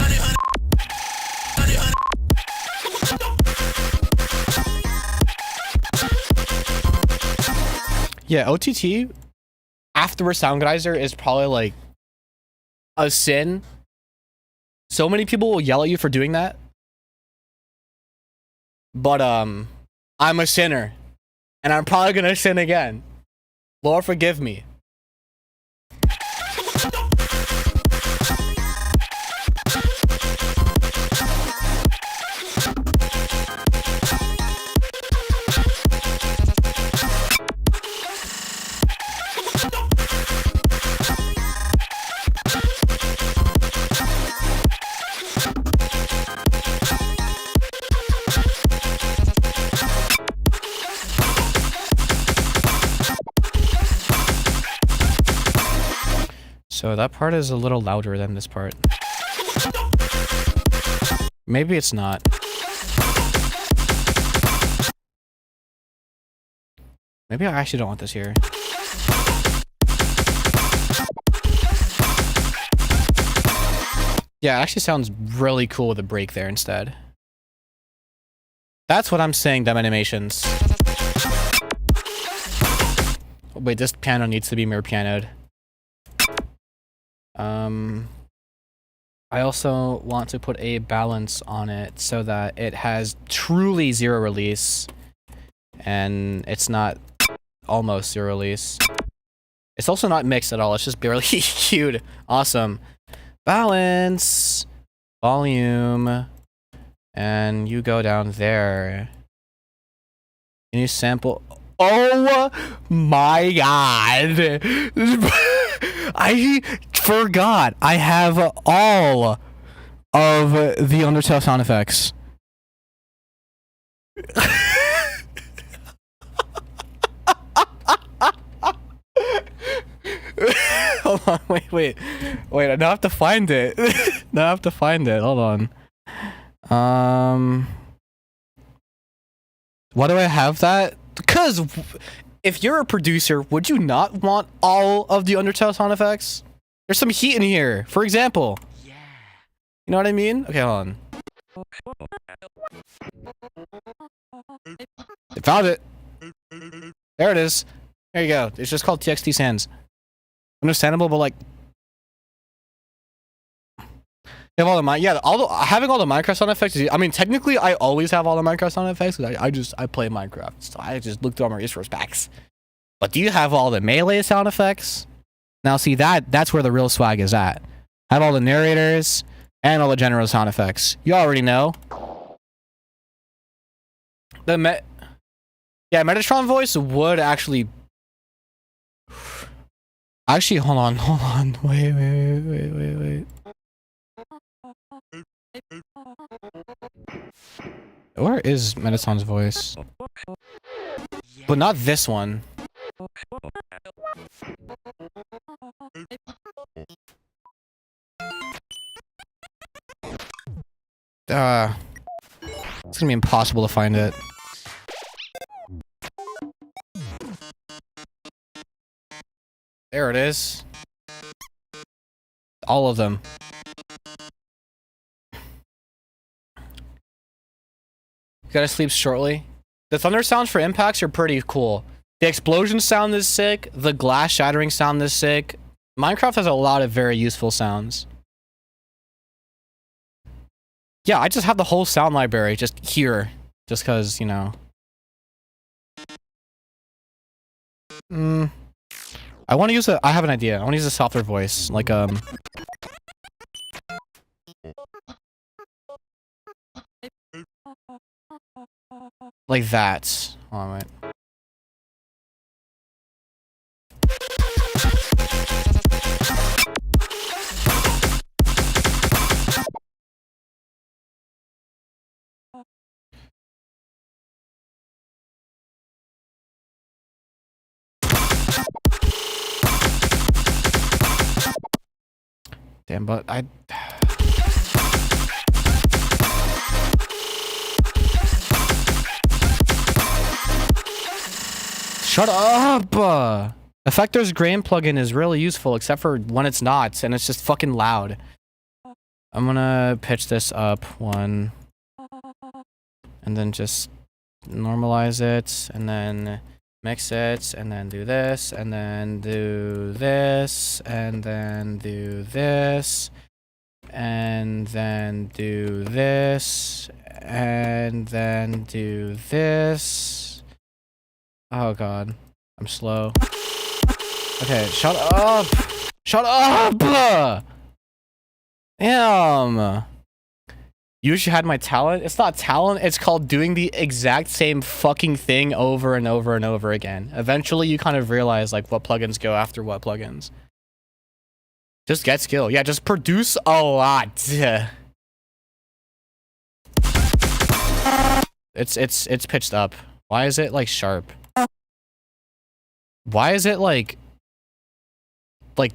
S1: Yeah, OTT afterward sound geyser is probably like
S4: a sin. So many people will yell at you for doing that. But I'm a sinner. And I'm probably gonna sin again. Lord, forgive me.
S1: So that part is a little louder than this part. Maybe it's not. Maybe I actually don't want this here. Yeah, it actually sounds really cool with a break there instead. That's what I'm saying, dumb animations. Wait, this piano needs to be more pianoed. I also want to put a balance on it so that it has truly zero release and it's not almost zero release. It's also not mixed at all, it's just barely cued. Awesome. Balance, volume, and you go down there. Can you sample? Oh my god. I forgot I have all of the Undertale sound effects. Hold on, wait. I now have to find it. Now I have to find it. Hold on. Why do I have that? Because if you're a producer, would you not want all of the Undertale sound effects? There's some heat in here, for example. Yeah. You know what I mean? Okay, hold on. I found it. There it is. There you go. It's just called TXT Sans. Understandable, but like... You have all the having all the Minecraft sound effects is, I mean, technically I always have all the Minecraft sound effects because I play Minecraft, so I just look through all my resource packs. But do you have all the melee sound effects? Now see, that's where the real swag is at. Have all the narrators and all the general sound effects. You already know. Metatron voice would actually hold on. Wait. Where is Metatron's voice? But not this one. It's gonna be impossible to find it. There it is. All of them. Gotta sleep shortly. The thunder sounds for impacts are pretty cool. The explosion sound is sick. The glass shattering sound is sick. Minecraft has a lot of very useful sounds. Yeah, I just have the whole sound library just here. Just cause, you know. I want to use I have an idea. I want to use a softer voice. Like, like that. Hold on, wait. Damn, but I... Shut up! Effector's grain plugin is really useful, except for when it's not, and it's just fucking loud. I'm gonna pitch this up one. And then just normalize it, and then Mix it, and then do this, and then do this, and then do this, and then do this, and then do this. Oh god, I'm slow. Okay, shut up! Shut up! Damn! You wish you had my talent? It's not talent, it's called doing the exact same fucking thing over and over and over again. Eventually you kind of realize like what plugins go after what plugins. Just get skill. Yeah, just produce a lot. It's pitched up. Why is it like sharp? Why is it like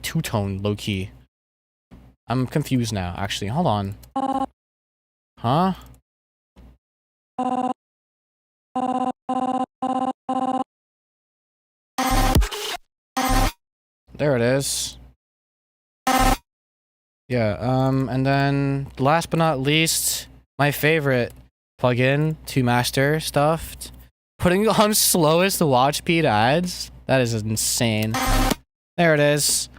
S1: two-tone low key? I'm confused now, actually. Hold on. Huh? There it is. Yeah, and then last but not least, my favorite plugin to master stuff. Putting on slowest watch speed ads. That is insane. There it is.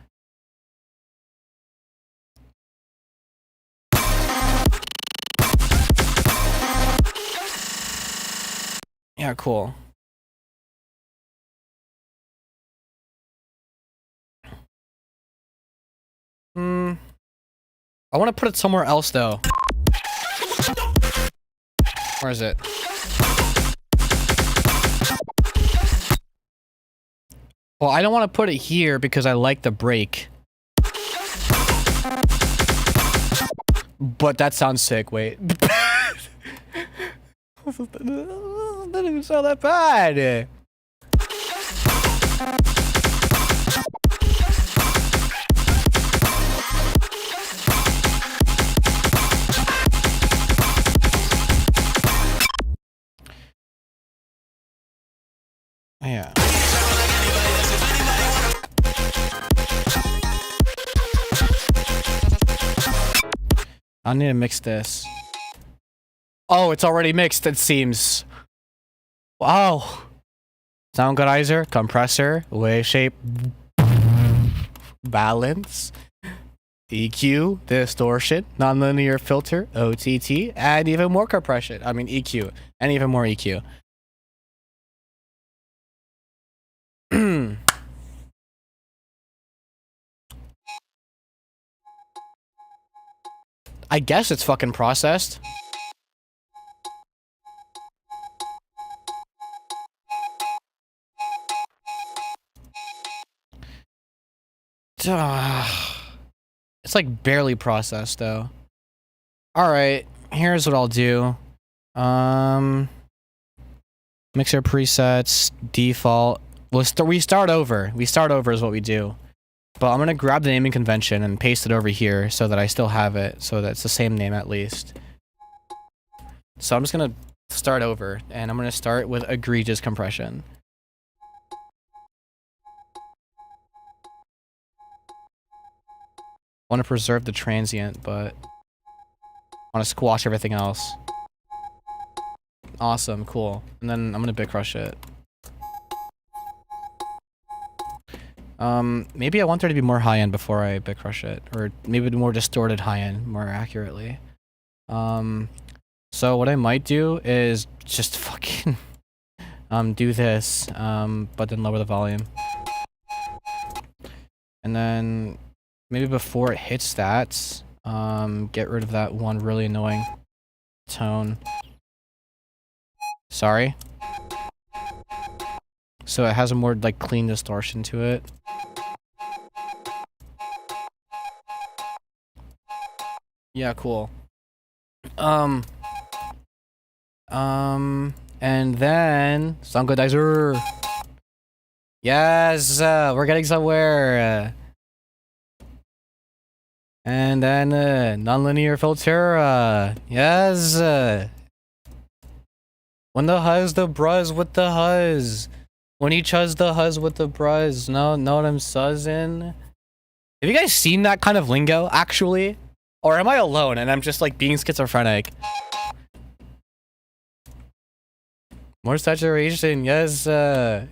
S1: Yeah, cool. I want to put it somewhere else though. Where is it? Well, I don't want to put it here because I like the break. But that sounds sick. Wait. That didn't even sound that bad. Yeah. I need to mix this. Oh, it's already mixed, it seems. Wow. Soundcaster, compressor, wave shape, balance, EQ, distortion, nonlinear filter, OTT, and even more compression. I mean EQ, and even more EQ. I guess it's fucking processed. It's like barely processed though. Alright, here's what I'll do. Mixer presets, default. We start over. We start over is what we do. But I'm gonna grab the naming convention and paste it over here so that I still have it, so that it's the same name at least. So I'm just gonna start over, and I'm gonna start with egregious compression. I want to preserve the transient, but I want to squash everything else. Awesome, cool. And then I'm gonna bit crush it. Maybe I want there to be more high-end before I bit crush it, or maybe more distorted high-end, more accurately. So what I might do is just fucking do this, but then lower the volume. And then maybe before it hits that, get rid of that one really annoying tone. Sorry. So it has a more like clean distortion to it. Yeah, cool. And then soundcaster. Yes, we're getting somewhere. And then nonlinear filter. Yes. When the huzz, the bruzz with the huzz. When he chuzz the huzz with the bruzz. No, know what I'm suzzing? Have you guys seen that kind of lingo, actually? Or am I alone and I'm just like being schizophrenic? More saturation, yes. Alright.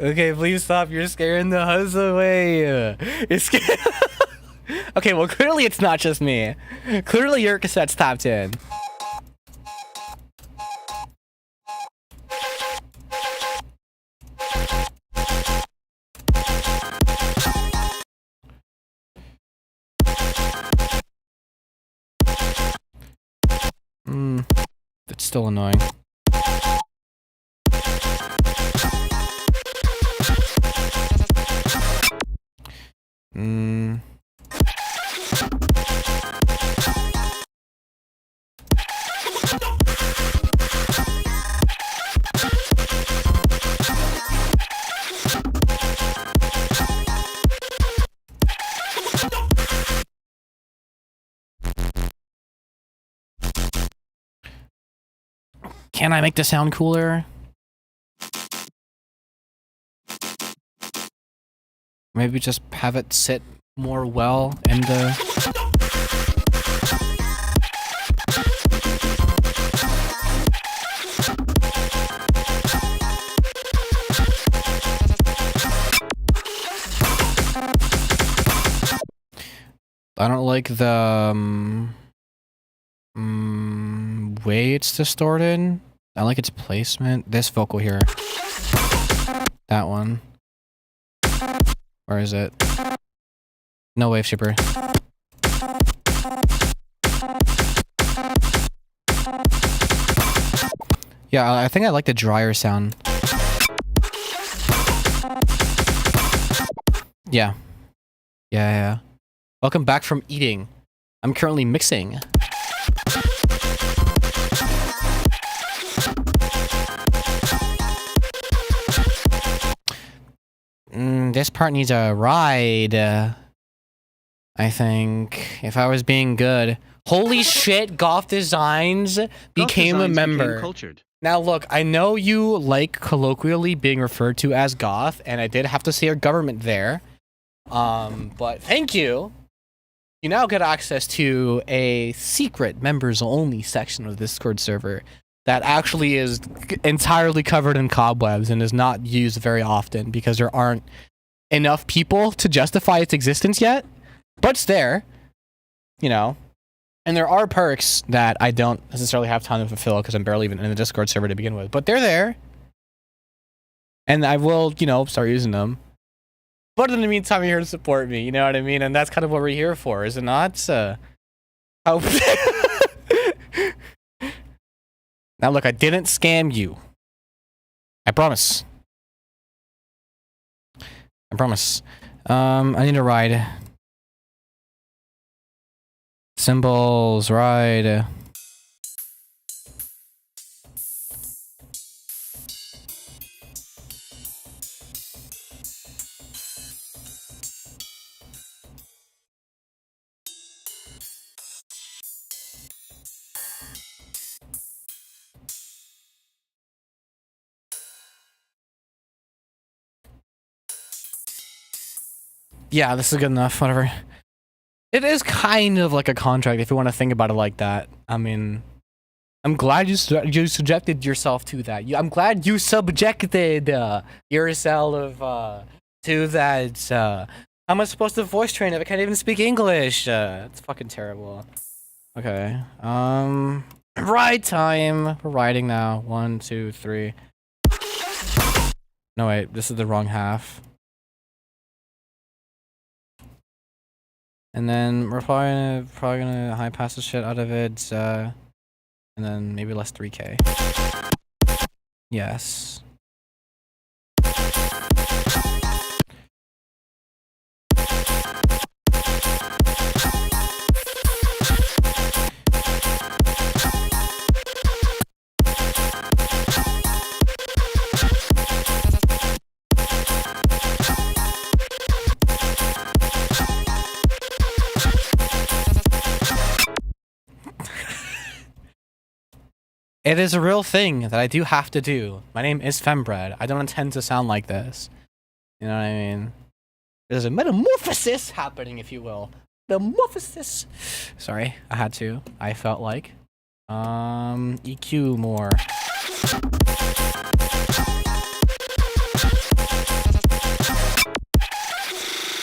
S1: Okay, please stop. You're scaring the huzz away. You're scared. Okay, well, clearly it's not just me. Clearly your cassette's tapped in. That's still annoying. Can I make the sound cooler? Maybe just have it sit more well in the... I don't like the way it's distorted. I like its placement. This vocal here. That one. Where is it? No wave shipper. Yeah, I think I like the drier sound. Yeah. Yeah. Welcome back from eating. I'm currently mixing. This part needs a ride. I think. If I was being good. Holy shit, Goth Designs became a member. Now look, I know you like colloquially being referred to as Goth, and I did have to say your government there. But thank you. You now get access to a secret members-only section of the Discord server that actually is entirely covered in cobwebs and is not used very often because there aren't enough people to justify its existence yet. But it's there, you know. And there are perks that I don't necessarily have time to fulfill because I'm barely even in the Discord server to begin with. But they're there. And I will, you know, start using them. But in the meantime, you're here to support me, you know what I mean? And that's kind of what we're here for, is it not? Now look, I didn't scam you. I promise. I promise. I need a ride. Symbols, ride. Yeah, this is good enough, whatever. It is kind of like a contract if you want to think about it like that. I mean, I'm glad you subjected yourself to that. I'm glad you subjected yourself to that. How am I supposed to voice train if I can't even speak English? It's fucking terrible. Okay. Ride time. We're riding now. 1, 2, 3. No, wait. This is the wrong half. And then we're probably gonna high pass the shit out of it, and then maybe less 3K. Yes. It is a real thing that I do have to do. My name is fembread. I don't intend to sound like this. You know what I mean? There's a metamorphosis happening, if you will.
S4: The muffis. Sorry, I had to. I felt like. EQ more.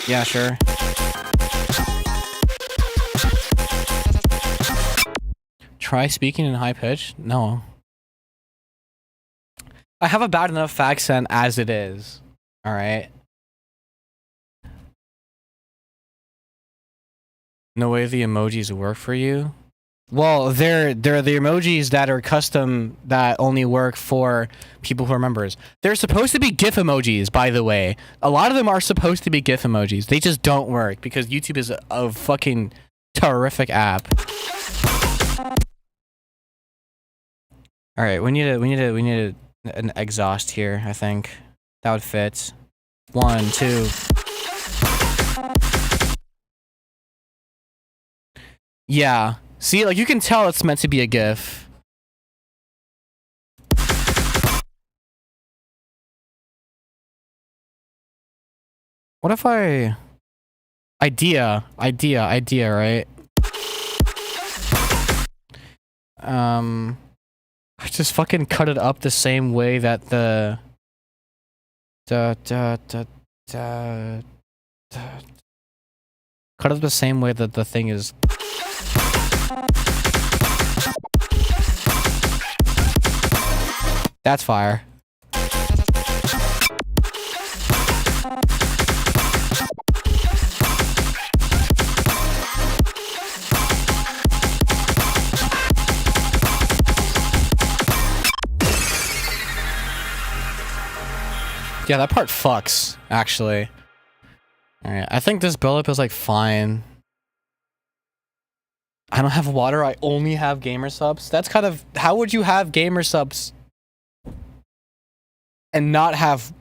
S4: Yeah, sure. Try speaking in high pitch? No. I have a bad enough accent as it is. Alright. No way the emojis work for you? Well, they're the emojis that are custom that only work for people who are members. They're supposed to be GIF emojis, by the way. A lot of them are supposed to be GIF emojis. They just don't work because YouTube is a fucking terrific app. All right, we need an exhaust here. I think that would fit. 1, 2. Yeah. See, like, you can tell it's meant to be a GIF. What if I... Idea, right? I just fucking cut it up the same way that the... Cut it the same way that the thing is... That's fire. Yeah, that part fucks, actually. Alright, I think this buildup is like fine. I don't have water, I only have gamer subs. That's kind of... How would you have gamer subs and not have...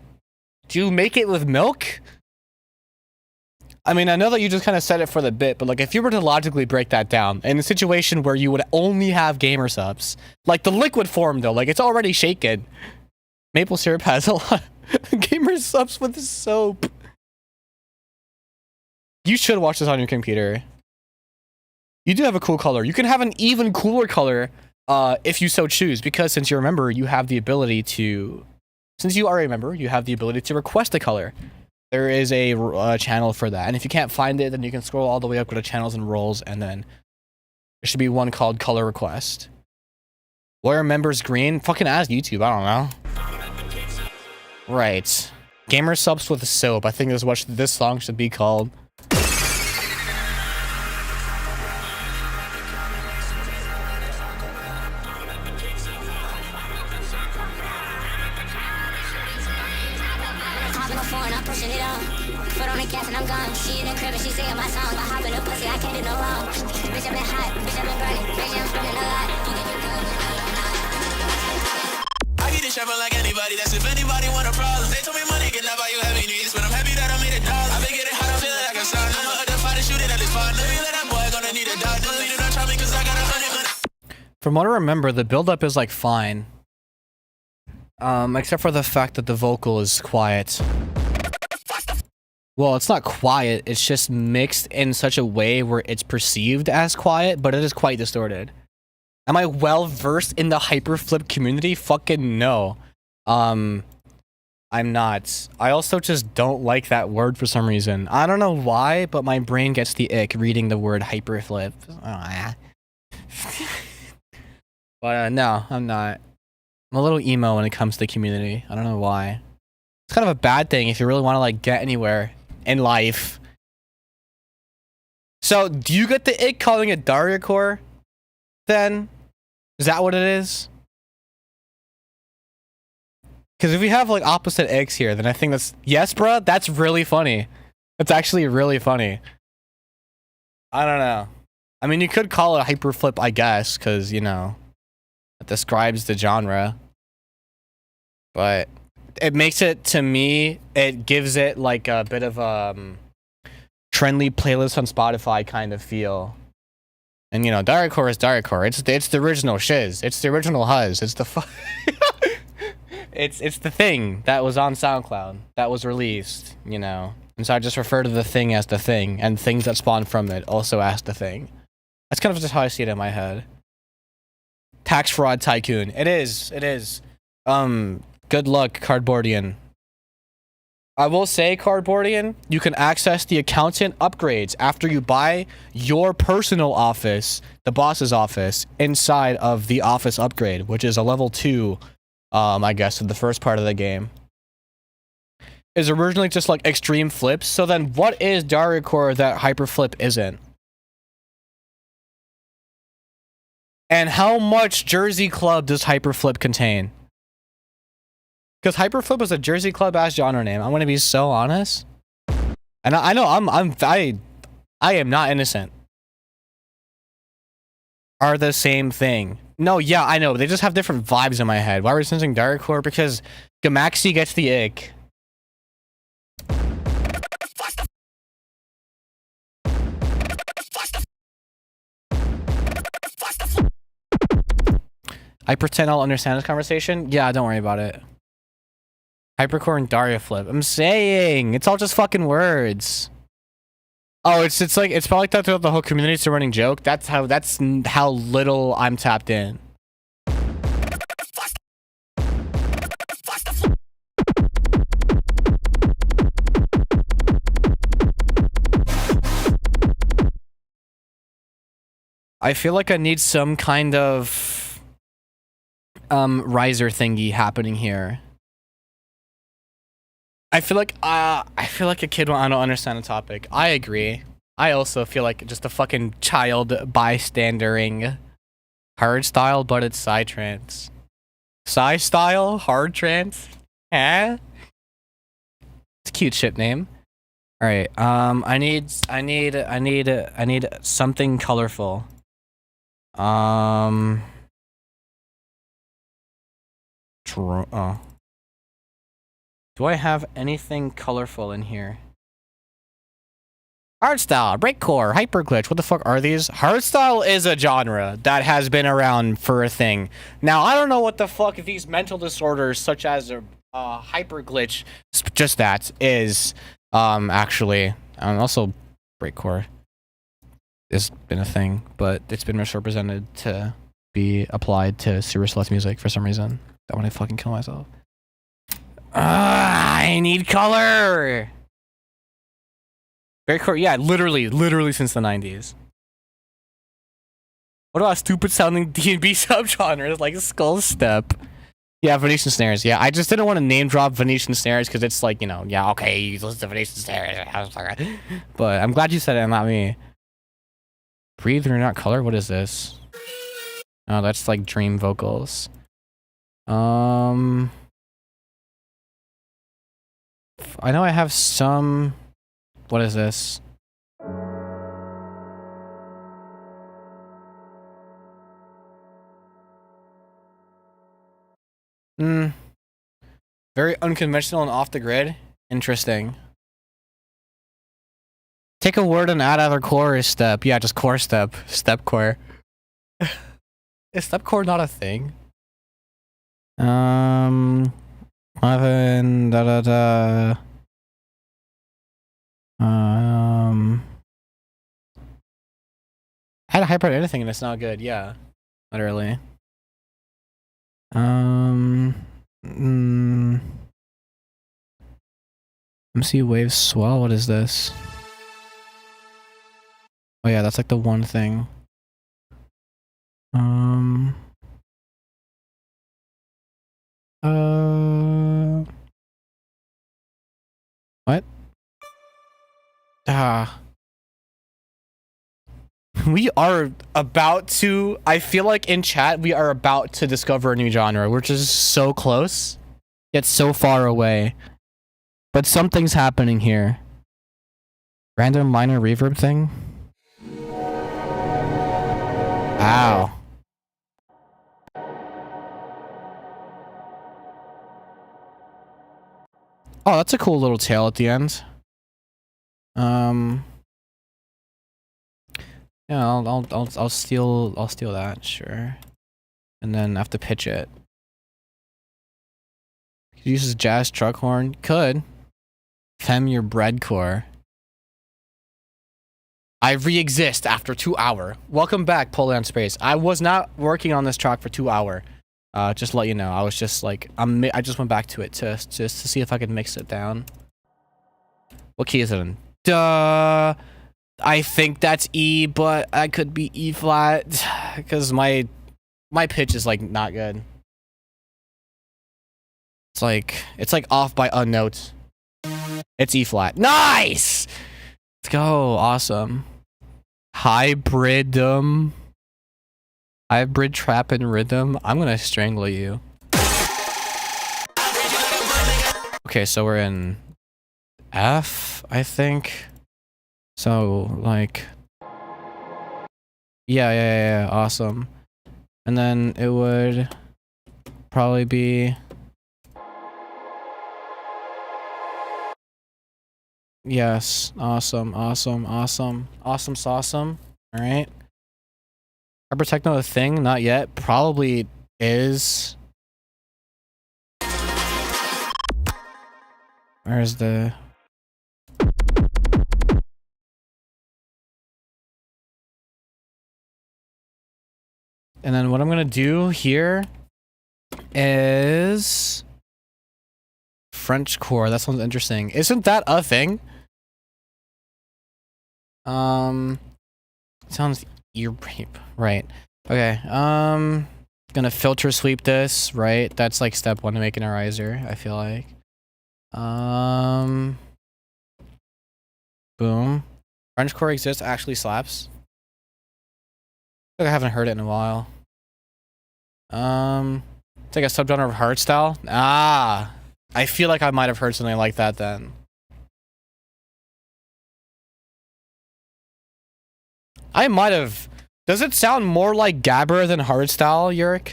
S4: Do you make it with milk? I mean, I know that you just kind of said it for the bit, but like if you were to logically break that down in a situation where you would only have gamer subs, like the liquid form though, like it's already shaken. Maple syrup has a lot of gamer subs with soap. You should watch this on your computer. You do have a cool color. You can have an even cooler color if you so choose, because since you're a member, you have the ability to... Since you are a member, you have the ability to request a color. There is a channel for that. And if you can't find it, then you can scroll all the way up, go to channels and roles, and then there should be one called color request. Why are members green? Fucking ask YouTube, I don't know. Right. Gamer subs with soap. I think is what this song should be called.
S3: Like anybody, that's if anybody want a problem. They told me money can never buy you heavy needs, but I'm happy that I made it down. I've been getting hot, I'm feeling like a sun. I'm a other fighter shooting at this spot. Maybe that boy gonna need a dog. Don't do not try me cause I got 100.
S4: From what I remember, the build-up is like fine. Except for the fact that the vocal is quiet. Well, it's not quiet, it's just mixed in such a way where it's perceived as quiet, but it is quite distorted. Am I well versed in the hyperflip community? Fucking no. I'm not. I also just don't like that word for some reason. I don't know why, but my brain gets the ick reading the word hyperflip. But no, I'm not. I'm a little emo when it comes to the community. I don't know why. It's kind of a bad thing if you really want to like get anywhere in life. So, do you get the ick calling it dariacore? Then? Is that what it is? Because if we have like opposite eggs here, then I think that's... Yes, bruh? That's really funny. That's actually really funny. I don't know. I mean, you could call it hyperflip, I guess, because, you know, it describes the genre. But it makes it, to me, it gives it like a bit of trendy playlist on Spotify kind of feel. And you know, dariacore is dariacore. It's the original shiz. It's the original huzz. It's the it's the thing that was on SoundCloud that was released. You know, And so I just refer to the thing as the thing, and things that spawn from it also as the thing. That's kind of just how I see it in my head. Tax fraud tycoon. It is. It is. Good luck, Cardboardian. I will say, Cardboardian, you can access the accountant upgrades after you buy your personal office, the boss's office, inside of the office upgrade, which is a level 2, I guess, in the first part of the game. Is originally just like extreme flips. So then what is dariacore that hyperflip isn't? And how much Jersey Club does hyperflip contain? Because hyperflip is a Jersey Club ass genre name. I'm gonna be so honest. And I know I am not innocent. Are the same thing. No, yeah, I know. They just have different vibes in my head. Why are we sensing dariacore? Because Gamaxi gets the ick. I pretend I'll understand this conversation. Yeah, don't worry about it. Hypercore and Daria flip. I'm saying it's all just fucking words. Oh, it's probably like that throughout the whole community. It's a running joke. That's how little I'm tapped in. I feel like I need some kind of riser thingy happening here. I feel like a kid when I don't understand the topic. I agree. I also feel like just a fucking child bystandering. Hard style, but it's psytrance. Psy style, hard trance. Huh? It's a cute ship name. All right. I need something colorful. Do I have anything colorful in here? Hardstyle, breakcore, hyperglitch. What the fuck are these? Hardstyle is a genre that has been around for a thing. Now, I don't know what the fuck these mental disorders such as hyperglitch, just that, is, actually. Also, breakcore has been a thing, but it's been misrepresented to be applied to serious less music for some reason. I want to fucking kill myself. I need color. Very cool. Yeah, literally since the 90s. What about stupid sounding D&B subgenres like Skull Step? Yeah, Venetian snares. Yeah, I just didn't want to name drop Venetian snares because it's like, you know, yeah, okay, you listen to Venetian snares. But I'm glad you said it and not me. Breathe or not color? What is this? Oh, that's like dream vocals. I know I have some. What is this? Very unconventional and off the grid. Interesting. Take a word and add other core is step. Yeah, just core step. Step core. Is step core not a thing? Huffin, I had a hyper anything and it's not good. Yeah, literally. MC wave swell. What is this? Oh yeah, that's like the one thing. What? We are about to, I feel like in chat, we are about to discover a new genre. We're just so close, yet so far away. But something's happening here. Random minor reverb thing? Ow. Oh, that's a cool little tail at the end. Yeah, I'll steal that, sure. And then I have to pitch it. Could use a jazz truck horn. Could. Fem your breadcore. I re-exist after 2 hours. Welcome back, Poland Space. I was not working on this track for 2 hours. Just to let you know, I was just like, I just went back to it just to see if I could mix it down. What key is it in? Duh. I think that's E, but I could be E flat because my pitch is like not good. It's like off by a note. It's E flat. Nice. Let's go. Awesome. Hybrid trap and rhythm. I'm gonna strangle you. Okay, so we're in F, I think. So like, yeah, awesome. And then it would probably be, yes, awesome. All right. Hyper techno a thing? Not yet. Probably is. Where's the? And then what I'm gonna do here is French core. That sounds interesting. Isn't that a thing? Sounds ear rape. Right. Okay. Gonna filter sweep this, right? That's like step 1 to making a riser, I feel like. Boom. French core exists, actually slaps. I haven't heard it in a while. It's like a subgenre of hardstyle. Ah, I feel like I might have heard something like that then. I might have. Does it sound more like gabber than hardstyle, Yurik?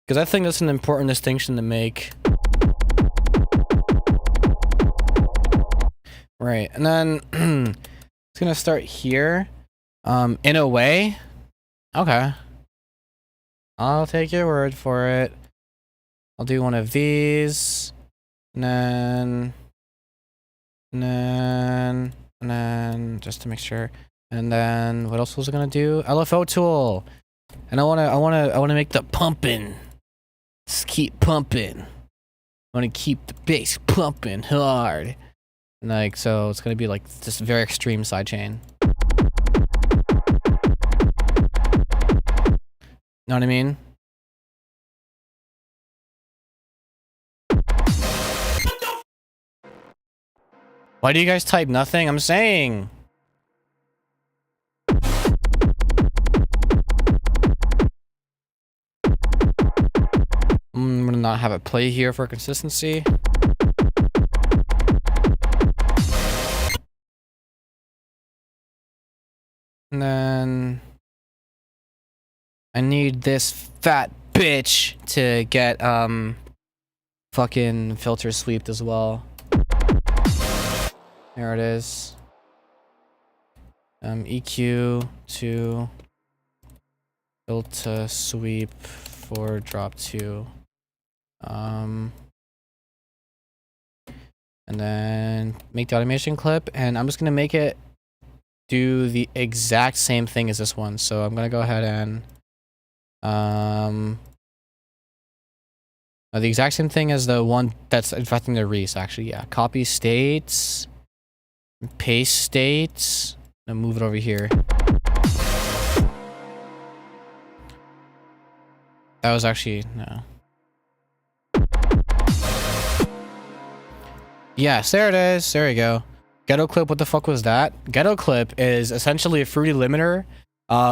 S4: Because I think that's an important distinction to make. Right, and then it's gonna start here. In a way. Okay. I'll take your word for it. I'll do one of these. And then just to make sure. And then what else was I gonna do? LFO tool. And I wanna make the pumping. Just keep pumping. I wanna keep the bass pumping hard. And like, so it's gonna be like this very extreme sidechain. Know what I mean? Why do you guys type nothing? I'm saying. I'm gonna not have it play here for consistency. And then I need this fat bitch to get fucking filter sweeped as well. There it is. EQ to filter sweep for drop 2. And then make the automation clip, and I'm just gonna make it do the exact same thing as this one. So I'm gonna go ahead and the exact same thing as the one that's affecting the Reese, actually. Yeah, copy states, paste states, and move it over here. That was actually no. Yes, there it is. There we go. Ghetto clip. What the fuck was that? Ghetto clip is essentially a fruity limiter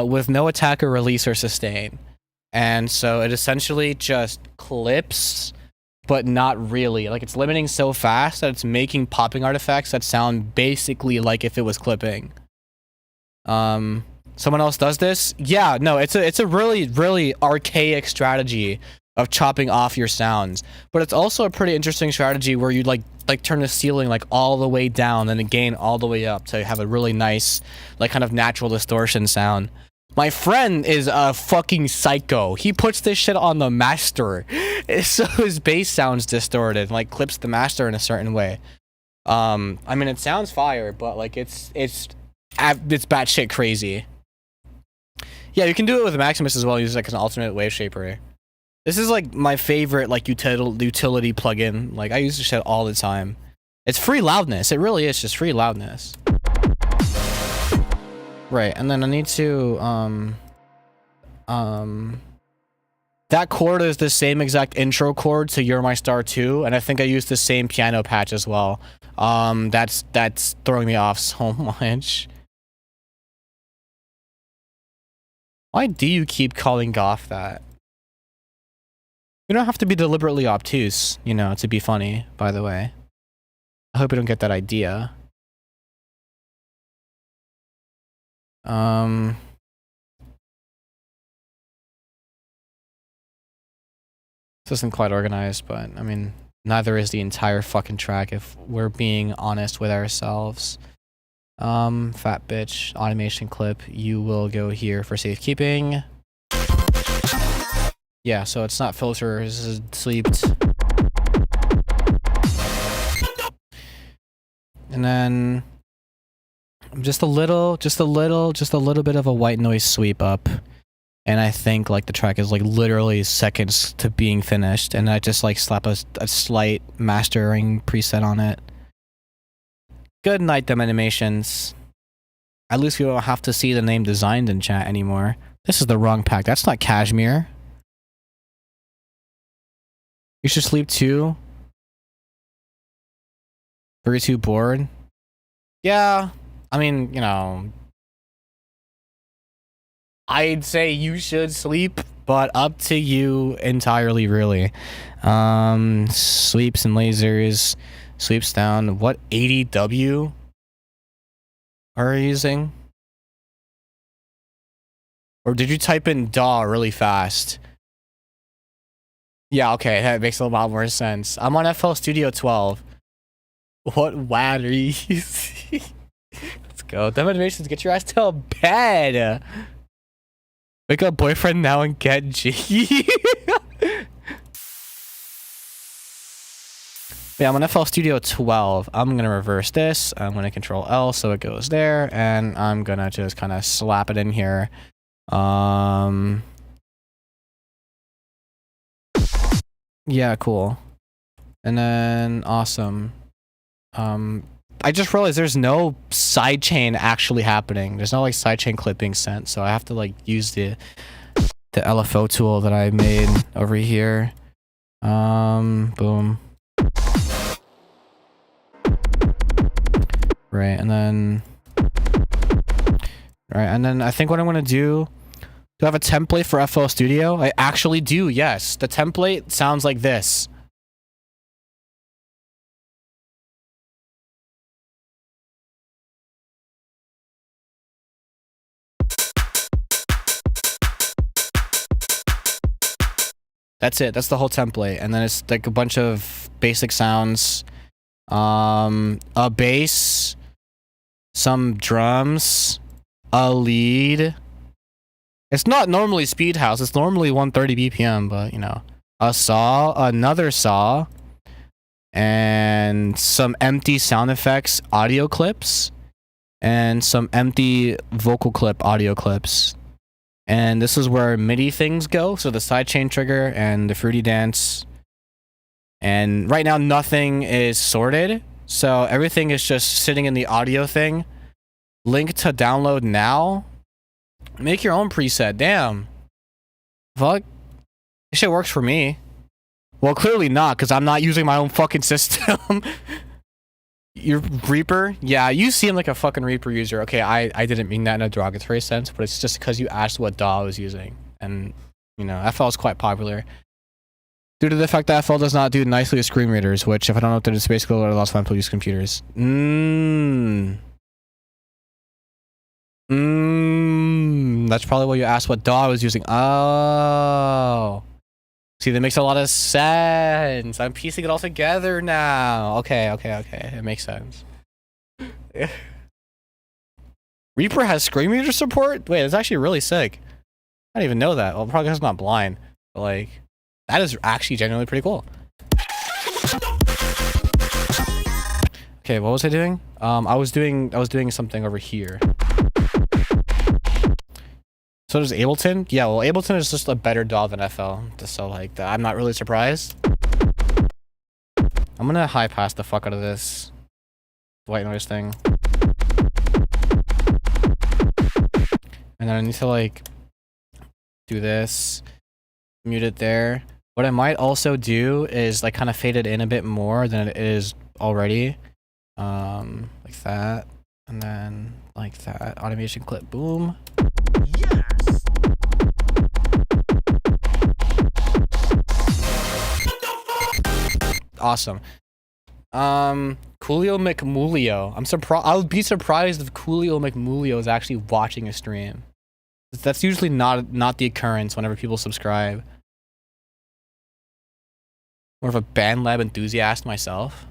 S4: with no attack or release or sustain. And so it essentially just clips, but not really. Like, it's limiting so fast that it's making popping artifacts that sound basically like if it was clipping. Someone else does this? Yeah, no, it's a really, really archaic strategy of chopping off your sounds. But it's also a pretty interesting strategy where you like turn the ceiling like all the way down and the gain all the way up to have a really nice, like, kind of natural distortion sound. My friend is a fucking psycho. He puts this shit on the master, so his bass sounds distorted, like clips the master in a certain way. I mean, it sounds fire, but like it's batshit crazy. Yeah, you can do it with Maximus as well. Use like an alternate wave shaper. This is like my favorite like utility plugin. Like I use this shit all the time. It's free loudness. It really is just free loudness. Right, and then I need to that chord is the same exact intro chord to You're My Star 2, and I think I used the same piano patch as well. That's throwing me off so much. Why do you keep calling Goff that? You don't have to be deliberately obtuse, you know, to be funny, by the way. I hope you don't get that idea. This isn't quite organized, but I mean, neither is the entire fucking track if we're being honest with ourselves. Fat bitch, automation clip, you will go here for safekeeping. Yeah, so it's not filters, it's sleeped. And then just a little bit of a white noise sweep up. And I think like the track is like literally seconds to being finished, and I just like slap a slight mastering preset on it. Good night, them animations. At least we don't have to see the name designed in chat anymore. This is the wrong pack. That's not cashmere. You should sleep too. Very too bored. Yeah, I mean, you know, I'd say you should sleep, but up to you entirely, really. Sleeps and lasers, sweeps down. What 80W are you using? Or did you type in DAW really fast? Yeah, okay, that makes a lot more sense. I'm on FL Studio 12. What WAD are you using? Let's go. Them animations, get your ass to bed. Wake up, boyfriend, now and get G. Yeah, I'm on FL Studio 12. I'm gonna reverse this. I'm gonna Control L so it goes there, and I'm gonna just kind of slap it in here. Yeah, cool. And then awesome. I just realized there's no sidechain actually happening. There's no like sidechain clip being sent, so I have to like use the LFO tool that I made over here. Boom. Right, and then I think what I'm gonna do I have a template for FL Studio? I actually do, yes. The template sounds like this. That's it. That's the whole template. And then it's like a bunch of basic sounds. A bass, some drums, a lead. It's not normally speed house. It's normally 130 BPM, but you know, a saw, another saw, and some empty sound effects audio clips, and some empty vocal clip audio clips. And this is where MIDI things go. So the sidechain trigger and the fruity dance. And right now nothing is sorted. So everything is just sitting in the audio thing. Link to download now. Make your own preset. Damn. Fuck. This shit works for me. Well, clearly not, because I'm not using my own fucking system. Your Reaper? Yeah, you seem like a fucking Reaper user. Okay, I didn't mean that in a derogatory sense, but it's just because you asked what DAW I was using. And, you know, FL is quite popular. Due to the fact that FL does not do nicely with screen readers, which, if I don't know what that is, basically a lot of people use computers. That's probably why you asked what DAW I was using. Oh. See, that makes a lot of sense. I'm piecing it all together now. Okay. It makes sense. Reaper has screen reader support? Wait, that's actually really sick. I didn't even know that. Well, probably because I'm not blind. But, like, that is actually genuinely pretty cool. Okay, what was I doing? I was doing something over here. So does Ableton? Yeah, well, Ableton is just a better DAW than FL. So like that, I'm not really surprised. I'm gonna high pass the fuck out of this white noise thing. And then I need to like do this, mute it there. What I might also do is like kind of fade it in a bit more than it is already. Like that. And then like that. Automation clip, boom.
S3: Yes.
S4: Awesome. Coolio McMulio. I'm surprised. I would be surprised if Coolio McMulio is actually watching a stream. That's usually not the occurrence whenever people subscribe. More of a BandLab enthusiast myself.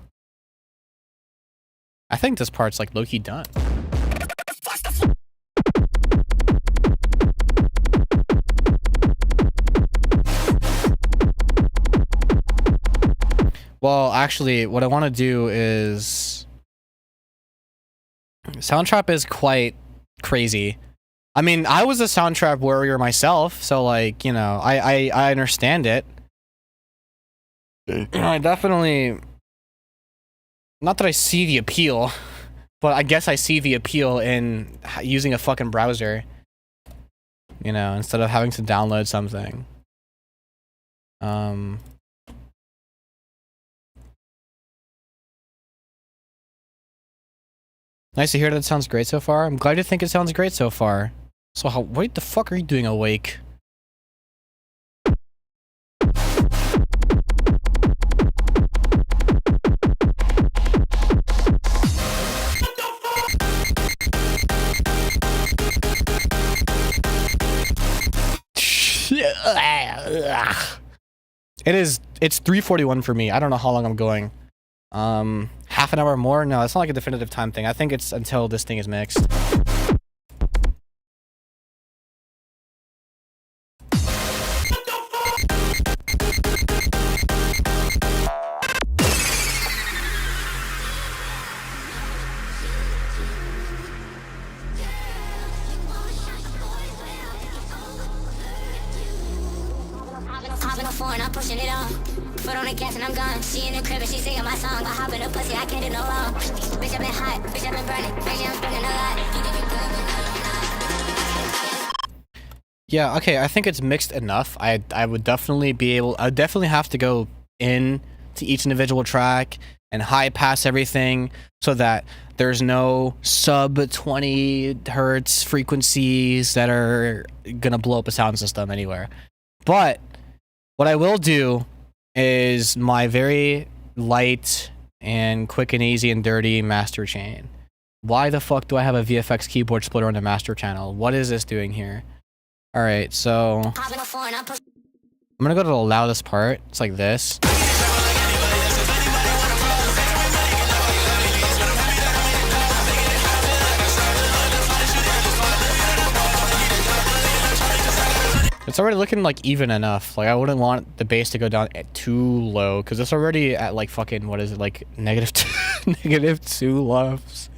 S4: I think this part's like low-key done. Well, actually, what I want to do is... Soundtrap is quite crazy. I mean, I was a soundtrap warrior myself, so like, you know, I understand it. I definitely... Not that I see the appeal, but I guess I see the appeal in using a fucking browser. You know, instead of having to download something. Nice to hear that it sounds great so far. I'm glad you think it sounds great so far. So what the fuck are you doing awake? It's 3:41 for me. I don't know how long I'm going. Half an hour more? No, it's not like a definitive time thing. I think it's until this thing is mixed.
S2: Hopping on foreign, I'm pushing it on. Foot on the gas and I'm gone. She in the crib and she singing my song. I hop in the pussy, I can't do no wrong. Bitch, I been hot, bitch, I been burning. Lately I'm spending a lot.
S4: Yeah, okay, I think it's mixed enough. I would definitely be able... I would definitely have to go in to each individual track and high pass everything so that there's no sub 20 hertz frequencies that are gonna blow up a sound system anywhere. But what I will do is my very light and quick and easy and dirty master chain. Why the fuck do I have a VFX keyboard splitter on the master channel? What is this doing here? Alright, so I'm gonna go to the loudest part. It's like this. It's already looking like even enough. Like I wouldn't want the bass to go down too low because it's already at like fucking, what is it, like -2 loves.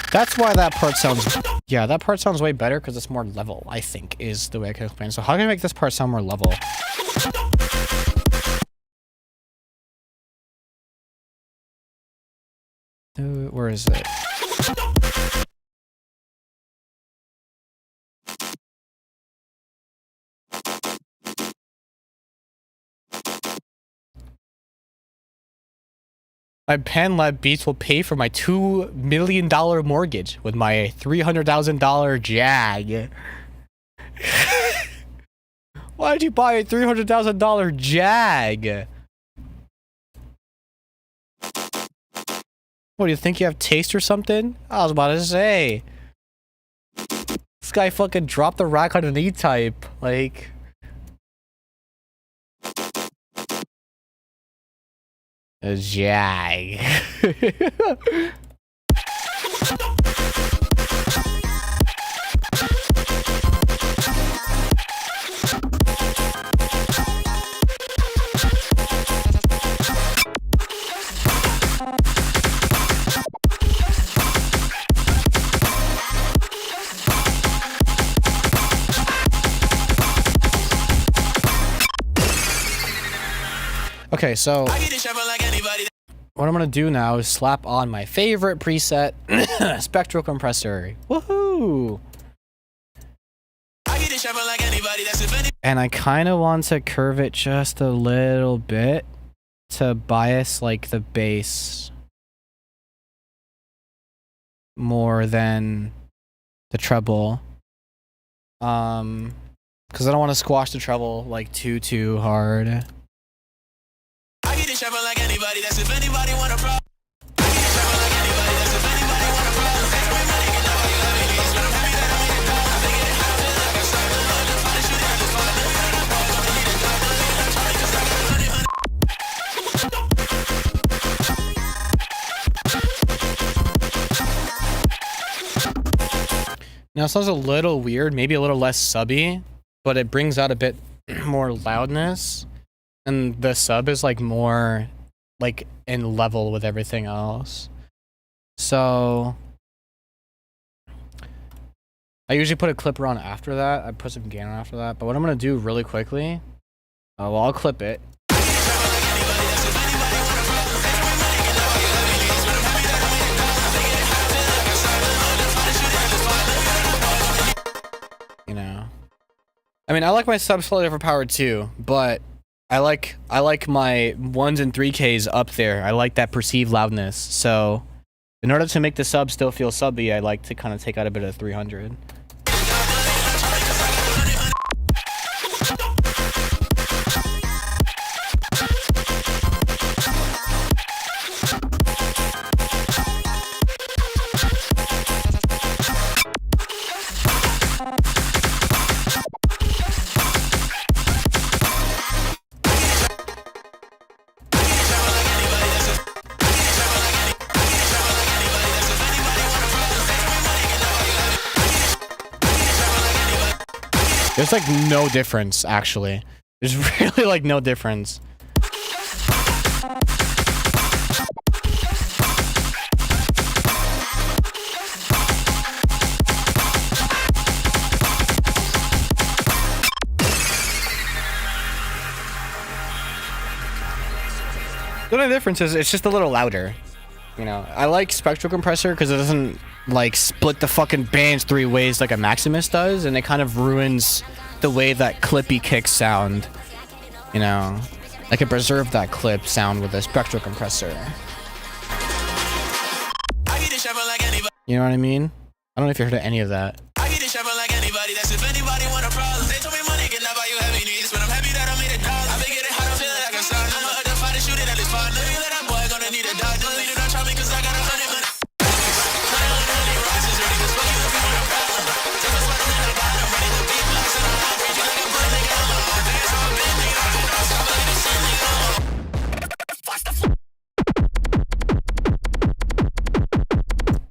S4: That's why that part sounds... Yeah, that part sounds way better because it's more level, I think, is the way I can explain. So how can I make this part sound more level? Where is it? My PanLab Beats will pay for my $2 million mortgage with my $300,000 Jag. Why did you buy a $300,000 Jag? What, do you think you have taste or something? I was about to say. This guy fucking dropped the rack on an E-type. Like...
S1: A jag. Okay, so
S3: I get it sharper like anybody.
S1: what I'm gonna do now is slap on my favorite preset, spectral compressor. Woohoo!
S3: I get it sharper like anybody. That's if any.
S1: And I kind of want to curve it just a little bit to bias like the bass more than the treble. Because I don't want to squash the treble like too hard.
S3: I get it sharper like anybody. That's if anybody want a problem. I get it sharper like anybody. That's if anybody want a problem. They told me money can never you have any. But I'm happy that I made it down. I figured it out. I feel like a son. I'm the father shooting at this fun. Maybe that I'm boy gonna need a job. Maybe that I'm trying cause I got money.
S1: Now it sounds a little weird, maybe a little less subby, but it brings out a bit more loudness. And the sub is like more like in level with everything else. So I usually put a clipper on after that. I put some gain on after that. But what I'm gonna do really quickly, well, I'll clip it. You know, I mean, I like my sub slightly overpowered too, but I like my 1s and 3Ks up there. I like that perceived loudness. So in order to make the sub still feel subby, I like to kind of take out a bit of 300. There's like no difference, actually. There's really like no difference. The only difference is it's just a little louder. You know, I like spectral compressor because it doesn't like split the fucking bands 3 ways like a Maximus does, and it kind of ruins the way that clippy kicks sound. You know, I can preserve that clip sound with a spectral compressor.
S3: I get it sharper like anybody.
S1: You know what I mean? I don't know if you heard of any of that.
S3: I get it sharper like anybody. That's if anybody want a problem. They told me money can never you have any needs. But I'm happy that I made it down. I figured it hard. I feel like a son. I'm a fighter shooting at this fun. Maybe that I'm boy gonna need a dog. Don't need to try me cause I got 100 minutes.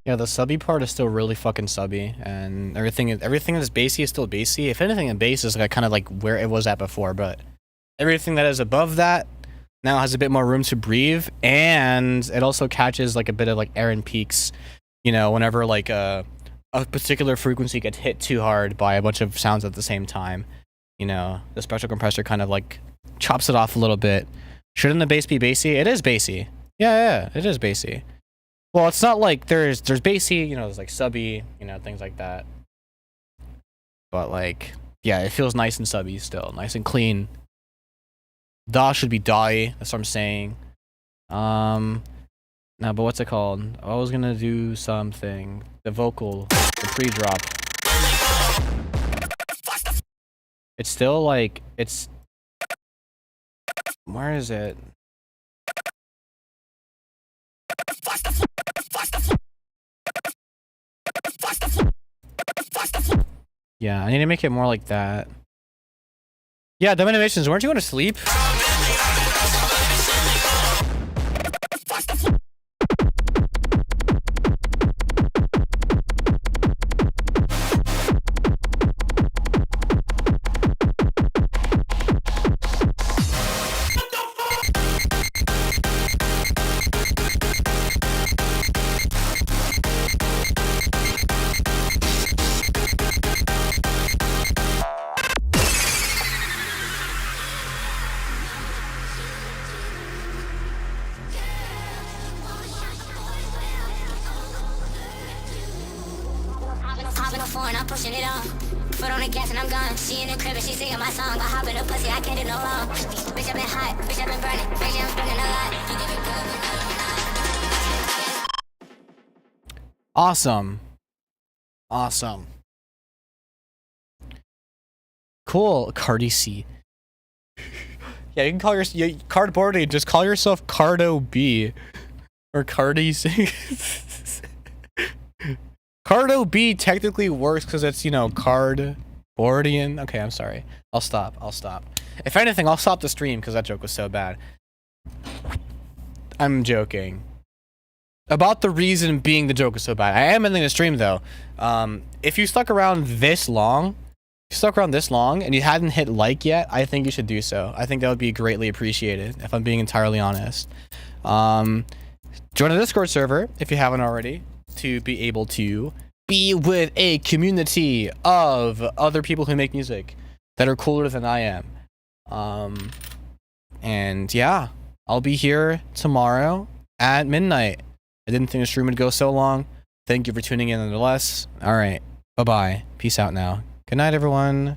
S1: Yeah, the subby part is still really fucking subby, and everything that's bassy is still bassy. If anything, the bass is like kind of like where it was at before, but everything that is above that now has a bit more room to breathe, and it also catches like a bit of like air and peaks, you know, whenever like a particular frequency gets hit too hard by a bunch of sounds at the same time. You know, the spectral compressor kind of like chops it off a little bit. Shouldn't the bass be bassy? It is bassy. Yeah, it is bassy. Well, it's not like there's bassy, you know, there's like subby, you know, things like that. But like, yeah, it feels nice and subby still, nice and clean. DAW should be DAW-y, that's what I'm saying. No, but what's it called? I was gonna do something. The vocal, the pre-drop. It's still like, it's... Where is it? Yeah, I need to make it more like that. Yeah, dumb animations, weren't you going to sleep?
S2: pushing it on. Foot on the gas and I'm gone. She in the crib and she singing my song. I hop in the pussy, I can't do no wrong. Bitch, I been hot, bitch, I been burning. Bitch, I'm spending a lot.
S4: Awesome. Awesome. Cool. Cardi C. Yeah, you can call your cardboarding. Just call yourself Cardo B. Or Cardi C. Cardo B technically works because it's, you know, cardboardian. Okay, I'm sorry. I'll stop. If anything, I'll stop the stream because that joke was so bad. I'm joking. About the reason being the joke was so bad. I am ending the stream though. If you stuck around this long, and you hadn't hit like yet, I think you should do so. I think that would be greatly appreciated, if I'm being entirely honest. Join the Discord server if you haven't already, to be able to be with a community of other people who make music that are cooler than I am. And yeah, I'll be here tomorrow at midnight. I didn't think the stream would go so long. Thank you for tuning in nonetheless. All right. Bye-bye. Peace out now. Good night, everyone.